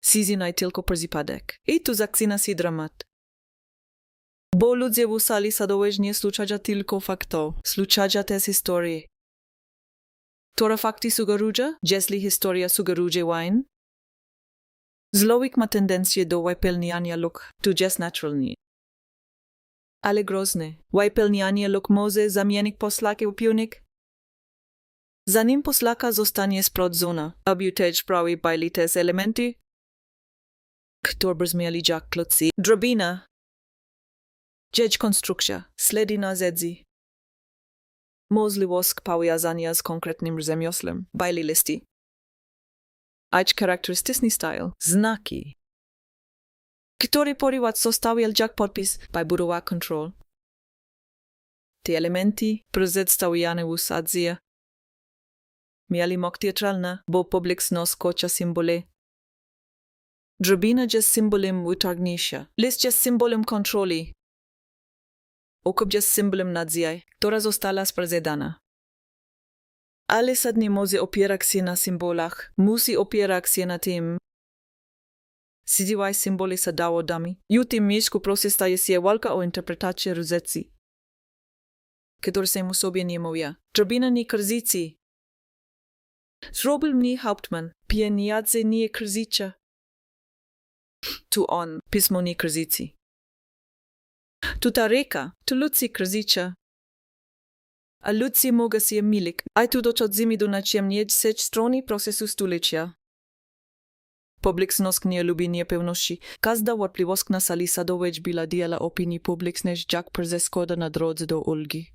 Si nie tylko przypadek. I tu zaczyna się dramat. Bo ludzie w sali sadowej nie słuchają tylko faktów, słuchają też historii. Która fakty sugeruje, jeśli historia sugeruje wine? Człowiek ma tendencję do wypełniania luk, tu jest naturalnie. Ale grozne, wypełnianie luk może zamienić poslaki w piwnik? Zanim poslaka zostanie sprawdzona, aby też sprawy byli też elementy, które brzmieli jak kloci. Drabina. Dzieć konstrukcja, sledy na zedzi. Możliwość powiązania z konkretnym rzemioslem, byli listy. Ać charakterystyczny styl, znaki, który porywać zostawiał jak podpis by budowa kontrol. Te elementy przedstawiane w usadzie mieli moc teatralna, bo publiczność kocha symbole. Drabina jest symbolem wytargnięcia, list jest symbolem kontroli. Okup jest symbolem nadziei, która została sprzedana. Ale sad nie może opierać się na symbolach, musi opierać się na tym. CZY symbole są dowodami. I w tym miejscu proces staje się walka o interpretację różnicy, które się sobie nie mówią. Drabina nie krzyczy. Zrobił mnie Hauptmann, pieniądze nie krzyczy. Tu on, pismo nie krzyczy. Tu ta reka, tu ludzie krzyczy. A ludzie mogą się mylić, a tu dochodzimy do naciemniającej strony procesu stulecia. Publiczność nie lubi niepewności. Każda wątpliwość na sali sadowej była dla opinii publicznej jak przeszkoda na drodze do ulgi.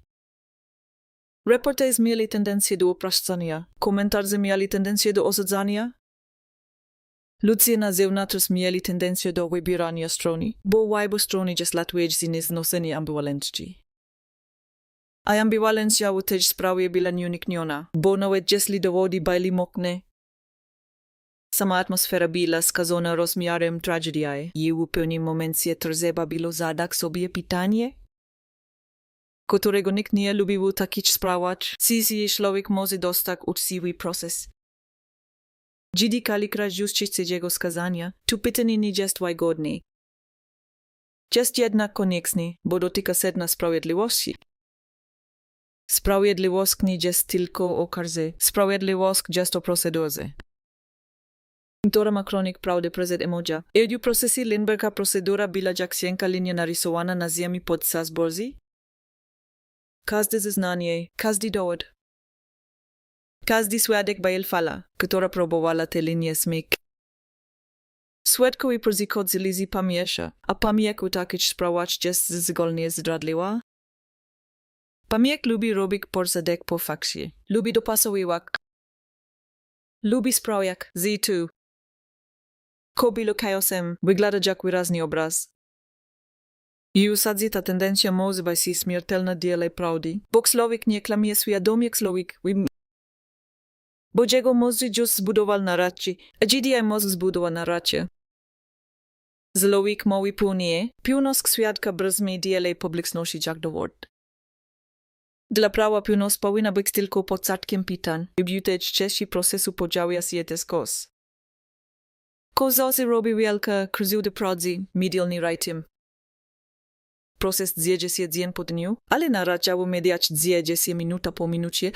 Reporterzy mieli tendencję do upraszczania, komentarze mieli tendencję do osadzania. Ludzie na zewnątrz mieli tendencję do wybierania strony, bo w obu strony jest łatwiej z nieznoszenia ambiwalencji. A ambiwalencja u tej sprawie była nieunikniona, bo nawet jeśli dowody byli mocne, sama atmosfera była skazona rozmiarem tragedii i w pewnym momencie trzeba było zadać sobie pytanie, którego nikt nie lubił takich sprawać, czy człowiek może dostać uczciwy proces. Gdy kalikraz justice jego skazania, to pytanie nie jest wygodne. Jest jednak konieczne, bo dotyka sedna sprawiedliwości. Sprawiedliwość nie jest tylko o karze, sprawiedliwość jest o procedurze. Która ma kronik prawdy przed emoja. W procesie Lindbergha procedura była jak cienka linia narysowana na ziemi podczas burzy. Każde zeznanie, każdy dowód, każdy świadek był fala, która próbowała te linie smyk. Świadkowie przychodzili z pamięci, a pamięć u takich sprawach jest zgolnie zdradliwa. Pamięć lubi robić porządek po fakcie, lubi dopasowywać, lubi sprawiać, że tu. Ko było chaosem, wygląda jak wyraźny obraz. I usadzi ta tendencja może być śmiertelna dla prawdy, bo człowiek nie kłamie świadomie człowiek, bo jego mózg już zbudował narrację, a gdy mózg zbudował narrację. Człowiek mówi pełnie, pełność świadka brzmi dla publiczności jak dowód. Dla prawa pełność powinna być tylko podsatkiem pytań, by też części procesu podziałia się te skos. Ko zawsze robi wielka krzyżuda prawdy, medialny writing. Proces dzieje się dzień po dniu, ale narracja w mediach dzieje się minuta po minucie.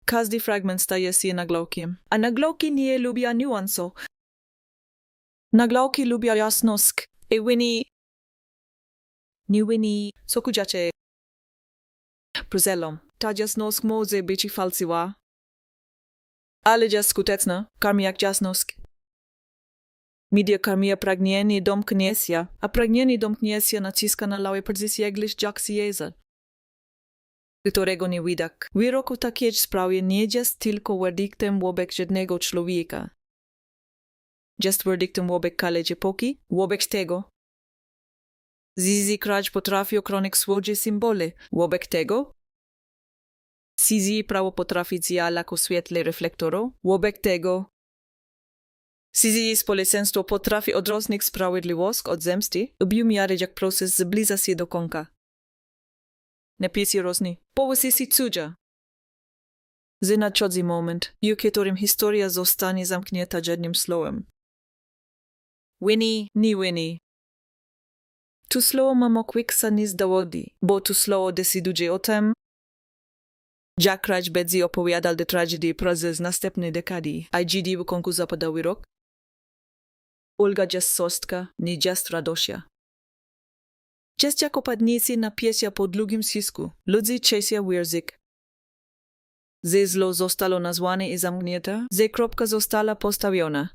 Każdy fragment staje się nagłówkiem, a nagłówki nie lubią niuansów. Nagłówki lubią jasność, i nie co kudziacie. Prozelom, ta jasność może być falsywa, ale jest skuteczna, karmi jak jasność. Media karmia pragnienie domknięcia, a pragnienie domknięcia naciska na lawe pozycje jak Jezus, którego nie widać. Wyrok o takiej sprawie nie jest tylko werdyktem wobec jednego człowieka. Jest werdyktem wobec całej epoki, wobec tego. Zizi kraj potrafi ochronić swoje symbole, wobec tego. Zizi prawo potrafi zjalać o świetle reflektorów, wobec tego. Zizi społeczeństwo potrafi odróżnić sprawiedliwość od zemsty, objumiary jak proces zbliża się do końca. Napisy różni, połysy się cudza. Z nadchodzi moment, w którym historia zostanie zamknięta jednym słowem. Winnie, nie Winnie. Tu słowo ma mokwiksa z dowody, bo tu słowo decyduje o tym, jak kraj będzie opowiadał do tragedii przez następne dekady, a gdy w końcu zapada wyrok. Ulga jest sostka, nie jest radosia. Jest jako padniecie napięcia po długim sisku, ludzie czesia język. Ze zlo zostało nazwane i zamknięte, ze kropka została postawiona.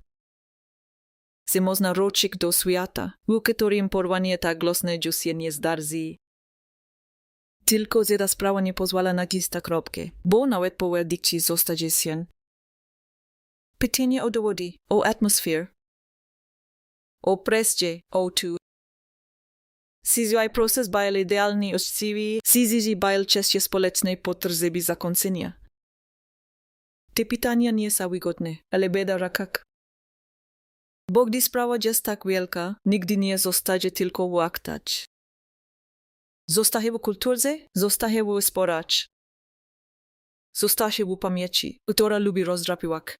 Se można roczyć do świata, w którym porwanie tak głosne już się nie zdarzy. Tylko że ta sprawa nie pozwala nacisnąć ta kropkę, bo nawet po werdykcie zostaje się. Pytanie o dowody, o atmosferę, o presję, o tu. Sizwaj proces byl idealny uczciwy, sizji byl częściej społecznej potrzeby zakończenia. Te pytania nie są wygodne, ale beda rakak. Bo gdy sprawa jest tak wielka, nigdy nie zostaje tylko łaktać. Zostaje w kulturze, zostaje w sporach. Zostaje w pamięci, która lubi rozdrapiłak.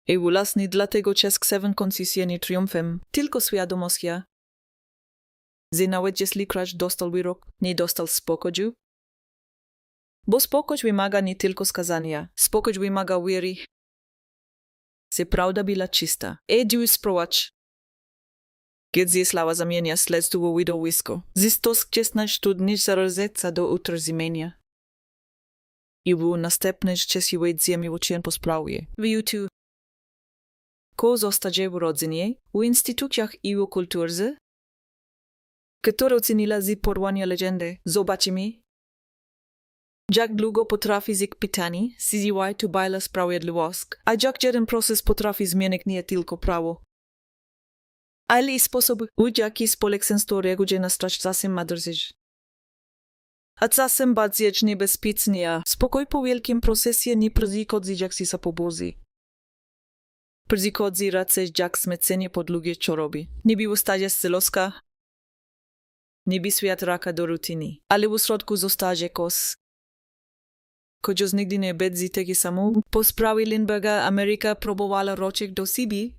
I właśnie dlatego czesk seven koncesjeni triumfem, tylko świadomość, że nawet jeśli kraj dostał wyrok, nie dostał spokoju. Bo spokój wymaga nie tylko skazania, spokój wymaga wiery, że prawda była czysta. Edu sprowadź. Kiedy sława zamienia śledztwo w widowisko, zistos czesna studnie zarozeca do utrzymienia. I w następnej czesiwej ziemi uczeń po sprawie. W YouTube. Ko zostaje w rodzinie, w instytucjach i w kulturze, która ocenila z porwania legendy. Zobaczymy, jak długo potrafi z pytanie, CZY to była sprawiedliwość, a jak jeden proces potrafi zmienić nie tylko prawo. Ale i sposób, w jaki społeczeństwo reaguje na strach czasem ma drżyć. A czasem bardziej niebezpiecznie. Spokój po wielkim procesie nie przychodzi jak si sa pobozi. Przychodzi raczej jak smecenie podlugie co robi. Nie było stadzie styloska, nie by świat raka do rutyny. Ale w środku zostaje kos. Chociaż nigdy nie będzie taki samo. Po sprawie Lindberga Ameryka próbowała roczek do siebie,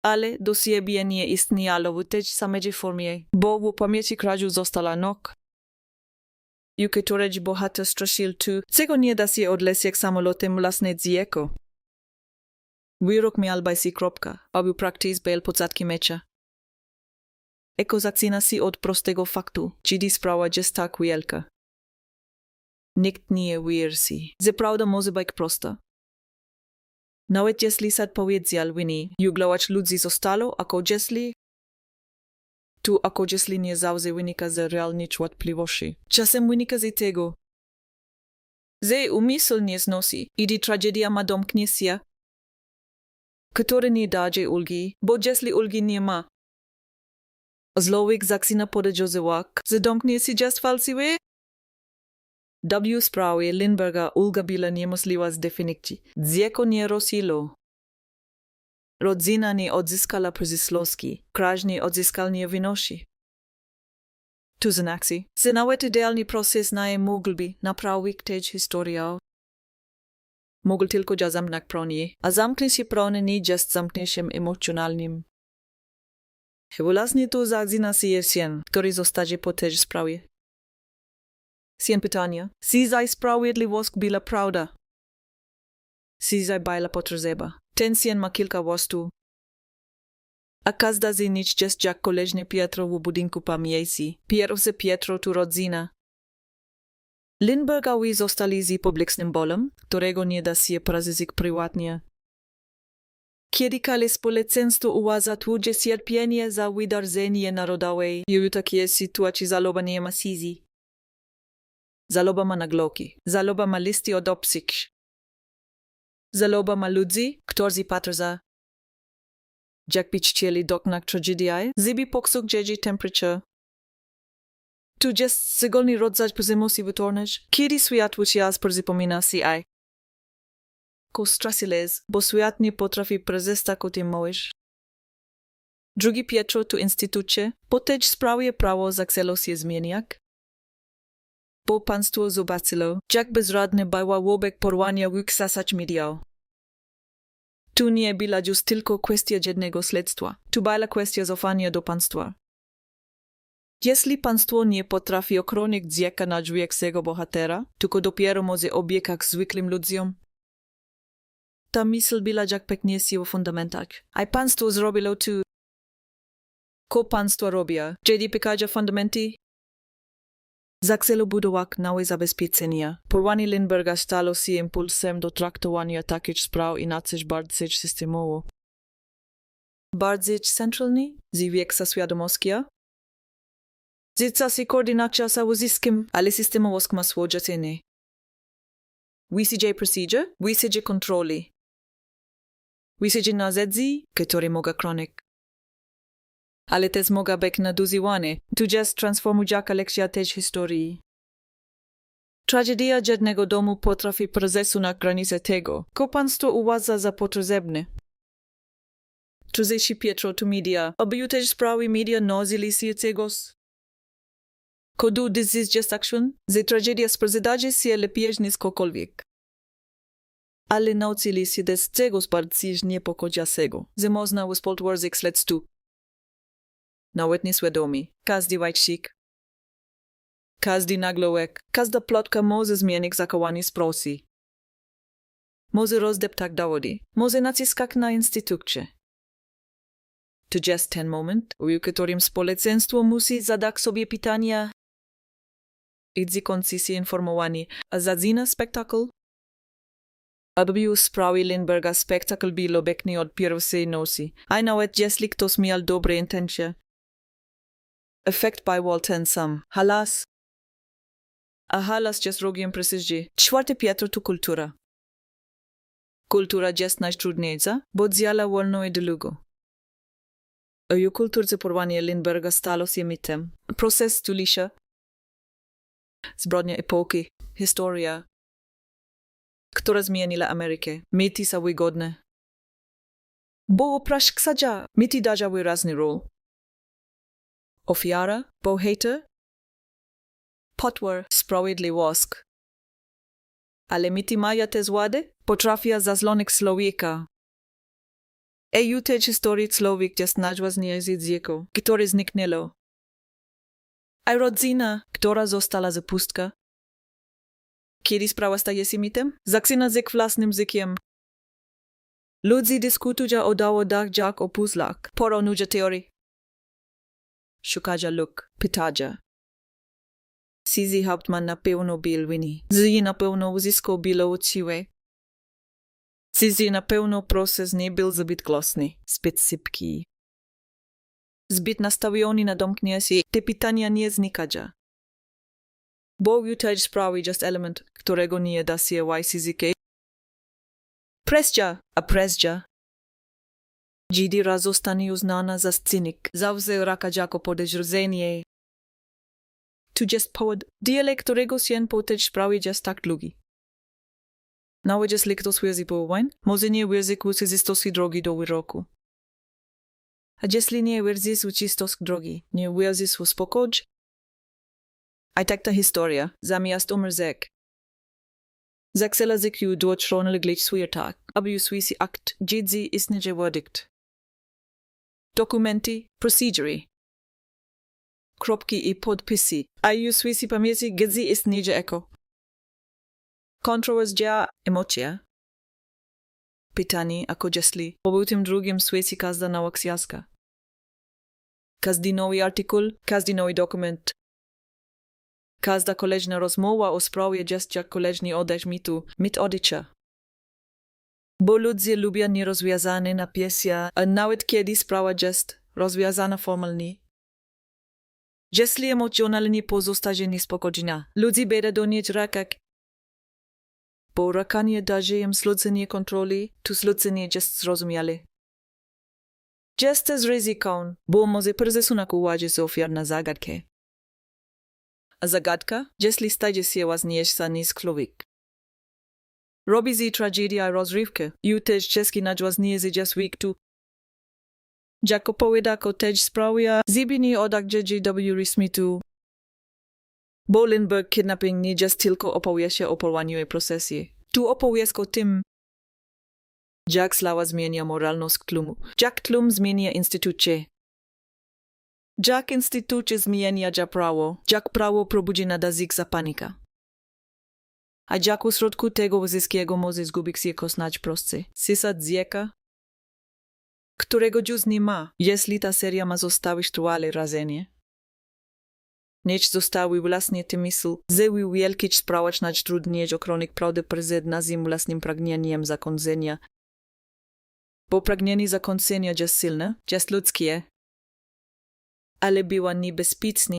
ale do siebie nie istniało w tej samej formie, bo w pamięci kraju została nok. I któreś bohater straszył tu, czego nie da się odleźć jak samolotem własne dziecko. Wyrok miał bajsi kropka, aby praktyz był początki mecza. Eko zaczyna się od prostego faktu, czyli sprawa jest tak wielka. Nikt nie wierzy, że prawda może być prosta. Nawet jeśli sad powiedział Winnie, juglować ludzi zostało, ako jeśli tu ako jeśli nie zawsze wynika z realnych wątpliwości. Czasem wynika z tego, że umysł nie znosi, i tragedia ma domknie się, który nie daje ulgi, bo jeśli ulgi nie ma. Zlowiek zaczyna podejrzewać, że domknie się just falsiwe. W sprawie Lindberga ulga była niemożliwa z definicji. Dziecko nie rosło. Rodzina nie odzyskała przyszłości, kraj nie odzyskał niewinności. Tu znaczy, że nawet idealny proces nie mógłby naprawić tej historii. Mógł tylko zamknąć pranie, a zamknięcie pranie nie jest zamknięciem emocjonalnym. Właśnie tu zaczyna się sen, który zostaje po tej sprawie. Sen pytania, czy za sprawiedliwość była prawda? Czy za była potrzeba? Ten sen ma kilka warstw. A każda z nich jest jak koleżnie Pietro w budynku pamięci. Pierwsze Pietro tu rodzina. Lindbergowi zostali z publicznym bolem, którego nie da się przeżyć prywatnie. Kiedy społeczeństwo uważa tłudzie cierpienie za wydarzenie narodowe, i w takiej sytuacji żaloba nie ma sizi. Żaloba ma nagloki, żaloba ma listy od obsych. Żaloba ma ludzi, którzy patrzą. Jak by chcieli dokonać tragedii, żeby poksugdzieć temperaturę. Tu jest szczególny rodzaj emocji wytwornych, kiedy świat wciąż przypomina się. Ko strasiles, bo świat nie potrafi przestać o tym mówić. Drugi Pietro tu instytucie, po tej sprawie prawo zaczęło się zmieniać. Bo państwo zobaczyło, jak bezradne była wobec porwania wyksasać media. Tu nie była już tylko kwestia jednego śledztwa, tu była kwestia zaufania do państwa. Jeśli państwo nie potrafi ochronić dziecka na drzwiach swego bohatera, tylko dopiero może obiegać zwykłym ludziom, ta myśl była jak peknie się w fundamentach. A państwo zrobiło tu. Ko państwo robią? Jadi pekaja fundamenty? Zaczęło budować nowe zabezpieczenia. Porwanie Lindberga stało się impulsem do traktowania takich spraw inaczej bardziej systemowo. Bardziej centralnie, z większą świadomością. Zitsa się koordynacja z uzyskiem, ale systemowo ma swoje ceny. Wysidzie procedure, wysidzie kontroli. Wysidzie narzędzi, które mogą chronić. Ale też mogą być nadużywane, tu jest transformująca lekcja tej historii. Tragedia jednego domu potrafi przesunąć granice tego, co państwo uważa za potrzebne. Trzeci Pietro tu media, aby też sprawy media nozili się cegos. Kodu this jest action, że tragedia sprzedaje się lepiej niż cokolwiek. Ale nauczyli się też czegoś bardziej niepokojącego, że można współtworzyć śledztwo. Nawet nieświadomi, każdy wajcik, każdy nagłówek, każda plotka może zmienić zachowanie sprawy. Może rozdeptać dowody, może naciskać na instytucje. To jest ten moment, w którym społeczeństwo musi zadać sobie pytania. Idź kończy się informowani, a zaczyna spektakl? Aby w sprawie Lindberga spektakl był obecny od pierwszej nocy, a nawet jeśli ktoś miał dobre intencje. Efekt bywał ten sam. Halas. A halas jest rogiem precyzji. Czwarty Pietro tu kultura. Kultura jest najtrudniejsza, bo działa wolno i długo. A w kulturze porwanie Lindberga stało się mitem. Proces tu liczy. Zbrodnia epoki, historia, która zmieniła Amerykę, mieti sa wygodne. Bo prašk sadza, mieti daja wyraźny rol. Ofiara, bohater, potwór, sprawiedliwość. Ale mieti maja te zwady, potrafia zazlonek człowieka. Jutej historii człowiek jest najważniejszy z dziecko, które zniknęło. A rodzina, która została zapustka. Kiedy sprawa staje się mitem, zaczyna z własnym zykiem. Ludzie dyskutują o dowodach jak o puzzlach, porównują teorii. Szukają luk, pytają. Sizi Hauptmann na pewno był winny. Zi na pewno uzyskał bilo uczywe. Sizi na pewno proces nie był zbyt głośny, zbyt sypki. Zbyt nastawiony na domknięcie się, te pytania nie znikają. Bo jutej sprawy jest element, którego nie da się wysyzike. Presja, a presja. Dzidy raz zostanie uznana za cynik, zawsze raka jako podejrzenie. Tu jest powód, dla którego się po tej sprawie jest tak długi. Nawet jeśli ktoś wierzy po wojnie, może nie wierzy ku czystości drogi do wyroku. A jeśli nie wierzy w czystość drogi, nie wierzy w spokój, a tak ta historia, zamiast umrzeć. Zaczęła zykiu dotrzony glicz swój tak, aby usłysi akt dziedzy istnieje werdykt. Dokumenty, procedury. Kropki i podpisy, a usłysi pamięci gdzie istnieje eko. Kontrowersja, emocja. Pytanie, ako jeśli po tym drugim świecie każda nowa książka. Każdy nowy artykuł, każdy nowy dokument. Każda kolejna rozmowa o sprawie jest jak kolejny oddech mitu, mit odicza. Bo ludzie lubią nierozwiązane napięcia, a nawet kiedy sprawa jest rozwiązana formalnie. Jeśli emocjonalnie pozostaje niespokojna, ludzie będą do niej rakać. Bo rakanie daje im zlecenie kontroli, tu zlecenie jest zrozumiałe. Jest z ryzyką, bo może przesunąć uwagę z ofiar na zagadkę. A zagadka, jeśli staje się ważniejsza niż człowiek. Robi z tragedia rozrywkę, jutej czeski najważniejszy jest wiktu. Jako powiedako też sprawia zjebenie od JW Smithu. Bolenberg kidnapping nie jest tylko opowieścią o porwaniu i procesie. Tu opowieść o tym, jak slawa zmienia moralność tłumu, jak tłum zmienia instytucje. Jak instytucje zmienia prawo, jak prawo probudzi nadazik za panika. A jak w środku tego wszystkiego może zgubić się kosnać prostce. Sysad dzieka, którego już nie ma, jeśli ta seria ma zostawić trwale wrażenie. Niech zostawi właśnie tę myśl, że wielki sprawać najtrudniejszy kronik prawdy przed naszym własnym pragnieniem zakończenia. Bo pragnienie zakończenia jest silne, jest ludzkie, ale bywa niebezpieczne,